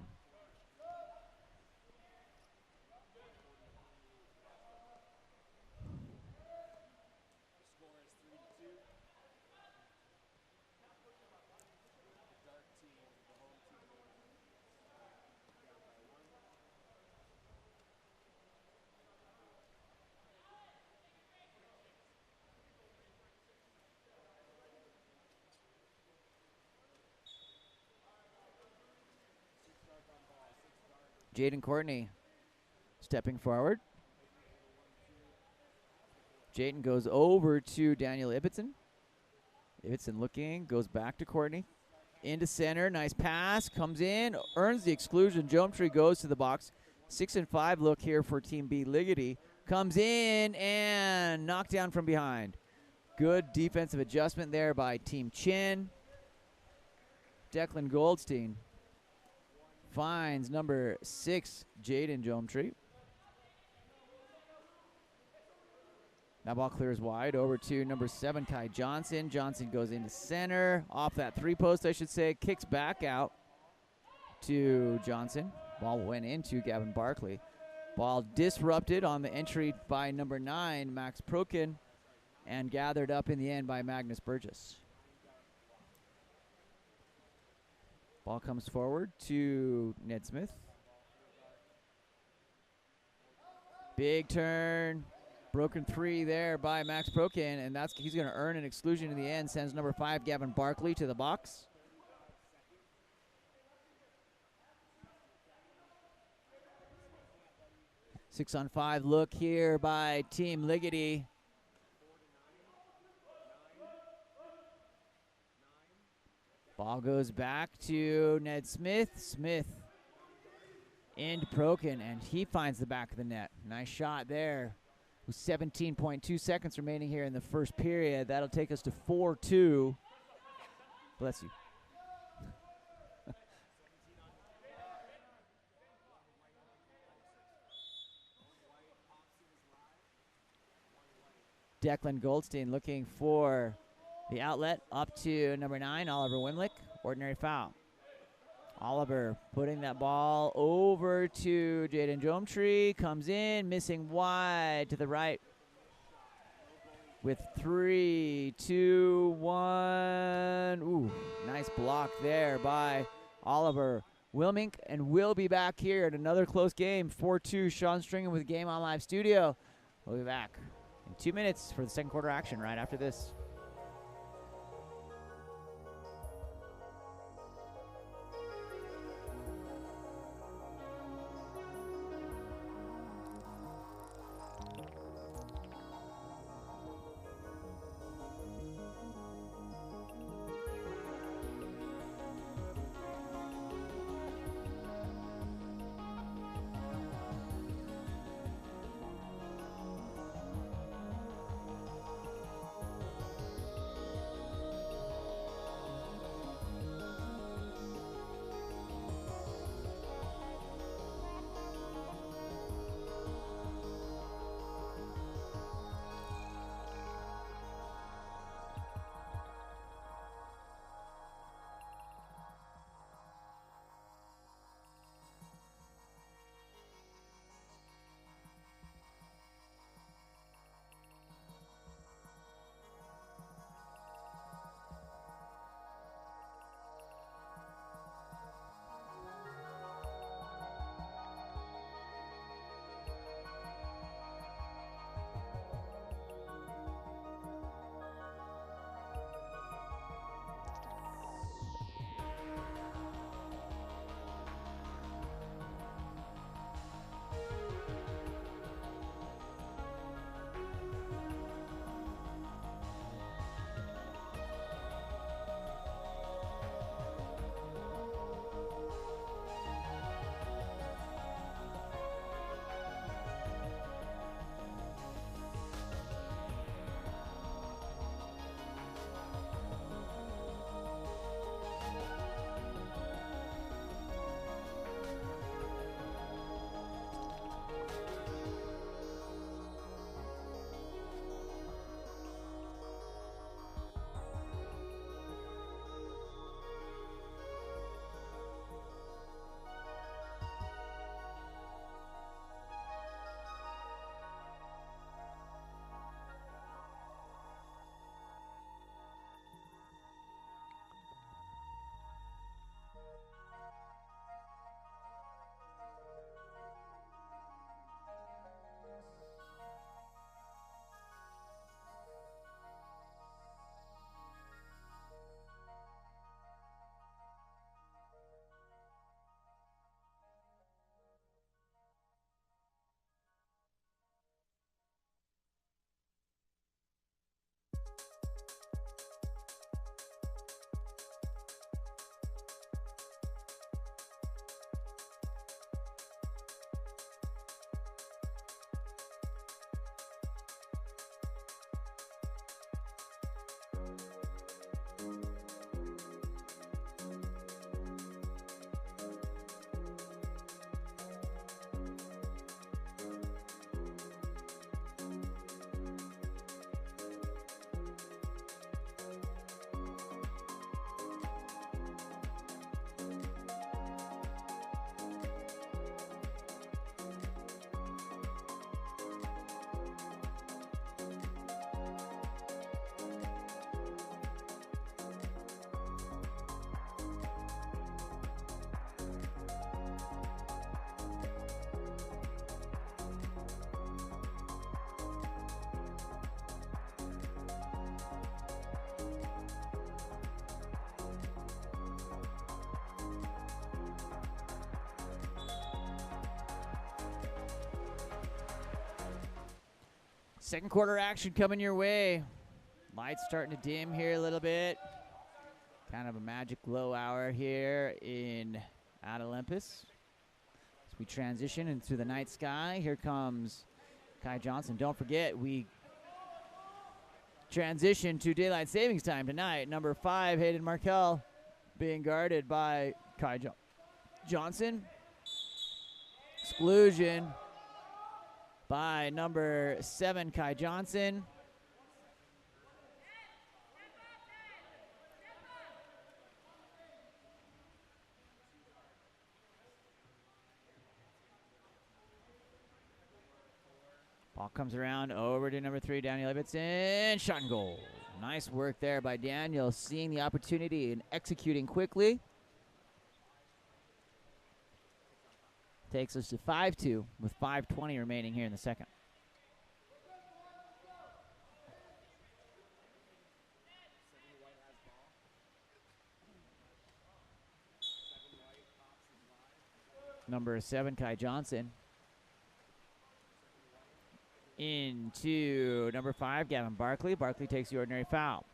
Jaden Courtney stepping forward. Jaden goes over to Daniel Ibbotson. Ibbotson looking, goes back to Courtney. Into center, nice pass, comes in, earns the exclusion. Jometree goes to the box. 6 and 5 look here for Team B. Ligety. Comes in and knocked down from behind. Good defensive adjustment there by Team Chin. Declan Goldstein finds number 6, Jaden Jometree. That ball clears wide over to number 7, Kai Johnson. Johnson goes into center, off that 3-post, I should say. Kicks back out to Johnson. Ball went into Gavin Barkley. Ball disrupted on the entry by number 9, Max Prokin, and gathered up in the end by Magnus Burgess. Ball comes forward to Ned Smith. Big turn. Broken 3 there by Max Prokin, and he's going to earn an exclusion in the end. Sends number 5, Gavin Barkley, to the box. Six-on-5 look here by Team Ligety. Ball goes back to Ned Smith. Smith into Prokin, and he finds the back of the net. Nice shot there. With 17.2 seconds remaining here in the first period. That'll take us to 4-2. Bless you. Declan Goldstein looking for the outlet up to number 9, Oliver Wimlick. Ordinary foul. Oliver putting that ball over to Jaden Jometree. Comes in, missing wide to the right. With 3, 2, 1. Ooh, nice block there by Oliver Wilmink. And we'll be back here at another close game. 4-2, Sean Stringham with Game On Live Studio. We'll be back in 2 minutes for the second quarter action right after this. Second quarter action coming your way. Lights starting to dim here a little bit. Kind of a magic low hour here at Olympus. As we transition into the night sky, here comes Kai Johnson. Don't forget, we transition to daylight savings time tonight. Number 5, Hayden Markel, being guarded by Kai Johnson. Exclusion by number 7, Kai Johnson. Ball comes around over to number 3, Daniel Ibbotson. Shot and goal. Nice work there by Daniel, seeing the opportunity and executing quickly. Takes us to 5-2 with 5:20 remaining here in the second. Number 7, Kai Johnson. Into number 5, Gavin Barkley. Barkley takes the ordinary foul.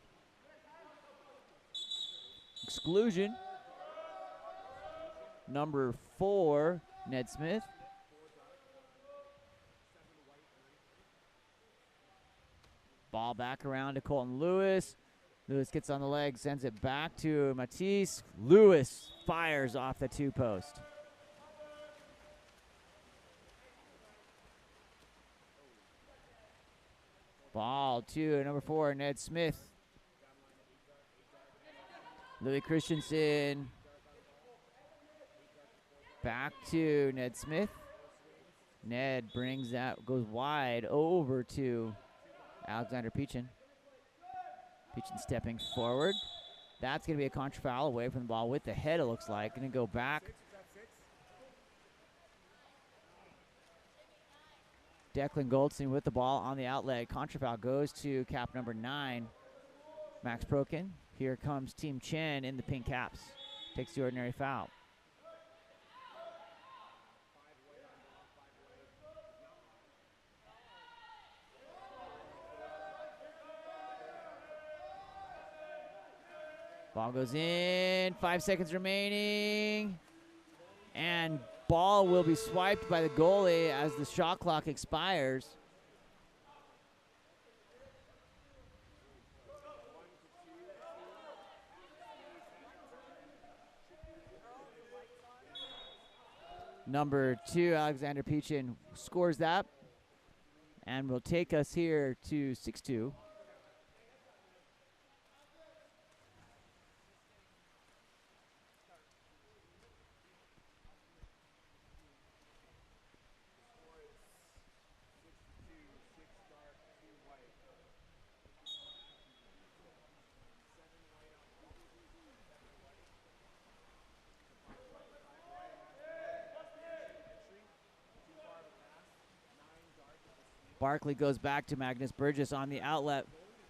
Exclusion. Number 4, Ned Smith. Ball back around to Colton Lewis. Lewis gets on the leg, sends it back to Matisse. Lewis fires off the 2-post. Ball to number 4, Ned Smith. Louis Christensen. Back to Ned Smith. Ned brings that, goes wide over to Alexander Peachin. Peachin stepping forward. That's going to be a contra foul away from the ball with the head, it looks like. Going to go back. Declan Goldstein with the ball on the outlet. Contra foul goes to cap number 9, Max Prokin. Here comes Team Chen in the pink caps. Takes the ordinary foul. Ball goes in, 5 seconds remaining. And ball will be swiped by the goalie as the shot clock expires. Number 2, Alexander Peachin, scores that and will take us here to 6-2. Barkley goes back to Magnus Burgess on the outlet.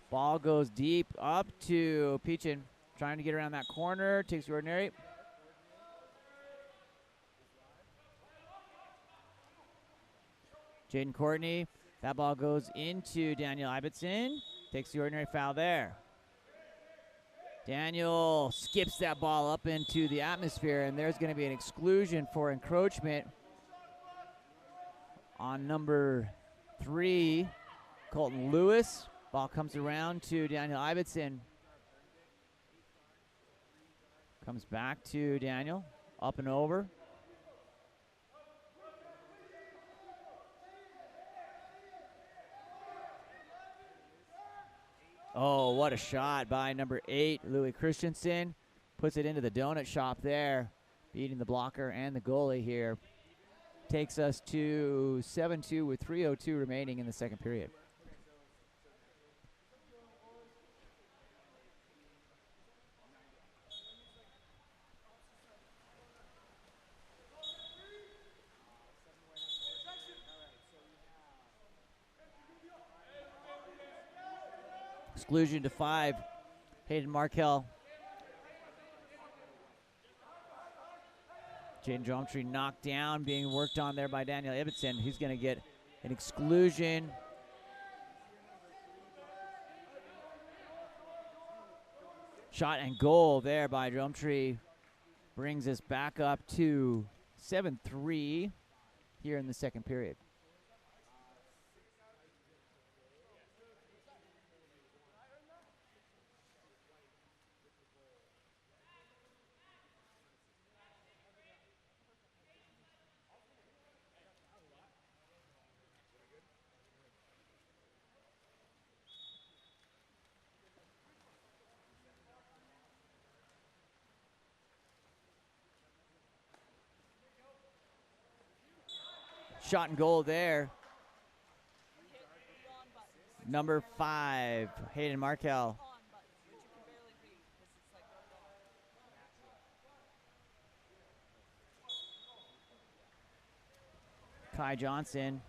Ball goes deep up to Peachin, trying to get around that corner. Takes the ordinary. Jaden Courtney. That ball goes into Daniel Ibbotson. Takes the ordinary foul there. Daniel skips that ball up into the atmosphere, and there's going to be an exclusion for encroachment on number 3, Colton Lewis. Ball comes around to Daniel Ibbotson. Comes back to Daniel, up and over. Oh, what a shot by number 8, Louis Christensen. Puts it into the donut shop there, beating the blocker and the goalie here. Takes us to 7-2 with 3:02 remaining in the second period. Exclusion to 5, Hayden Markel. Jaden Geometry knocked down, being worked on there by Daniel Ibbotson. He's going to get an exclusion Shot and goal there by Drumtree. Brings us back up to 7-3 here in the second period. Shot and goal there. Number 5, Hayden Markel. Kai Johnson.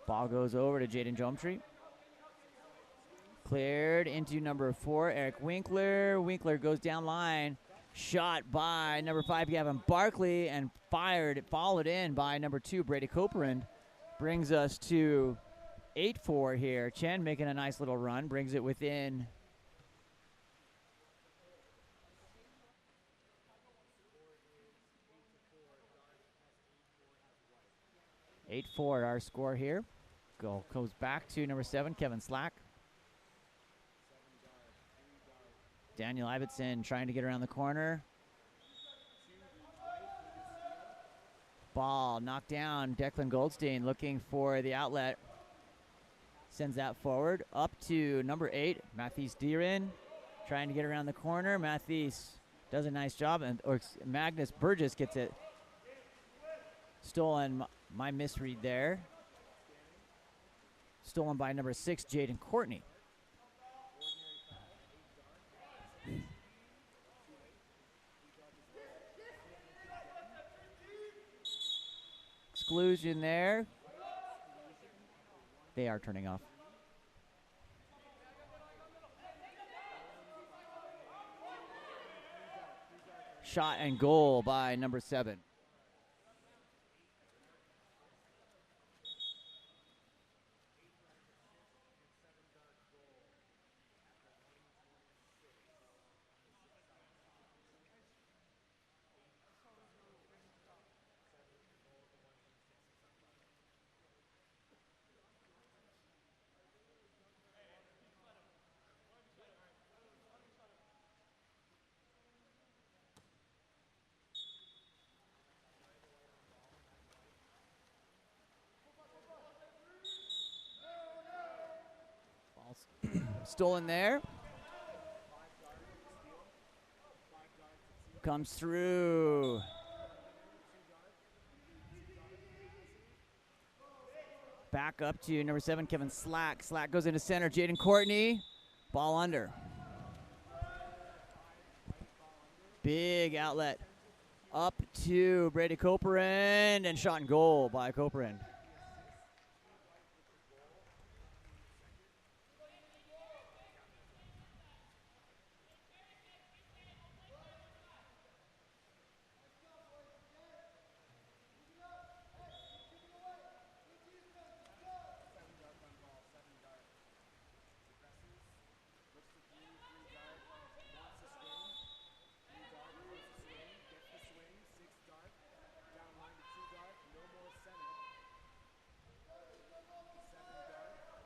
Ball goes over to Jaden Drumtree. Cleared into number 4, Eric Winkler. Winkler goes down line. Shot by number 5, Gavin Barkley, and followed in by number 2, Brady Copeland. Brings us to 8-4 here. Chen making a nice little run. Brings it within 8-4 our score here. Goal goes back to number 7, Kevin Slack. Daniel Ibbotson trying to get around the corner. Ball knocked down. Declan Goldstein looking for the outlet. Sends that forward. Up to number 8, Matthijs Dieren. Trying to get around the corner. Matthijs does a nice job. Or Magnus Burgess gets it. Stolen, my misread there. Stolen by number 6, Jaden Courtney. Exclusion there. They are turning off. Shot and goal by number 7. Stolen there. Comes through. Back up to number 7, Kevin Slack. Slack goes into center. Jaden Courtney. Ball under. Big outlet. Up to Brady Copeland, and shot and goal by Copeland.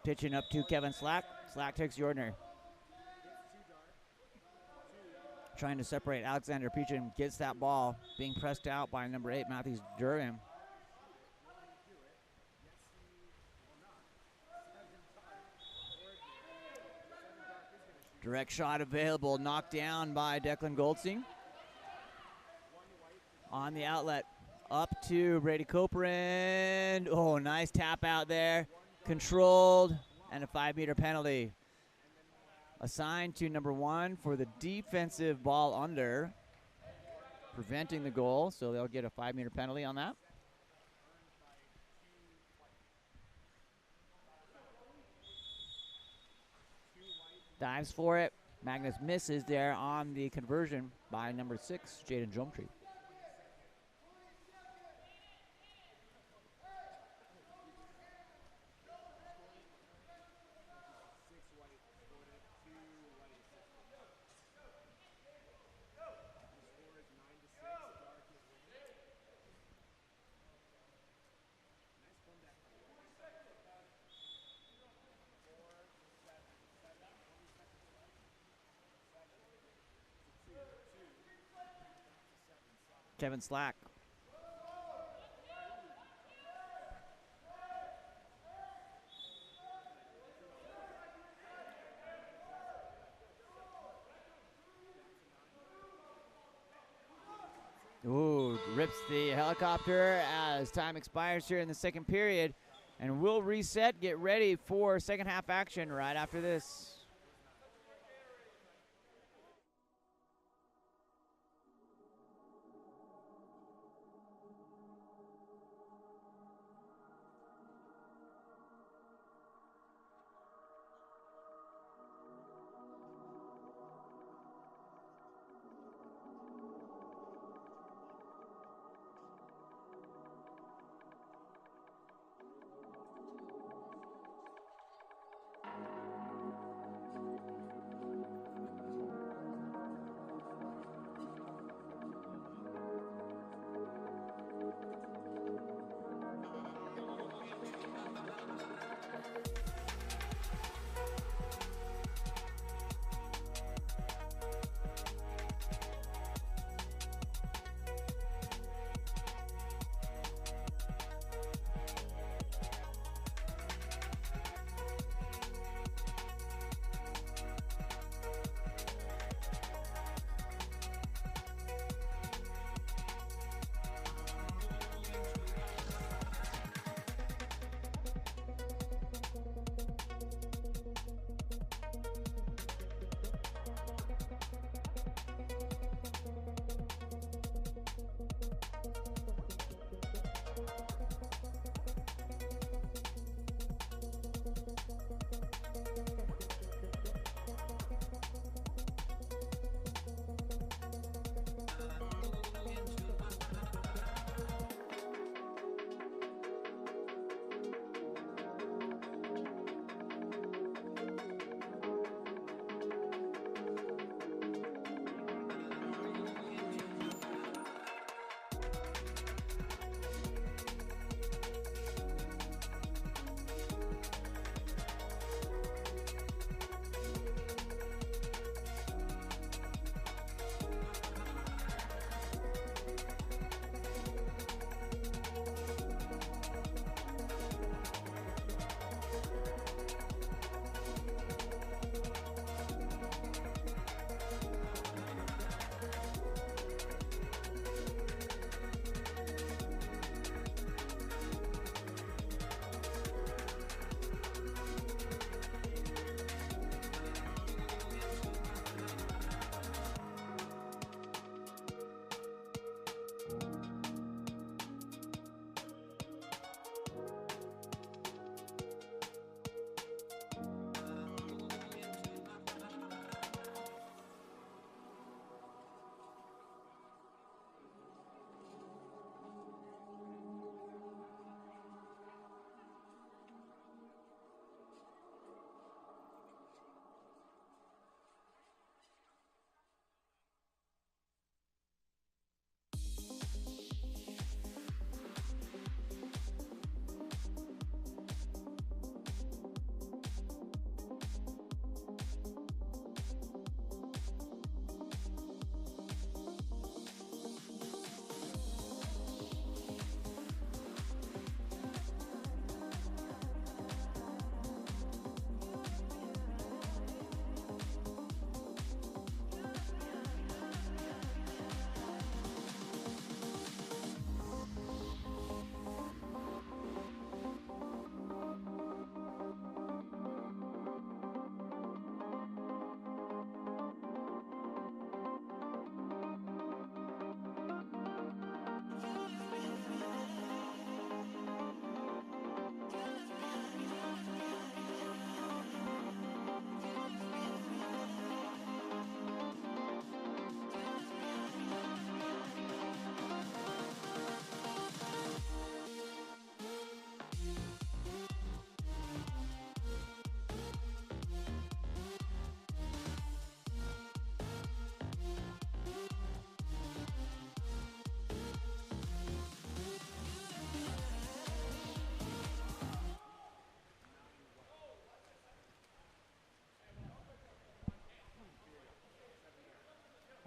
Pitching up to Kevin Slack. Slack takes the ordinary. Trying to separate Alexander Peachin. Gets that ball. Being pressed out by number 8, Matthijs Durham. Direct shot available. Knocked down by Declan Goldstein. On the outlet. Up to Brady Copeland. Oh, nice tap out there. Controlled, and a 5-meter penalty assigned to number 1 for the defensive ball under, preventing the goal, so they'll get a 5-meter penalty on that. Dives for it. Magnus misses there on the conversion by number 6, Jaden Drumtree. Kevin Slack. Ooh, rips the helicopter as time expires here in the second period. And we'll reset, get ready for second half action right after this.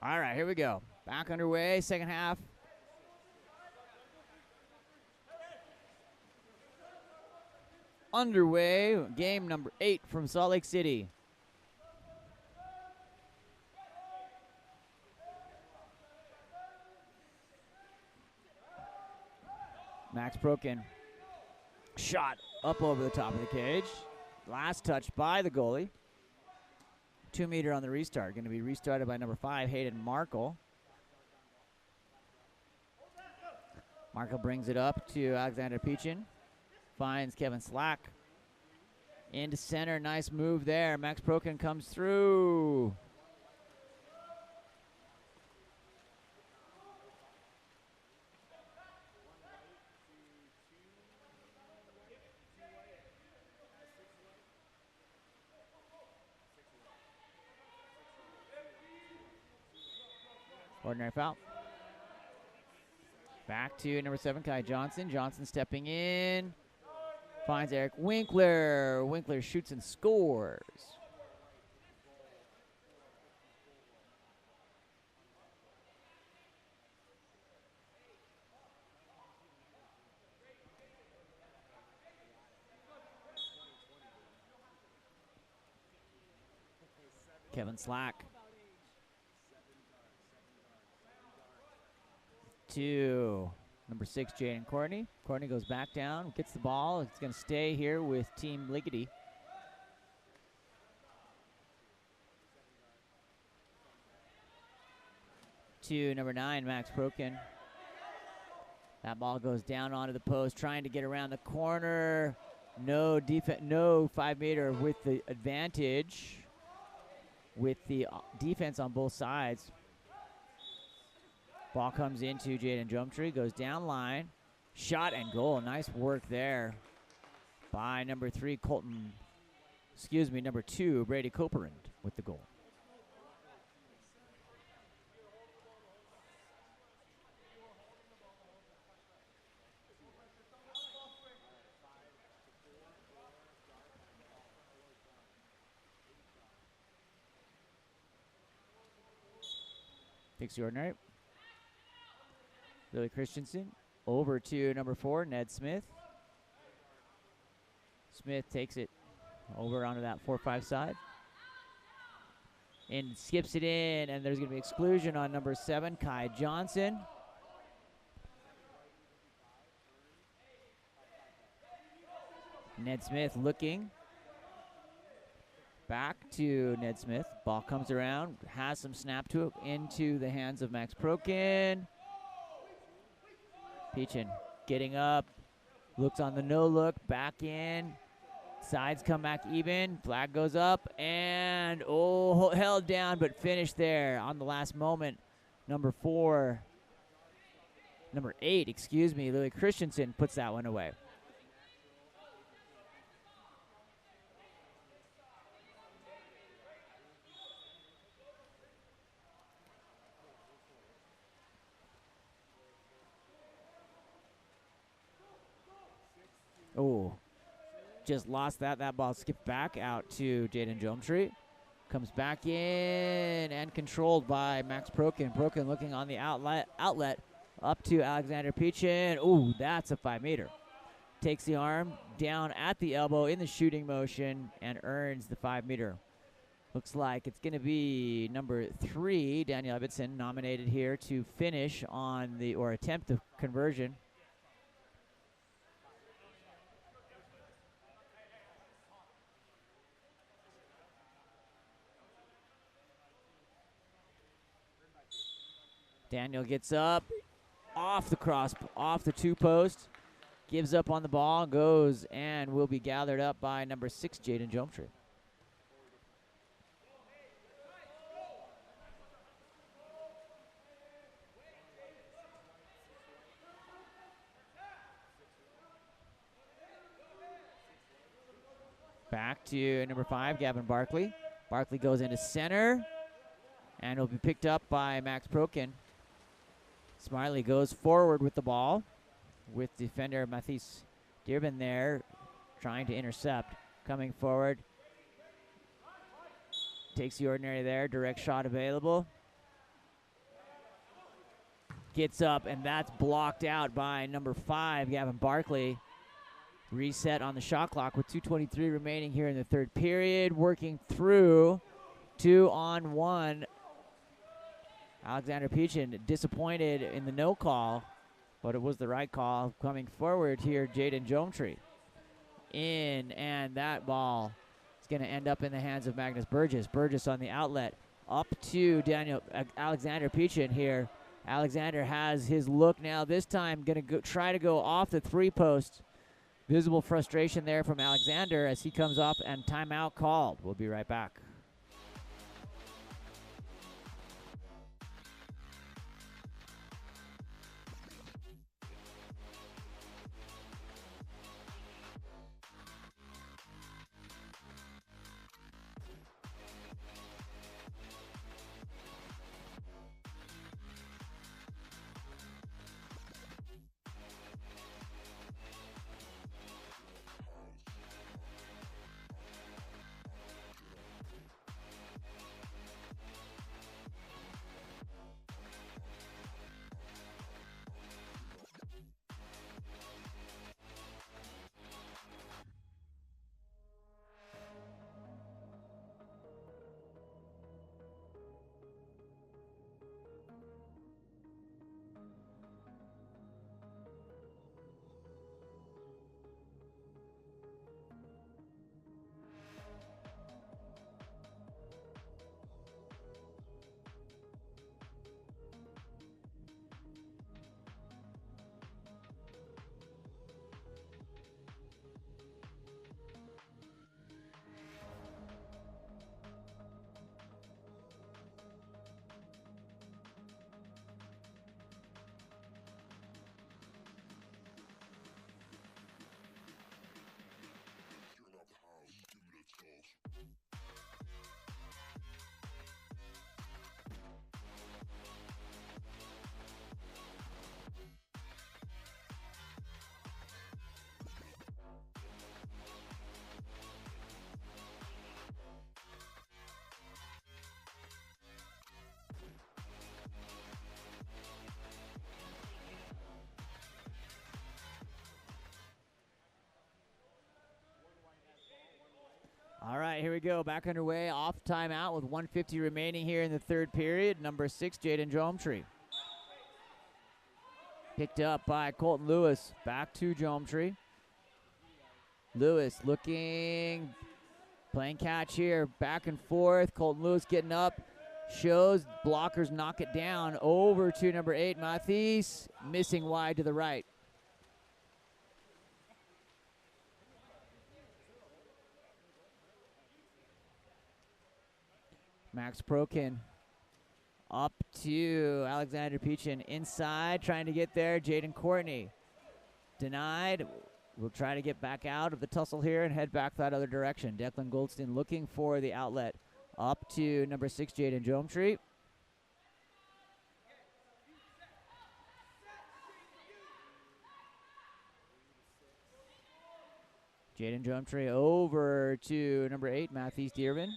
All right, here we go. Back underway, second half. underway. Game number 8 from Salt Lake City. Max Prokin. Shot up over the top of the cage. Last touch by the goalie. 2 meter on the restart. Going to be restarted by number 5, Hayden Markle. Markle brings it up to Alexander Peachin. Finds Kevin Slack. Into center. Nice move there. Max Prokin comes through. Ordinary foul. Back to number 7, Kai Johnson. Johnson stepping in. Finds Eric Winkler. Winkler shoots and scores. Kevin Slack. To number 6, Jaden Courtney. Courtney goes back down, gets the ball. It's going to stay here with Team Liggety. To number 9, Max Prokin. That ball goes down onto the post, trying to get around the corner. No defense, no 5 meter with the advantage. With the defense on both sides. Ball comes into Jaden Drumtree, goes down line. Shot and goal. Nice work there by number 3, number 2, Brady Coperand with the goal. Takes the ordinary. Billy Christensen over to number 4, Ned Smith. Smith takes it over onto that 4-5 side. And skips it in, and there's going to be exclusion on number 7, Kai Johnson. Ned Smith looking. Back to Ned Smith. Ball comes around, has some snap to it into the hands of Max Prokin. Peachin getting up, looks on the no look, back in. Sides come back even. Flag goes up and held down but finished there on the last moment. Number 8, Lily Christensen puts that one away. Oh, just lost that. That ball skipped back out to Jaden Drumtree. Comes back in and controlled by Max Prokin. Prokin looking on the outlet up to Alexander Peachin. Oh, that's a 5 meter. Takes the arm down at the elbow in the shooting motion and earns the 5 meter. Looks like it's going to be number 3, Daniel Ebbetson, nominated here to finish on or attempt the conversion. Daniel gets up off the 2 post, gives up on the ball, goes and will be gathered up by number 6, Jaden Drumtree. Back to number 5, Gavin Barkley. Barkley goes into center and will be picked up by Max Prokin. Smiley goes forward with the ball with defender Mathis Dearban there trying to intercept. Coming forward. Takes the ordinary there. Direct shot available. Gets up, and that's blocked out by number 5, Gavin Barkley. Reset on the shot clock with 2:23 remaining here in the third period. Working through 2-on-1. Alexander Peachin disappointed in the no call, but it was the right call. Coming forward here, Jaden Jometree. In, and that ball is going to end up in the hands of Magnus Burgess. Burgess on the outlet. Up to Alexander Peachin here. Alexander has his look now. This time going to try to go off the three-post. Visible frustration there from Alexander as he comes up, and timeout called. We'll be right back. All right, here we go. Back underway. Off timeout with 1:50 remaining here in the third period. Number 6, Jaden Jometree. Picked up by Colton Lewis. Back to Jometree. Lewis looking, playing catch here. Back and forth. Colton Lewis getting up. Shows blockers knock it down. Over to number 8, Mathies. Missing wide to the right. Max Prokin up to Alexander Peachin inside, trying to get there. Jaden Courtney denied. We'll try to get back out of the tussle here and head back that other direction. Declan Goldstein looking for the outlet. Up to number 6, Jaden Jometree. Jaden Jometree over to number 8, Mathies Dearvin.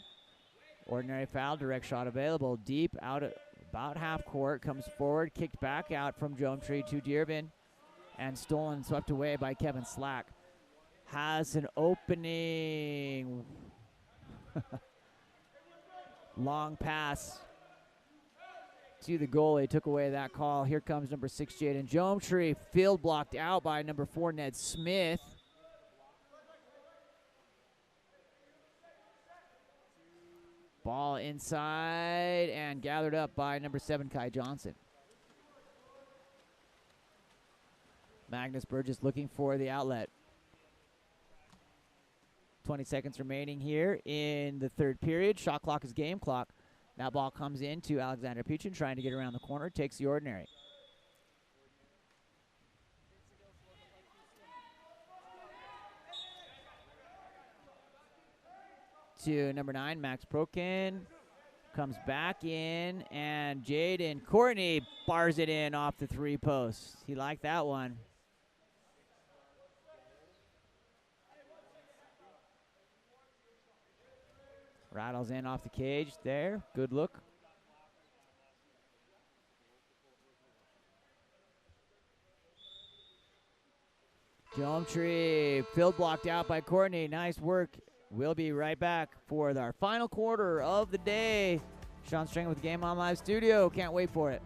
Ordinary foul, direct shot available. Deep out at about half court. Comes forward, kicked back out from Jometree to Dearvin. And stolen, swept away by Kevin Slack. Has an opening. Long pass to the goalie. Took away that call. Here comes number 6, Jaden Jometree. Field blocked out by number 4, Ned Smith. Ball inside and gathered up by number 7, Kai Johnson. Magnus Burgess looking for the outlet. 20 seconds remaining here in the third period. Shot clock is game clock. That ball comes in to Alexander Peachin, trying to get around the corner. Takes the ordinary. To number 9, Max Prokin. Comes back in, and Jaden Courtney bars it in off the three posts. He liked that one. Rattles in off the cage there. Good look. Geometry, field blocked out by Courtney. Nice work. We'll be right back for our final quarter of the day. Sean Stringer with Game On Live Studio. Can't wait for it.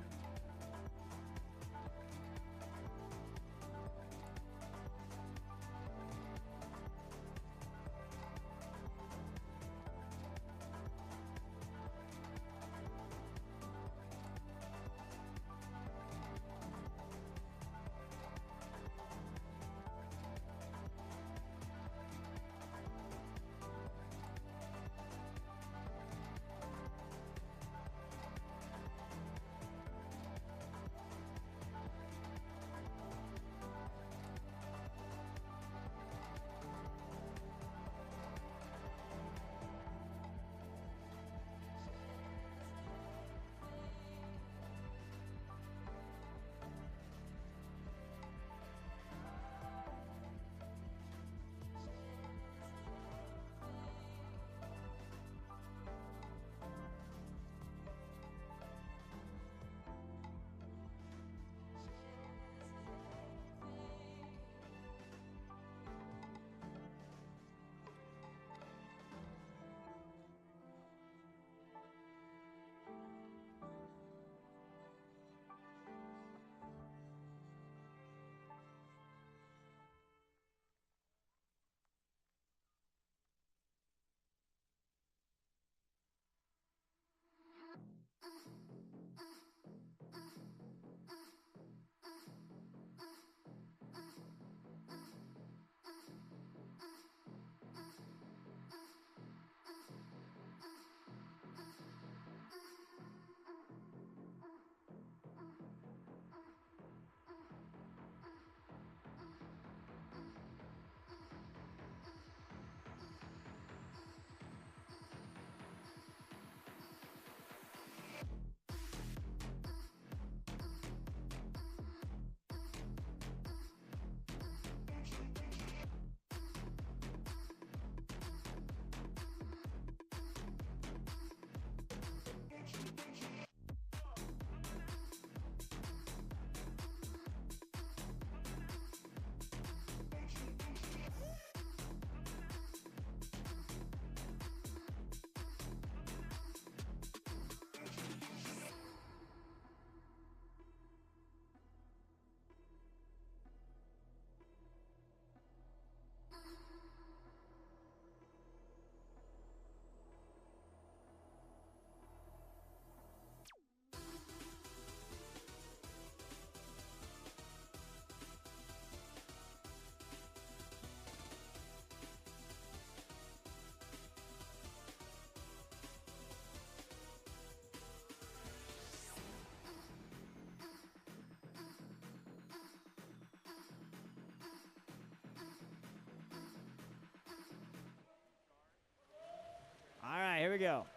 All right, here we go.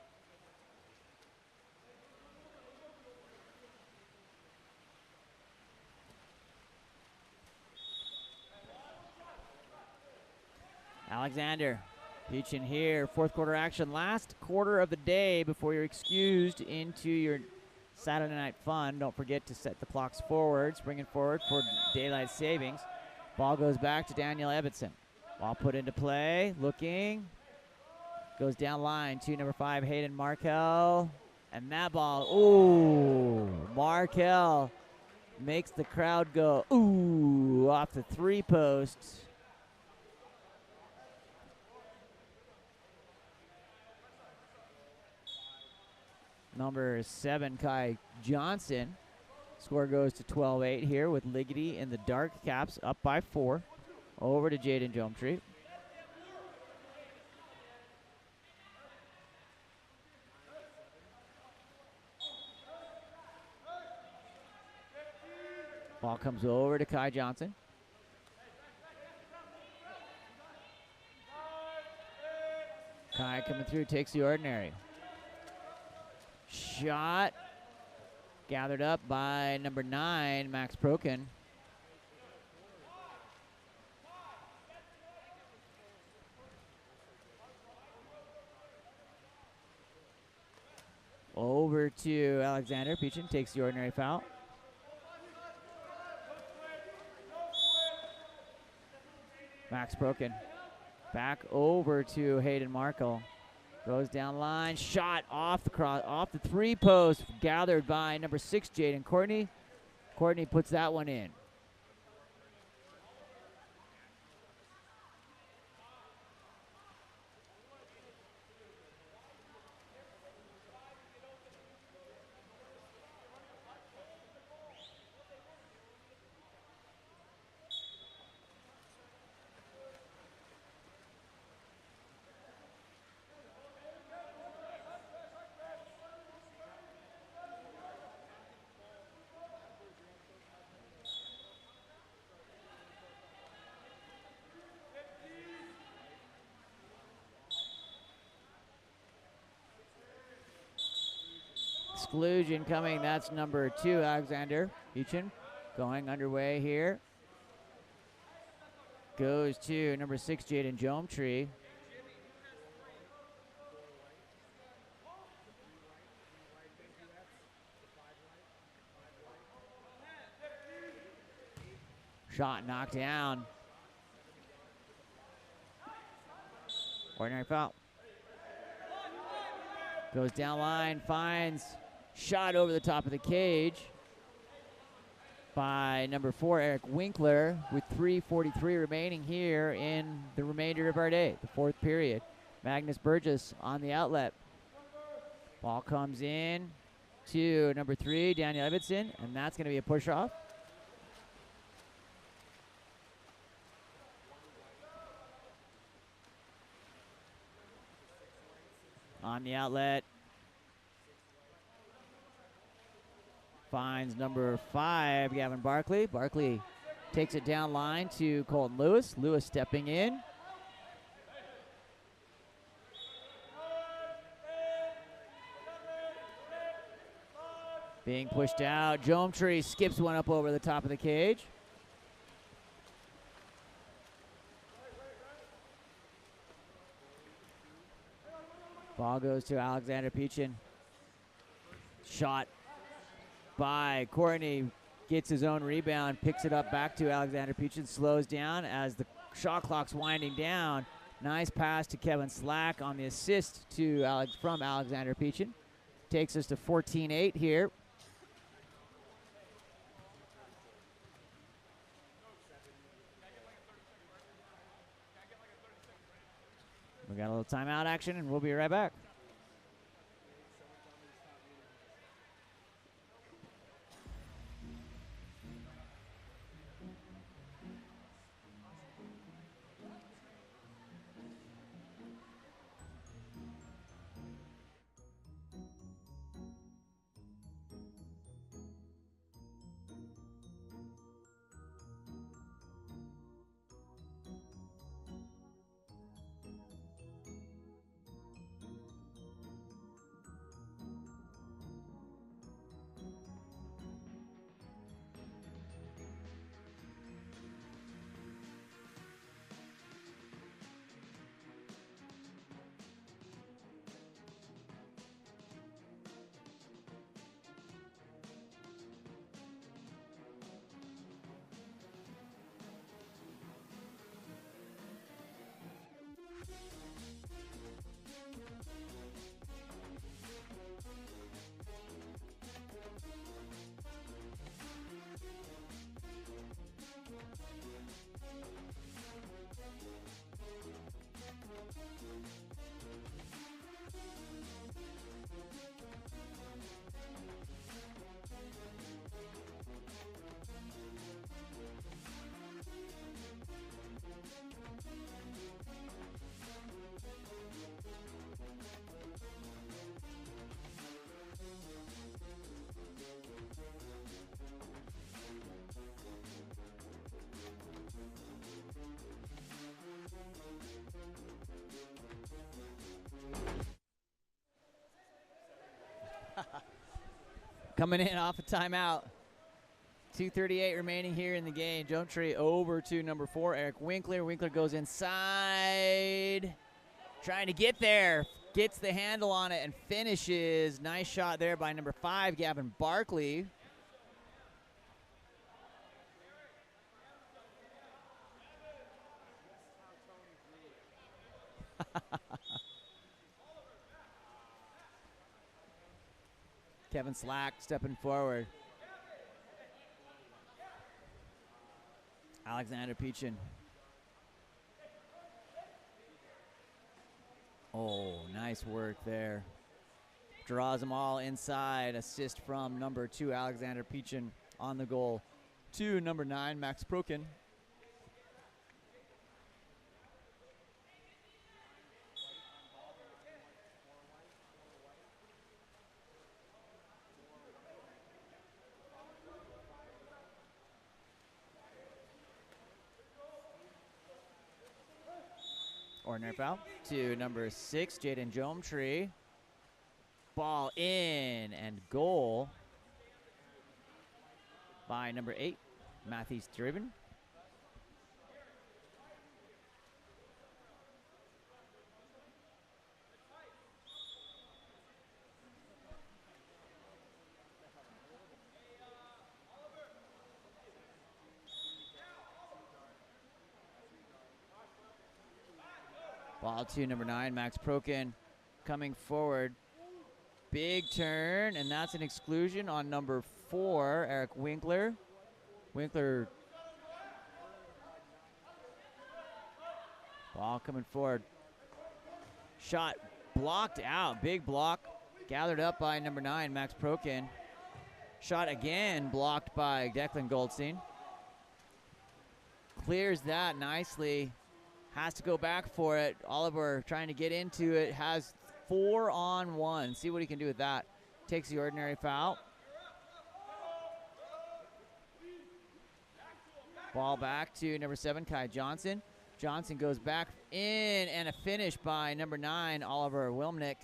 Alexander Peachin here. Fourth quarter action. Last quarter of the day before you're excused into your Saturday night fun. Don't forget to set the clocks forward, springing forward for daylight savings. Ball goes back to Daniel Evanson. Ball put into play. Looking. Goes down line to number 5, Hayden Markel. And that ball, ooh, Markel makes the crowd go, ooh, off the 3 posts. Number 7, Kai Johnson. Score goes to 12-8 here with Ligety in the dark caps up by 4. Over to Jaden Jometree. Ball comes over to Kai Johnson. Kai coming through, takes the ordinary. Shot gathered up by number 9, Max Prokin. Over to Alexander. Peachin takes the ordinary foul. Max broken. Back over to Hayden Markle. Goes down line, shot off the three post, gathered by number 6, Jaden Courtney. Courtney puts that one in. Exclusion coming, that's number 2, Alexander Beechin. Going underway here. Goes to number 6, Jaden Jometree. Shot knocked down. Ordinary foul. Goes down line, finds shot over the top of the cage by number 4, Eric Winkler, with 3:43 remaining here in the remainder of our day, the 4th period. Magnus Burgess on the outlet. Ball comes in to number 3, Daniel Evidson, and that's going to be a push-off. On the outlet, finds number 5, Gavin Barkley. Barkley takes it down line to Colton Lewis. Lewis stepping in. Being pushed out. Jometree skips one up over the top of the cage. Ball goes to Alexander Peachin. Shot by Courtney, gets his own rebound, picks it up back to Alexander Peachin, slows down as the shot clock's winding down. Nice pass to Kevin Slack on the assist to from Alexander Peachin. Takes us to 14-8 here. We got a little timeout action, and we'll be right back. Coming in off a timeout. 2:38 remaining here in the game. Jometree over to number 4, Eric Winkler. Winkler goes inside, trying to get there. Gets the handle on it and finishes. Nice shot there by number 5, Gavin Barkley. Kevin Slack stepping forward. Alexander Peachin. Oh, nice work there. Draws them all inside. Assist from number 2, Alexander Peachin, on the goal to number 9, Max Prokin. Ordinary foul to number 6, Jaden Jometree. Ball in and goal by number 8, Matthews Driven. Ball to number 9, Max Prokin, coming forward. Big turn, and that's an exclusion on number 4, Eric Winkler. Winkler. Ball coming forward. Shot blocked out. Big block. Gathered up by number 9, Max Prokin. Shot again blocked by Declan Goldstein. Clears that nicely. Has to go back for it. Oliver trying to get into it. Has 4-on-1. See what he can do with that. Takes the ordinary foul. Ball back to number 7, Kai Johnson. Johnson goes back in, and a finish by number 9, Oliver Wilmnick,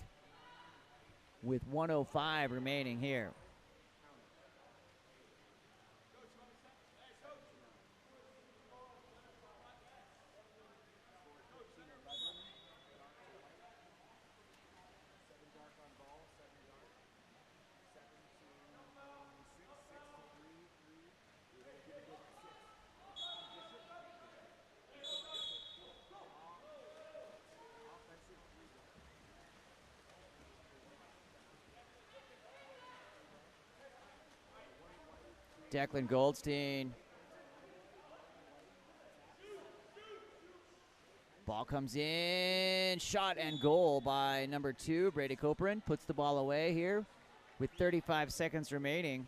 with 1:05 remaining here. Declan Goldstein. Ball comes in. Shot and goal by number 2, Brady Coperin. Puts the ball away here with 35 seconds remaining.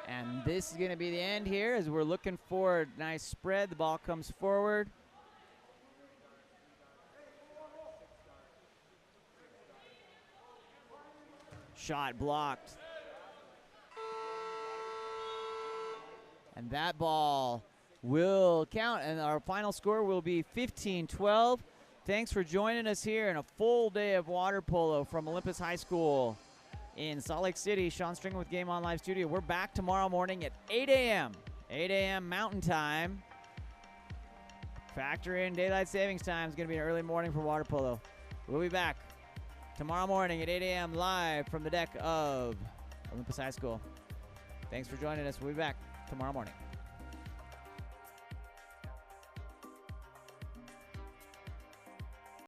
And this is going to be the end here as we're looking for a nice spread. The ball comes forward. Shot blocked. And that ball will count, and our final score will be 15-12. Thanks for joining us here in a full day of water polo from Olympus High School in Salt Lake City. Sean Stringer with Game On Live Studio. We're back tomorrow morning at 8 a.m. 8 a.m. Mountain Time. Factor in daylight savings time. It's going to be an early morning for water polo. We'll be back tomorrow morning at 8 a.m. live from the deck of Olympus High School. Thanks for joining us. We'll be back tomorrow morning.